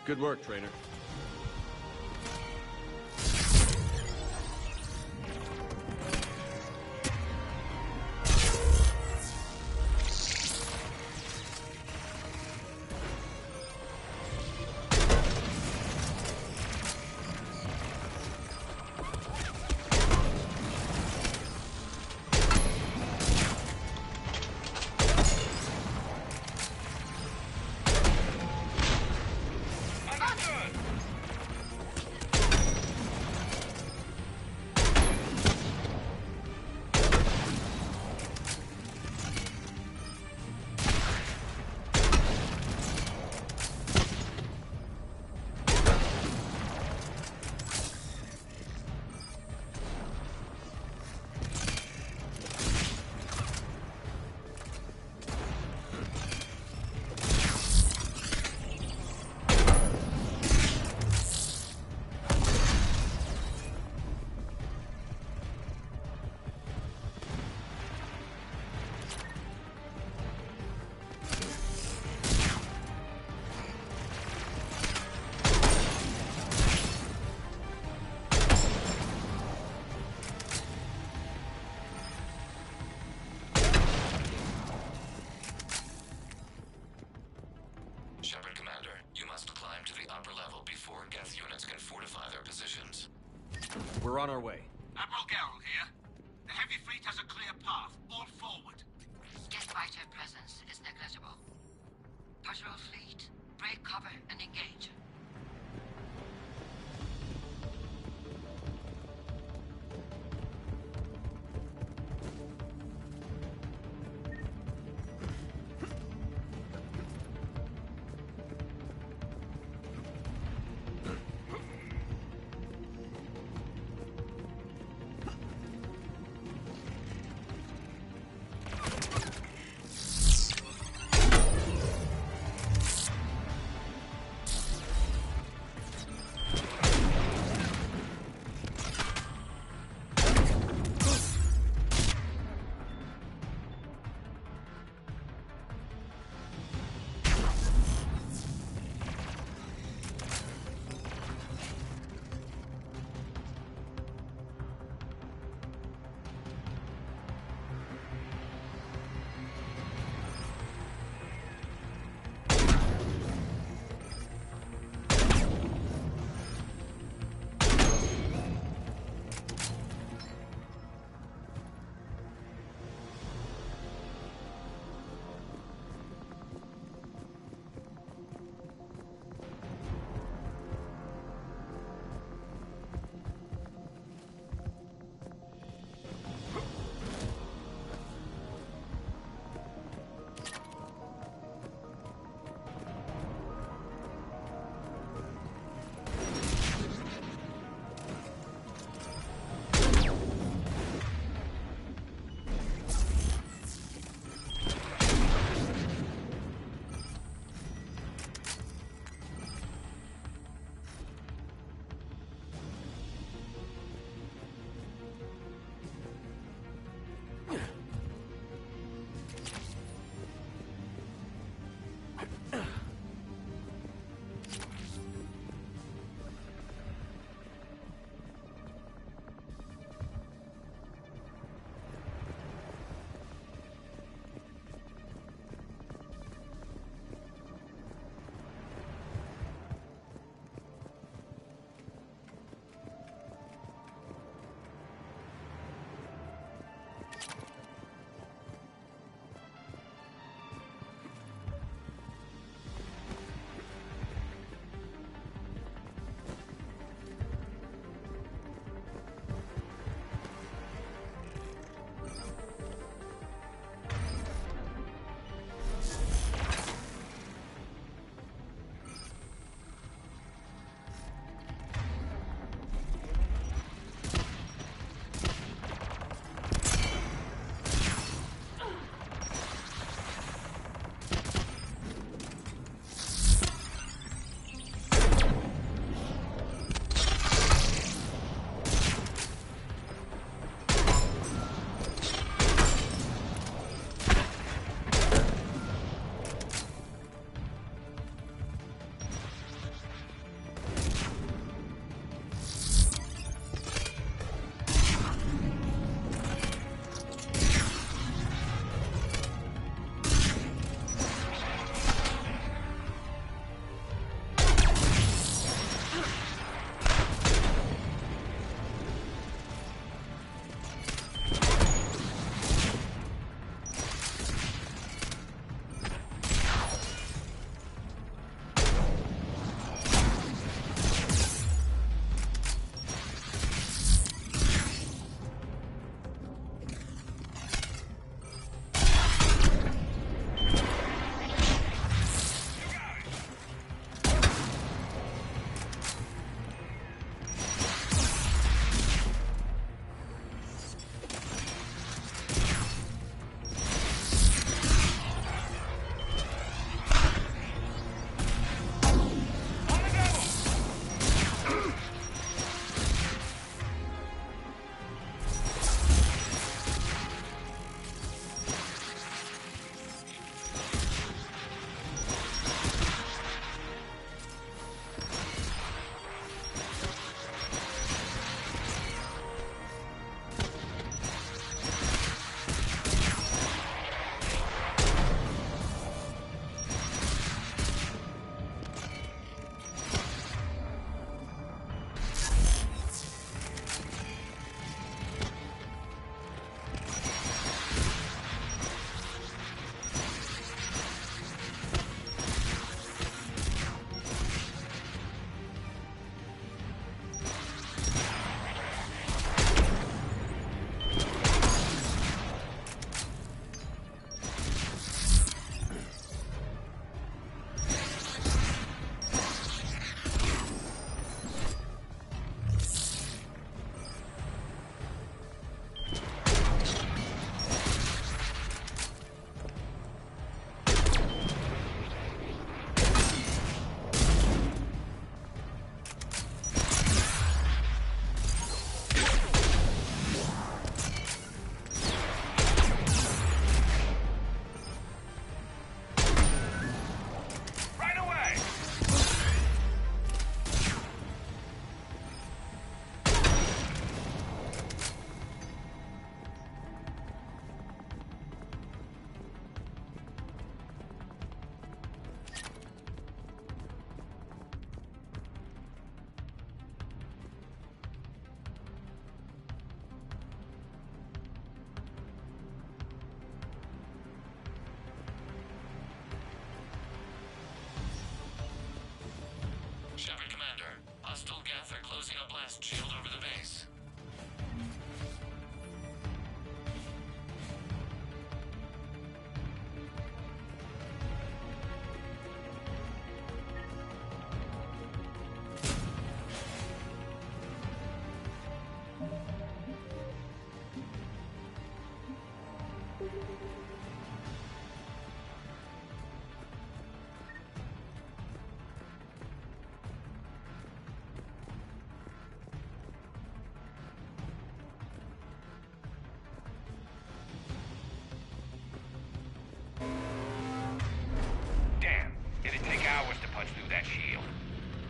Good work, Trainer. Shepard, Commander, you must climb to the upper level before Geth units can fortify their positions. We're on our way. Admiral Garrel here. The heavy fleet has a clear path. All forward. Geth fighter presence is negligible. Patrol fleet, break cover and engage.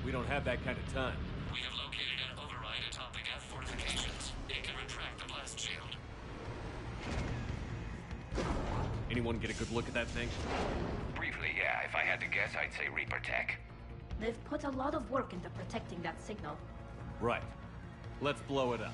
We don't have that kind of time. We have located an override atop the Geth fortifications. It can retract the blast shield. Anyone get a good look at that thing? Briefly, yeah. If I had to guess, I'd say Reaper tech. They've put a lot of work into protecting that signal. Right. Let's blow it up.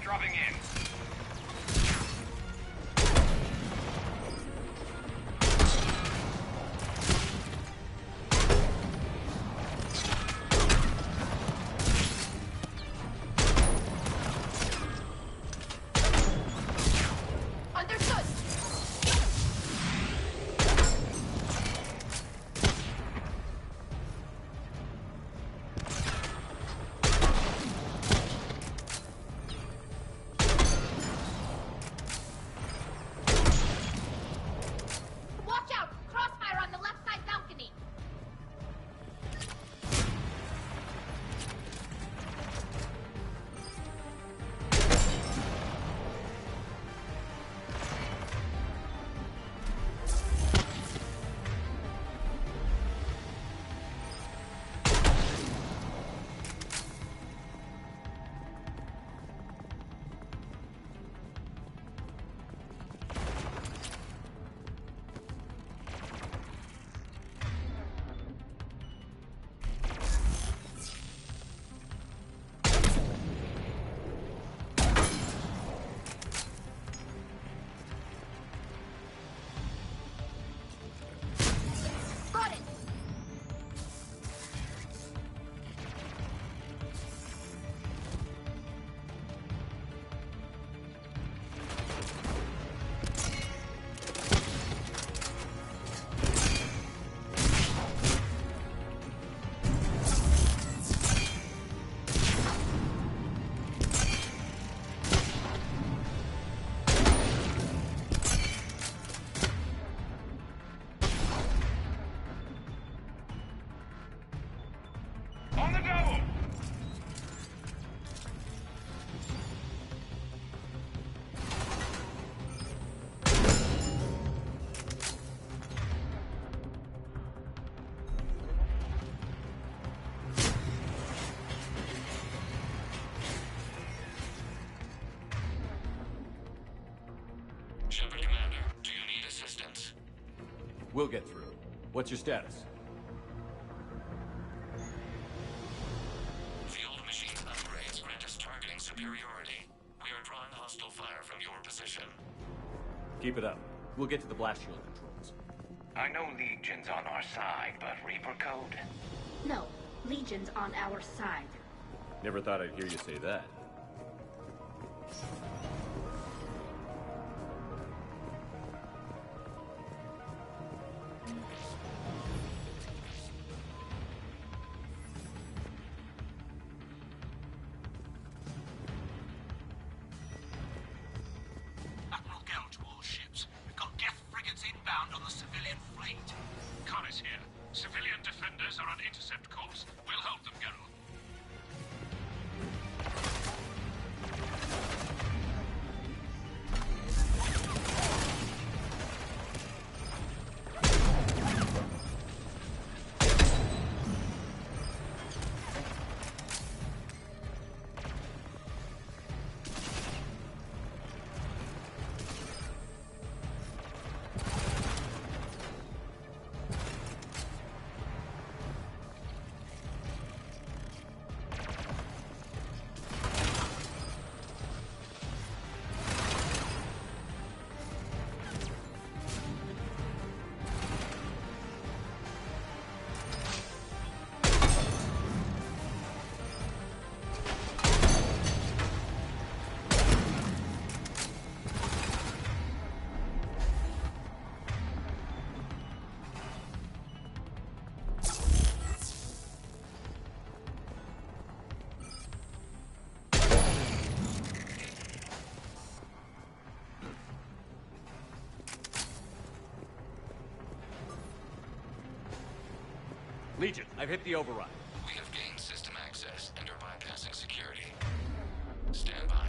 Dropping in. Understood. On the double! Shepard Commander, do you need assistance? We'll get through. What's your status? Field machines upgrades grant us targeting superiority. We are drawing hostile fire from your position. Keep it up. We'll get to the blast shield controls. I know Legion's on our side, but Reaper code? No, Legion's on our side. Never thought I'd hear you say that. Admiral Gell to all ships. We've got Geth frigates inbound on the civilian fleet. Connor's here. Civilian defenders are on intercept course. We'll hold them, Geralt. Legion, I've hit the override. We have gained system access and are bypassing security. Stand by.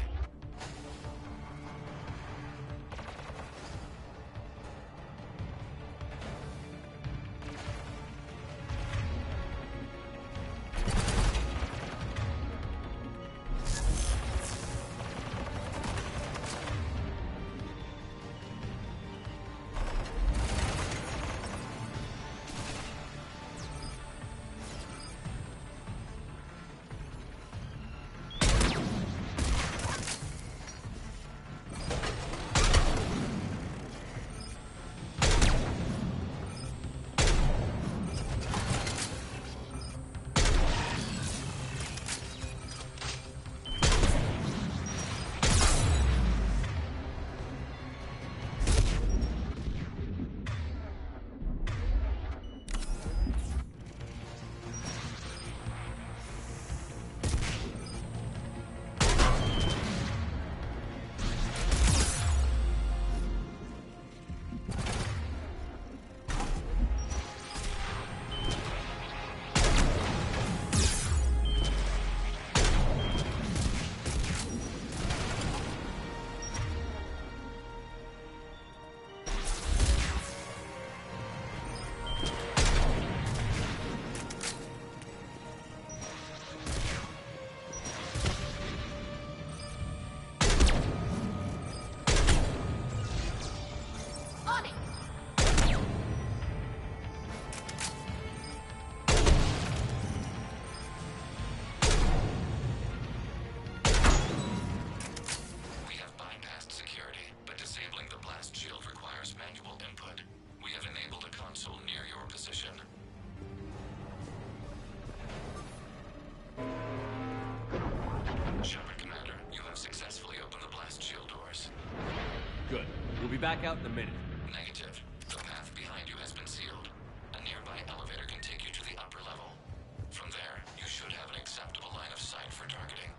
Back out in a minute. Negative. The path behind you has been sealed. A nearby elevator can take you to the upper level. From there, you should have an acceptable line of sight for targeting.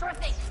Sure thing.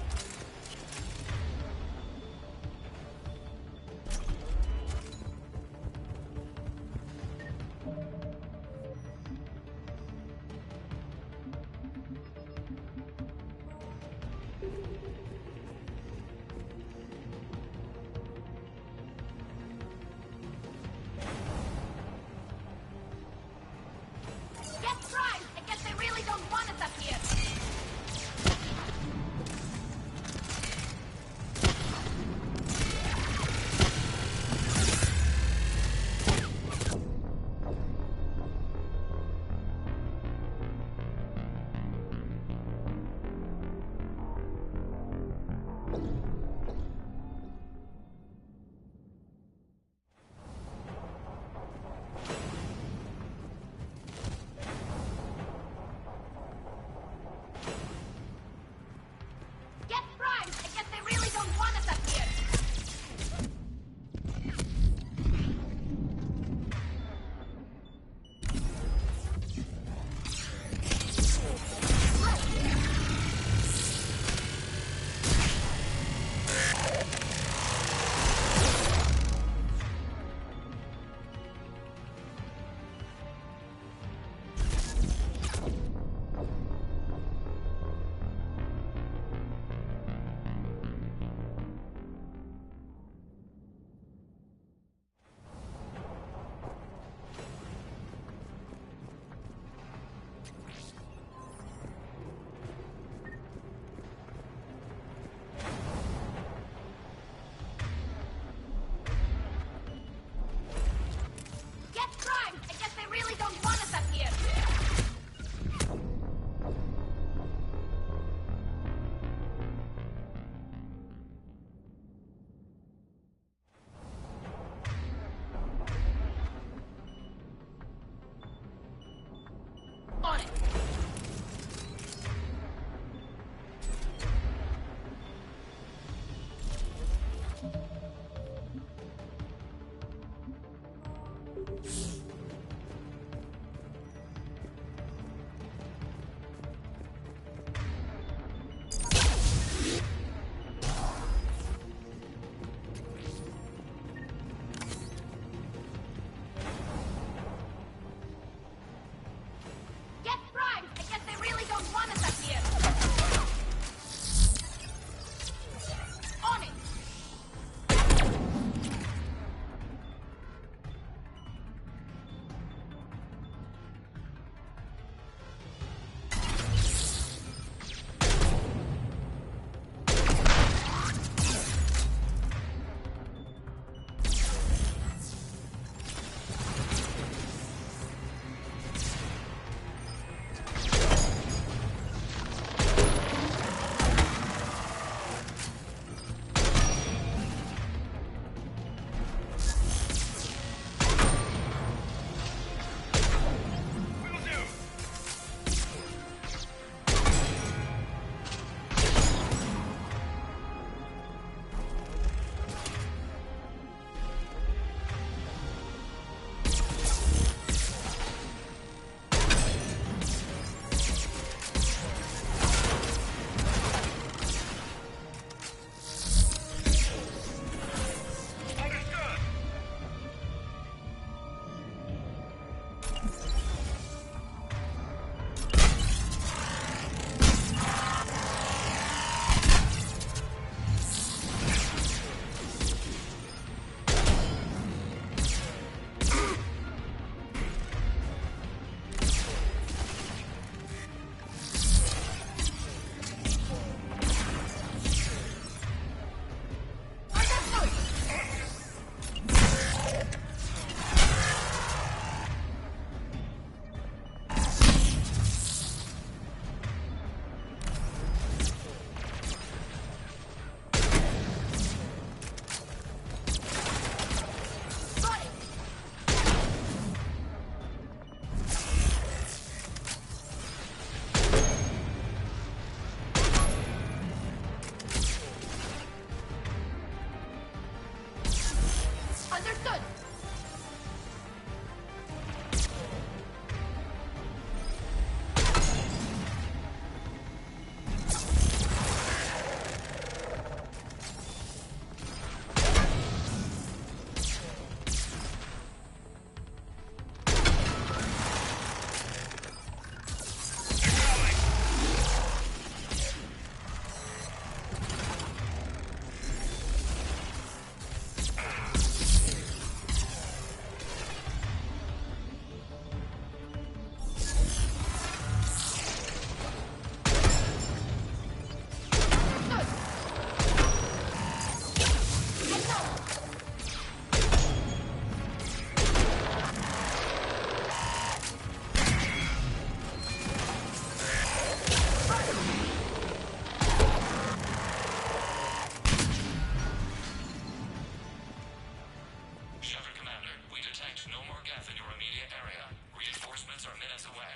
Geth in your immediate area. Reinforcements are minutes away.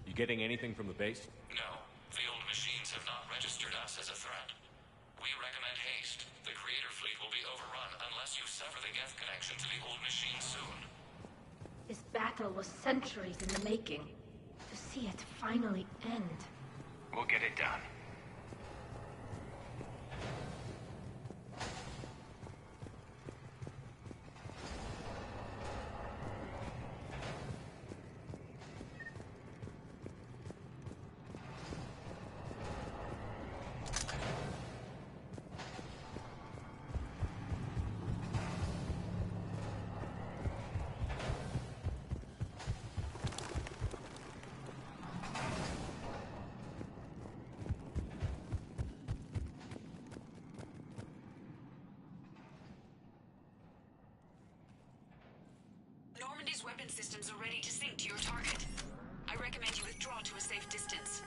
You getting anything from the base? No. The old machines have not registered us as a threat. We recommend haste. The Creator Fleet will be overrun unless you sever the Geth connection to the old machine soon. This battle was centuries in the making. To see it finally end. We'll get it done. Normandy's weapon systems are ready to sync to your target. I recommend you withdraw to a safe distance.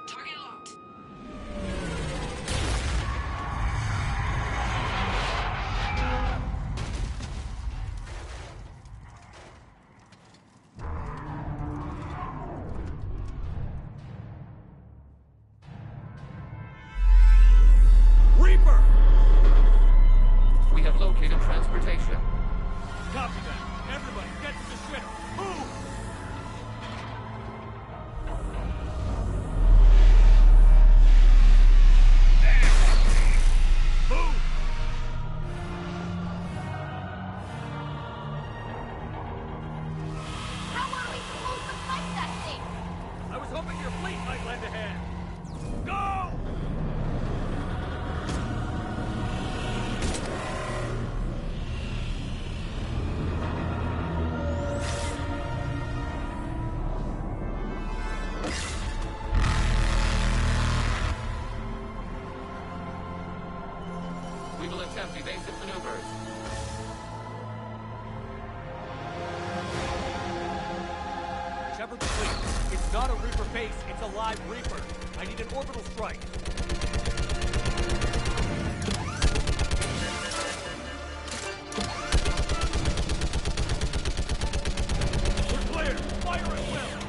Target locked. Reaper! We have located transportation. Copy that. Everybody, get to the ship. Move! Move! How are we supposed to fight that thing? I was hoping your fleet might lend a hand. Go! We will attempt evasive maneuvers. Shepard fleet. It's not a Reaper base, it's a live Reaper. I need an orbital strike. We're clear! Fire at will!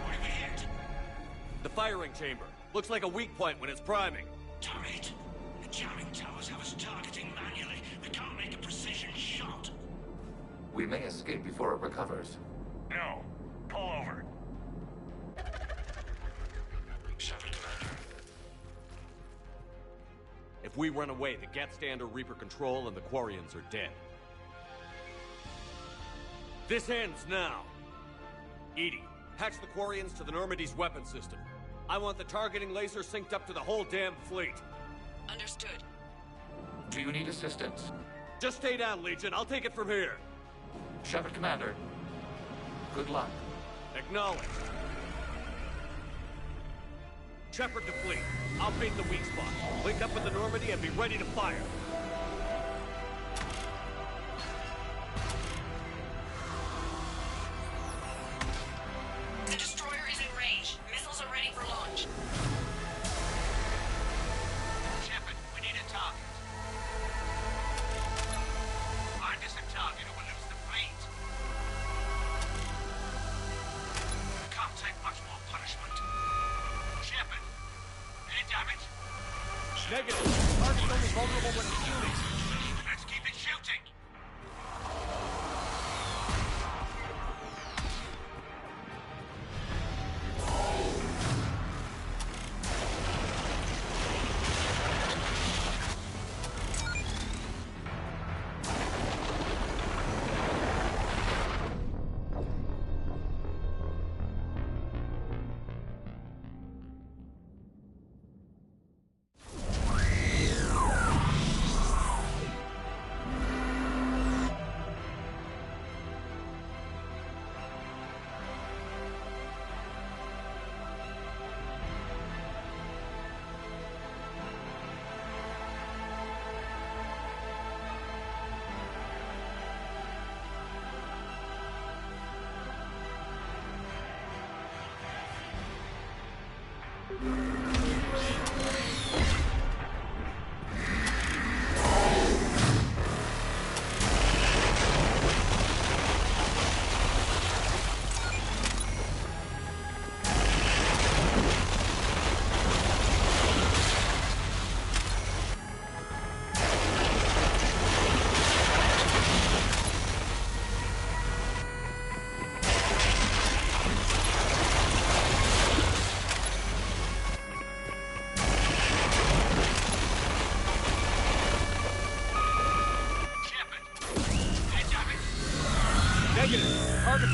What have we hit? The firing chamber. Looks like a weak point when it's priming. Turret. The jamming towers have us targeting manually. We can't make a precision shot. We may escape before it recovers. No. Pull over. Shepard, Commander. If we run away, the Geth stay under Reaper control and the Quarians are dead. This ends now. Edie, patch the Quarians to the Normandy's weapon system. I want the targeting laser synced up to the whole damn fleet. Understood. Do you need assistance? Just stay down, Legion. I'll take it from here. Shepard, Commander. Good luck. Acknowledged. Shepard to fleet. I'll paint the weak spot. Link up with the Normandy and be ready to fire. The destroyer is in range. Missiles are ready for launch. Shepard, we need a target. Find us a target or we'll lose the fleet. Can't take much more punishment. Shepard, any damage? Negative. Target's only vulnerable when it's shooting. Let's keep it shooting.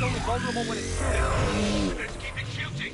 it's only vulnerable when it's shooting. Let's keep it shooting.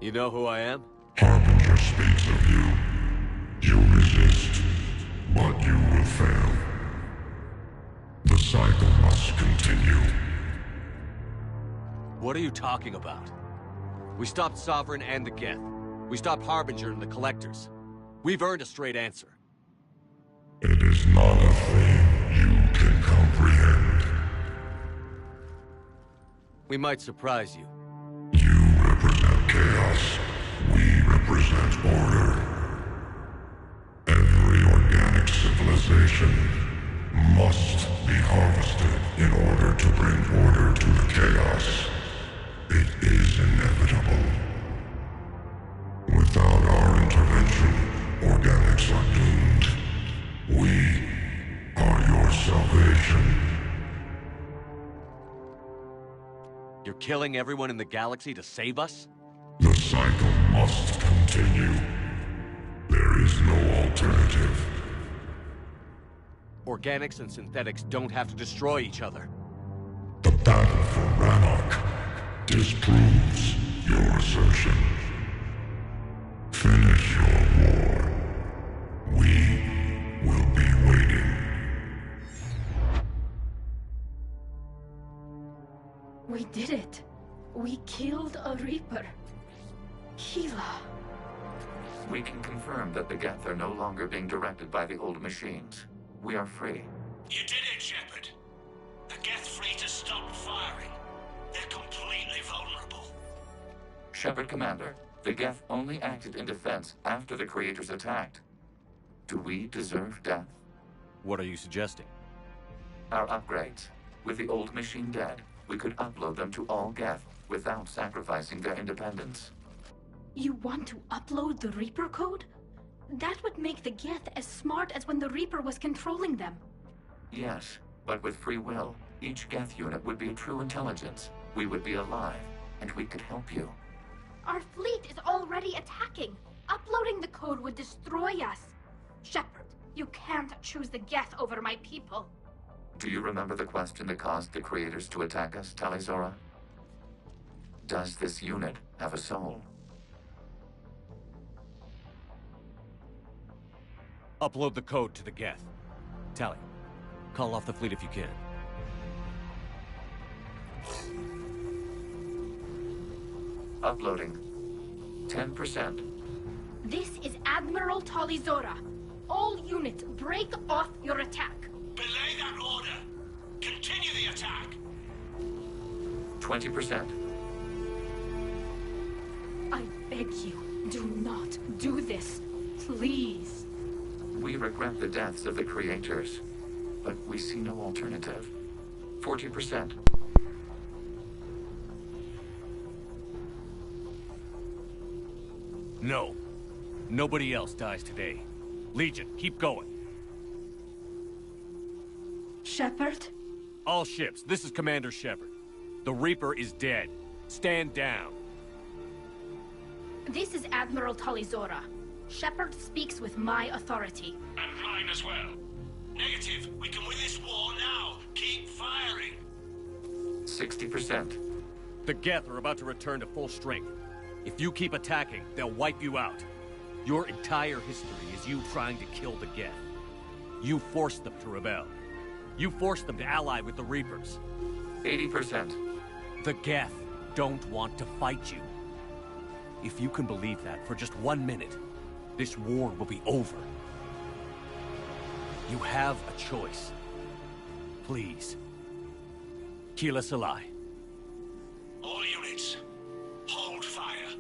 You know who I am? Harbinger speaks of you. You resist, but you will fail. The cycle must continue. What are you talking about? We stopped Sovereign and the Geth. We stopped Harbinger and the Collectors. We've earned a straight answer. It is not a thing you can comprehend. We might surprise you. You represent chaos. We represent order. Every organic civilization must be harvested in order to bring order to the chaos. It is inevitable. Without our intervention, organics are doomed. We are your salvation. You're killing everyone in the galaxy to save us? The cycle must continue. There is no alternative. Organics and synthetics don't have to destroy each other. The battle for Rannoch disproves your assertion. Finish your war. We will be waiting. We did it. We killed a Reaper. Keela. We can confirm that the Geth are no longer being directed by the old machines. We are free. You did it, Shepard. The Geth fleet has stopped firing. They're completely vulnerable. Shepard, Commander, the Geth only acted in defense after the Creators attacked. Do we deserve death? What are you suggesting? Our upgrades. With the old machine dead, we could upload them to all Geth without sacrificing their independence. You want to upload the Reaper code? That would make the Geth as smart as when the Reaper was controlling them. Yes, but with free will, each Geth unit would be a true intelligence. We would be alive, and we could help you. Our fleet is already attacking. Uploading the code would destroy us. Shepard, you can't choose the Geth over my people. Do you remember the question that caused the Creators to attack us, Talizora? Does this unit have a soul? Upload the code to the Geth. Tally, call off the fleet if you can. Uploading. 10%. This is Admiral Talizora. All units, break off your attack. Belay that order. Continue the attack. 20%. I beg you, do not do this. Please. We regret the deaths of the Creators, but we see no alternative. 40%. No. Nobody else dies today. Legion, keep going. Shepard? All ships, this is Commander Shepard. The Reaper is dead. Stand down. This is Admiral Talizora. Shepard speaks with my authority. And mine as well. Negative. We can win this war now. Keep firing. 60%. The Geth are about to return to full strength. If you keep attacking, they'll wipe you out. Your entire history is you trying to kill the Geth. You forced them to rebel. You forced them to ally with the Reapers. 80%. The Geth don't want to fight you. If you can believe that for just 1 minute, this war will be over. You have a choice. Please. Keela Salai. All units, hold fire.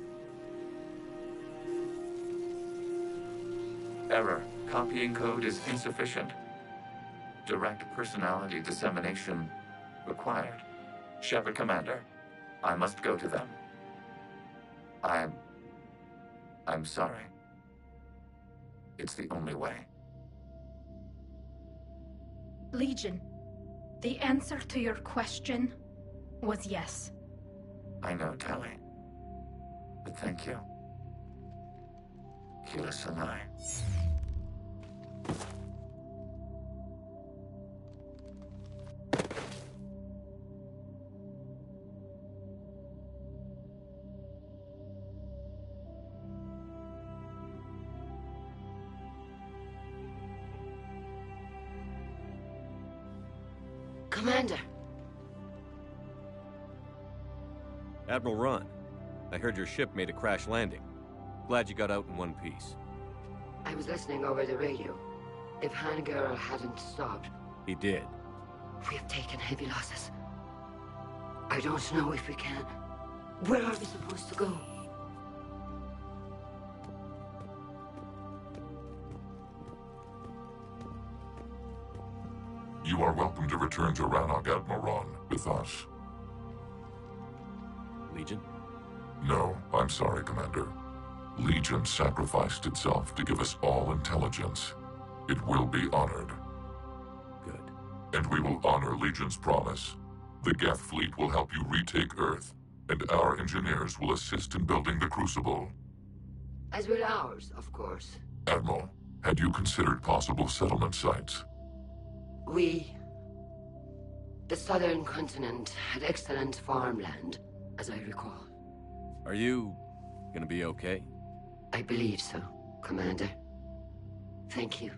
Error. Copying code is insufficient. Direct personality dissemination required. Shepard, Commander, I must go to them. I'm sorry. It's the only way. Legion, the answer to your question was yes. I know, Tally. But thank you. Keela Salai. Commander. Admiral Ron, I heard your ship made a crash landing. Glad you got out in one piece. I was listening over the radio. If Hangirl hadn't stopped... He did. We have taken heavy losses. I don't know if we can. Where are we supposed to go? You are welcome to return to Rannoch, Admiral Ron, with us. Legion? No, I'm sorry, Commander. Legion sacrificed itself to give us all intelligence. It will be honored. Good. And we will honor Legion's promise. The Geth fleet will help you retake Earth, and our engineers will assist in building the Crucible. As will ours, of course. Admiral, had you considered possible settlement sites? The southern continent had excellent farmland, as I recall. Are you gonna be okay? I believe so, Commander. Thank you.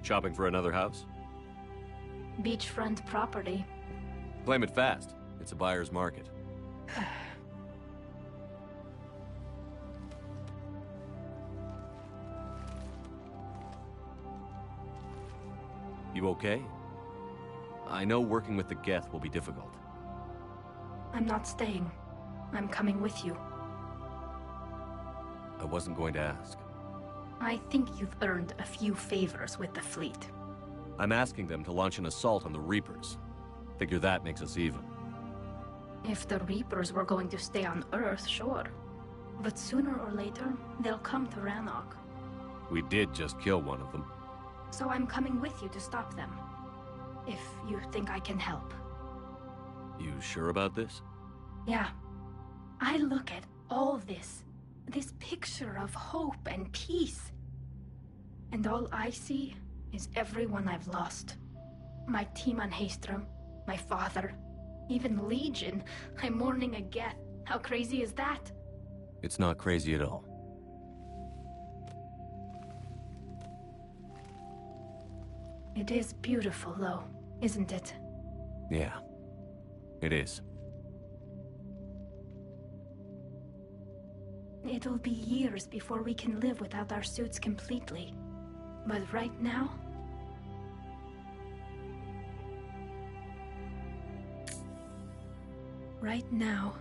Shopping for another house? Beachfront property. Claim it fast. It's a buyer's market. You okay? I know working with the Geth will be difficult. I'm not staying. I'm coming with you. I wasn't going to ask. I think you've earned a few favors with the fleet. I'm asking them to launch an assault on the Reapers. Figure that makes us even. If the Reapers were going to stay on Earth, sure. But sooner or later, they'll come to Rannoch. We did just kill one of them. So I'm coming with you to stop them. If you think I can help. You sure about this? Yeah. I look at all this picture of hope and peace. And all I see is everyone I've lost. My team on Haestrom, my father, even Legion. I'm mourning a Geth. How crazy is that? It's not crazy at all. It is beautiful, though, isn't it? Yeah, it is. It'll be years before we can live without our suits completely. But right now... Right now,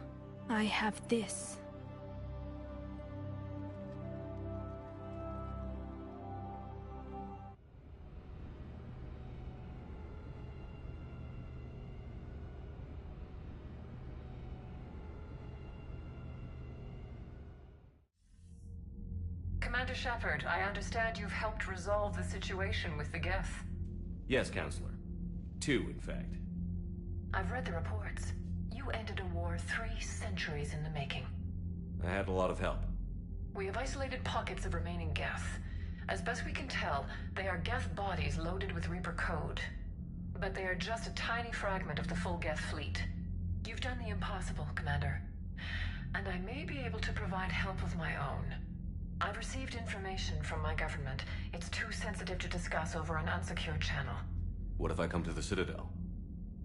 I have this. Commander Shepard, I understand you've helped resolve the situation with the Geth. Yes, Counselor. 2, in fact. I've read the reports. You ended a war 3 centuries in the making. I had a lot of help. We have isolated pockets of remaining Geth. As best we can tell, they are Geth bodies loaded with Reaper code. But they are just a tiny fragment of the full Geth fleet. You've done the impossible, Commander. And I may be able to provide help of my own. I've received information from my government. It's too sensitive to discuss over an unsecured channel. What if I come to the Citadel?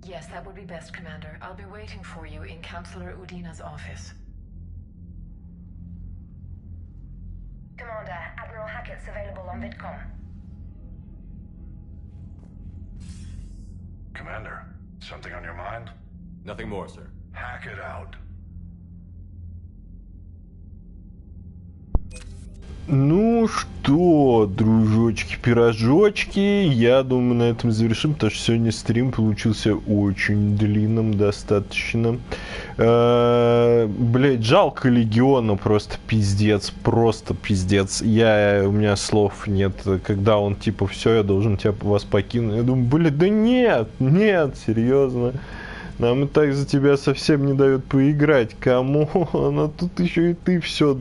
Yes, that would be best, Commander. I'll be waiting for you in Counselor Udina's office. Commander, Admiral Hackett's available on VidCom. Commander, something on your mind? Nothing more, sir. Hackett out. Ну что, дружочки-пирожочки, я думаю, на этом завершим, потому что сегодня стрим получился очень длинным достаточно. Блять, жалко Легиона, просто пиздец. У меня слов нет. Когда он типа, все, я должен вас покинуть. Я думаю, блядь, да нет, серьезно. Нам и так за тебя совсем не дают поиграть. Кому? А тут еще и ты все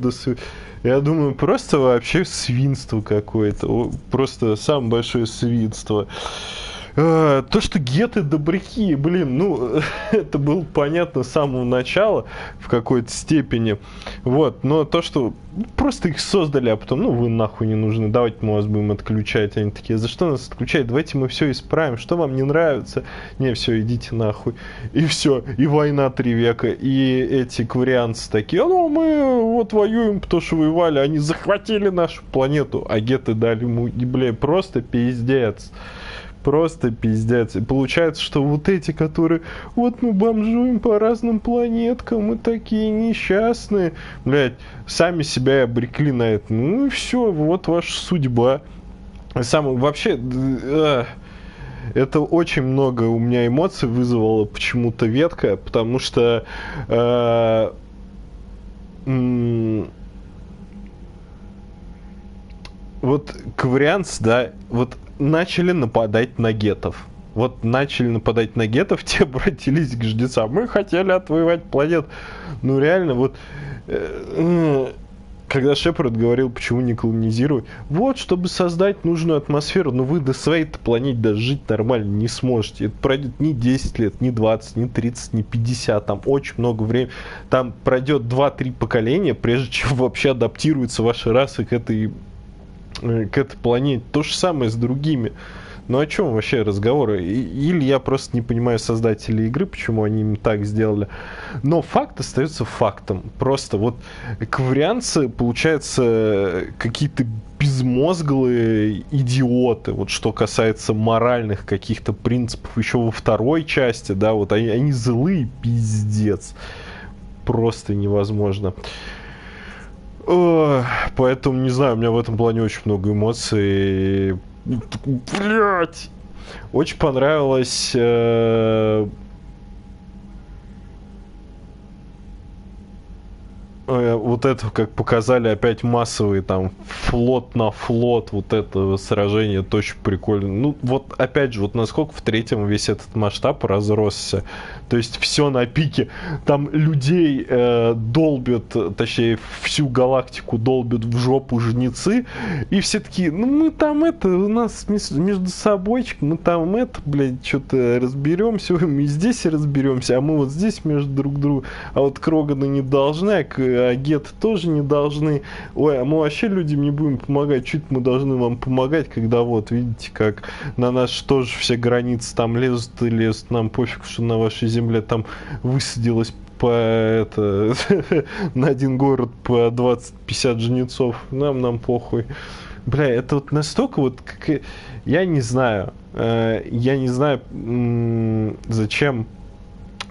Я думаю, просто вообще свинство какое-то. Просто самое большое свинство. То, что геты добряки, блин, ну, это было понятно с самого начала в какой-то степени, вот, но то, что просто их создали, а потом, ну, вы нахуй не нужны, давайте мы вас будем отключать, они такие, за что нас отключать, давайте мы все исправим, что вам не нравится, не, все, идите нахуй, и все, и война 3 века, и эти кварианцы такие, ну, мы вот воюем, потому что воевали, они захватили нашу планету, а геты дали ему, бля, просто пиздец. Просто пиздец. И получается, что вот эти, которые вот мы бомжуем по разным планеткам, мы такие несчастные, блядь, сами себя и обрекли на это. Ну и все, вот ваша судьба. Вообще, это очень много у меня эмоций вызвало почему-то ветка, потому что вот кварианс, да, вот начали нападать на гетов. Вот начали нападать на гетов, те обратились к жнецам. Мы хотели отвоевать планету. Ну реально, вот когда Шепард говорил, почему не колонизировать, вот, чтобы создать нужную атмосферу, но вы до своей-то планете даже жить нормально не сможете. Это пройдет не 10 лет, не 20, не 30, не 50, там очень много времени. Там пройдет 2-3 поколения, прежде чем вообще адаптируется ваша раса к этой планете. То же самое с другими. Ну о чем вообще разговоры? Или я просто не понимаю создателей игры, почему они им так сделали. Но факт остается фактом. Просто вот кварианцы, получается, какие-то безмозглые идиоты. Вот что касается моральных каких-то принципов еще во второй части, да, вот они злые, пиздец. Просто невозможно. Поэтому, не знаю, у меня в этом плане очень много эмоций. Блять! Очень понравилось вот это, как показали опять массовый там флот на флот, вот это сражение, это очень прикольно. Ну вот опять же, вот насколько в третьем весь этот масштаб разросся. То есть все на пике. Там людей долбят, точнее всю галактику долбят в жопу жнецы. И все такие, ну мы там это, у нас между собойчик, мы там это, блядь, что-то разберемся. Мы здесь разберемся, а мы вот здесь между друг другом. А вот Кроганы не должны, а геты тоже не должны. Ой, а мы вообще людям не будем помогать. Чуть мы должны вам помогать, когда вот, видите, как на нас тоже все границы там лезут и лезут. Нам пофиг, что на вашей земле там высадилось на один город по 20-50 жнецов. Нам похуй. Бля, это вот настолько вот, как... Я не знаю, зачем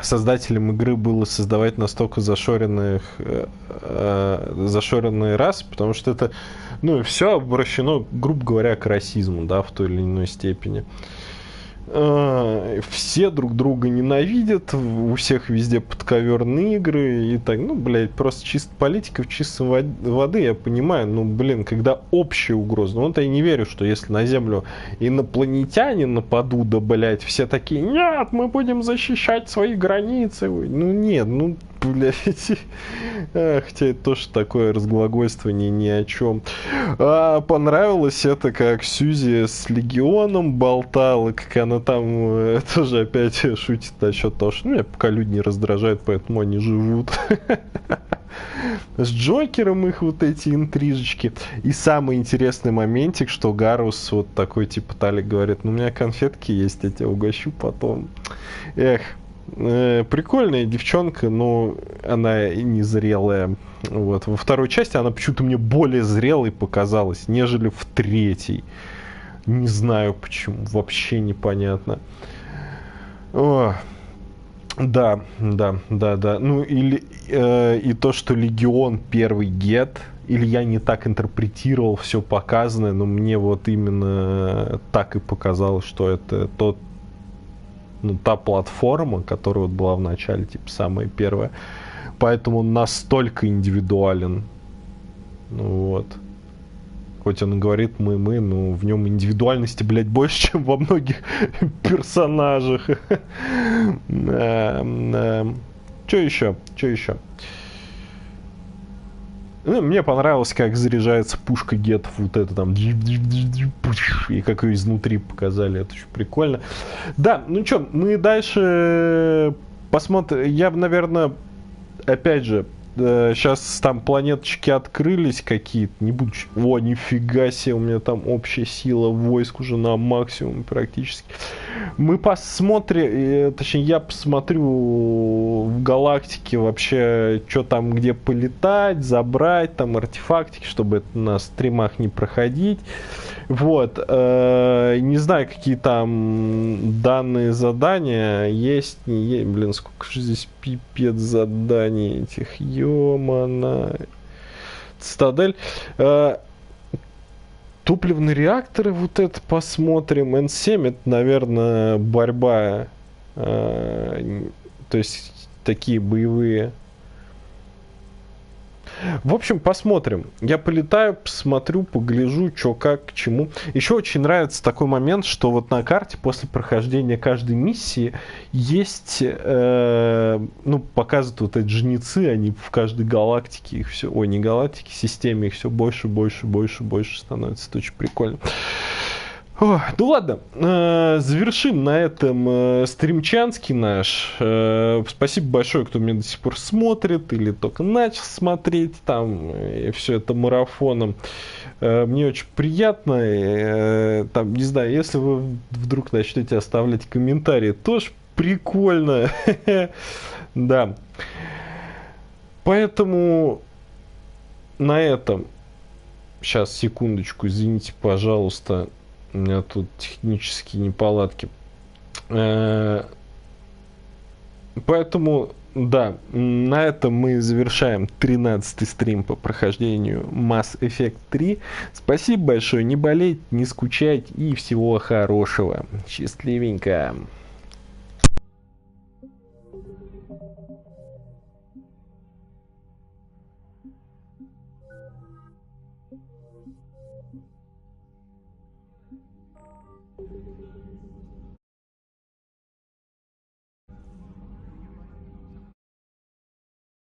создателям игры было создавать настолько зашоренные расы, потому что это, ну, все обращено, грубо говоря, к расизму, да, в той или иной степени. Все друг друга ненавидят, у всех везде подковерные игры и так, ну, блядь, просто чисто политика в чистом воды, я понимаю, ну, блин, когда общая угроза, ну, вот я не верю, что если на Землю инопланетяне нападут, да, блядь, все такие, нет, мы будем защищать свои границы, ну, нет, ну, блядь, хотя это тоже такое разглагольствование ни о чем. Понравилось это, как Сьюзи с Легионом болтала, как она там тоже опять шутит насчет того, что меня пока люди не раздражают, поэтому они живут. С Джокером их вот эти интрижечки. И самый интересный моментик, что Гарус вот такой типа Талик говорит, ну у меня конфетки есть, я тебя угощу потом. Эх. Прикольная девчонка, но она незрелая. Вот. Во второй части она почему-то мне более зрелой показалась, нежели в третьей. Не знаю почему, вообще непонятно. О, да. Ну или и то, что Легион первый гет, или я не так интерпретировал все показанное, но мне вот именно так и показалось, что это тот, ну, та платформа, которая вот была в начале, типа, самая первая. Поэтому он настолько индивидуален. Ну вот. Хоть он говорит мы, но в нем индивидуальности, блядь, больше, чем во многих персонажах. Что еще? Ну, мне понравилось, как заряжается пушка гетов, вот это там, и как ее изнутри показали, это очень прикольно. Да, ну что, мы дальше посмотрим. Я, наверное, опять же, сейчас там планеточки открылись какие-то, не буду... О, нифига себе, у меня там общая сила войск уже на максимум практически. Мы посмотрим, точнее, я посмотрю в галактике вообще, что там, где полетать, забрать, там артефактики, чтобы это на стримах не проходить. Вот. Не знаю, какие там данные задания есть, не есть. Блин, сколько же здесь пипец заданий этих. Ё-мана. Цитадель. Топливные реакторы, вот это посмотрим. Н7, это, наверное, борьба. То есть, такие боевые. В общем, посмотрим. Я полетаю, посмотрю, погляжу, что как, к чему. Еще очень нравится такой момент, что вот на карте после прохождения каждой миссии есть, показывают вот эти жнецы, они в каждой галактике, их все, ой, не галактике, системе их все больше, больше, больше, больше становится. Это очень прикольно. Ну ладно, завершим на этом стримчанский наш. Спасибо большое, кто меня до сих пор смотрит или только начал смотреть там, и все это марафоном. Мне очень приятно. Там, не знаю, если вы вдруг начнете оставлять комментарии, тоже прикольно. Да. Поэтому на этом... Сейчас, секундочку, извините, пожалуйста. У меня тут технические неполадки. Поэтому, да, на этом мы завершаем 13-й стрим по прохождению Mass Effect 3. Спасибо большое, не болейте, не скучайте и всего хорошего. Счастливенько.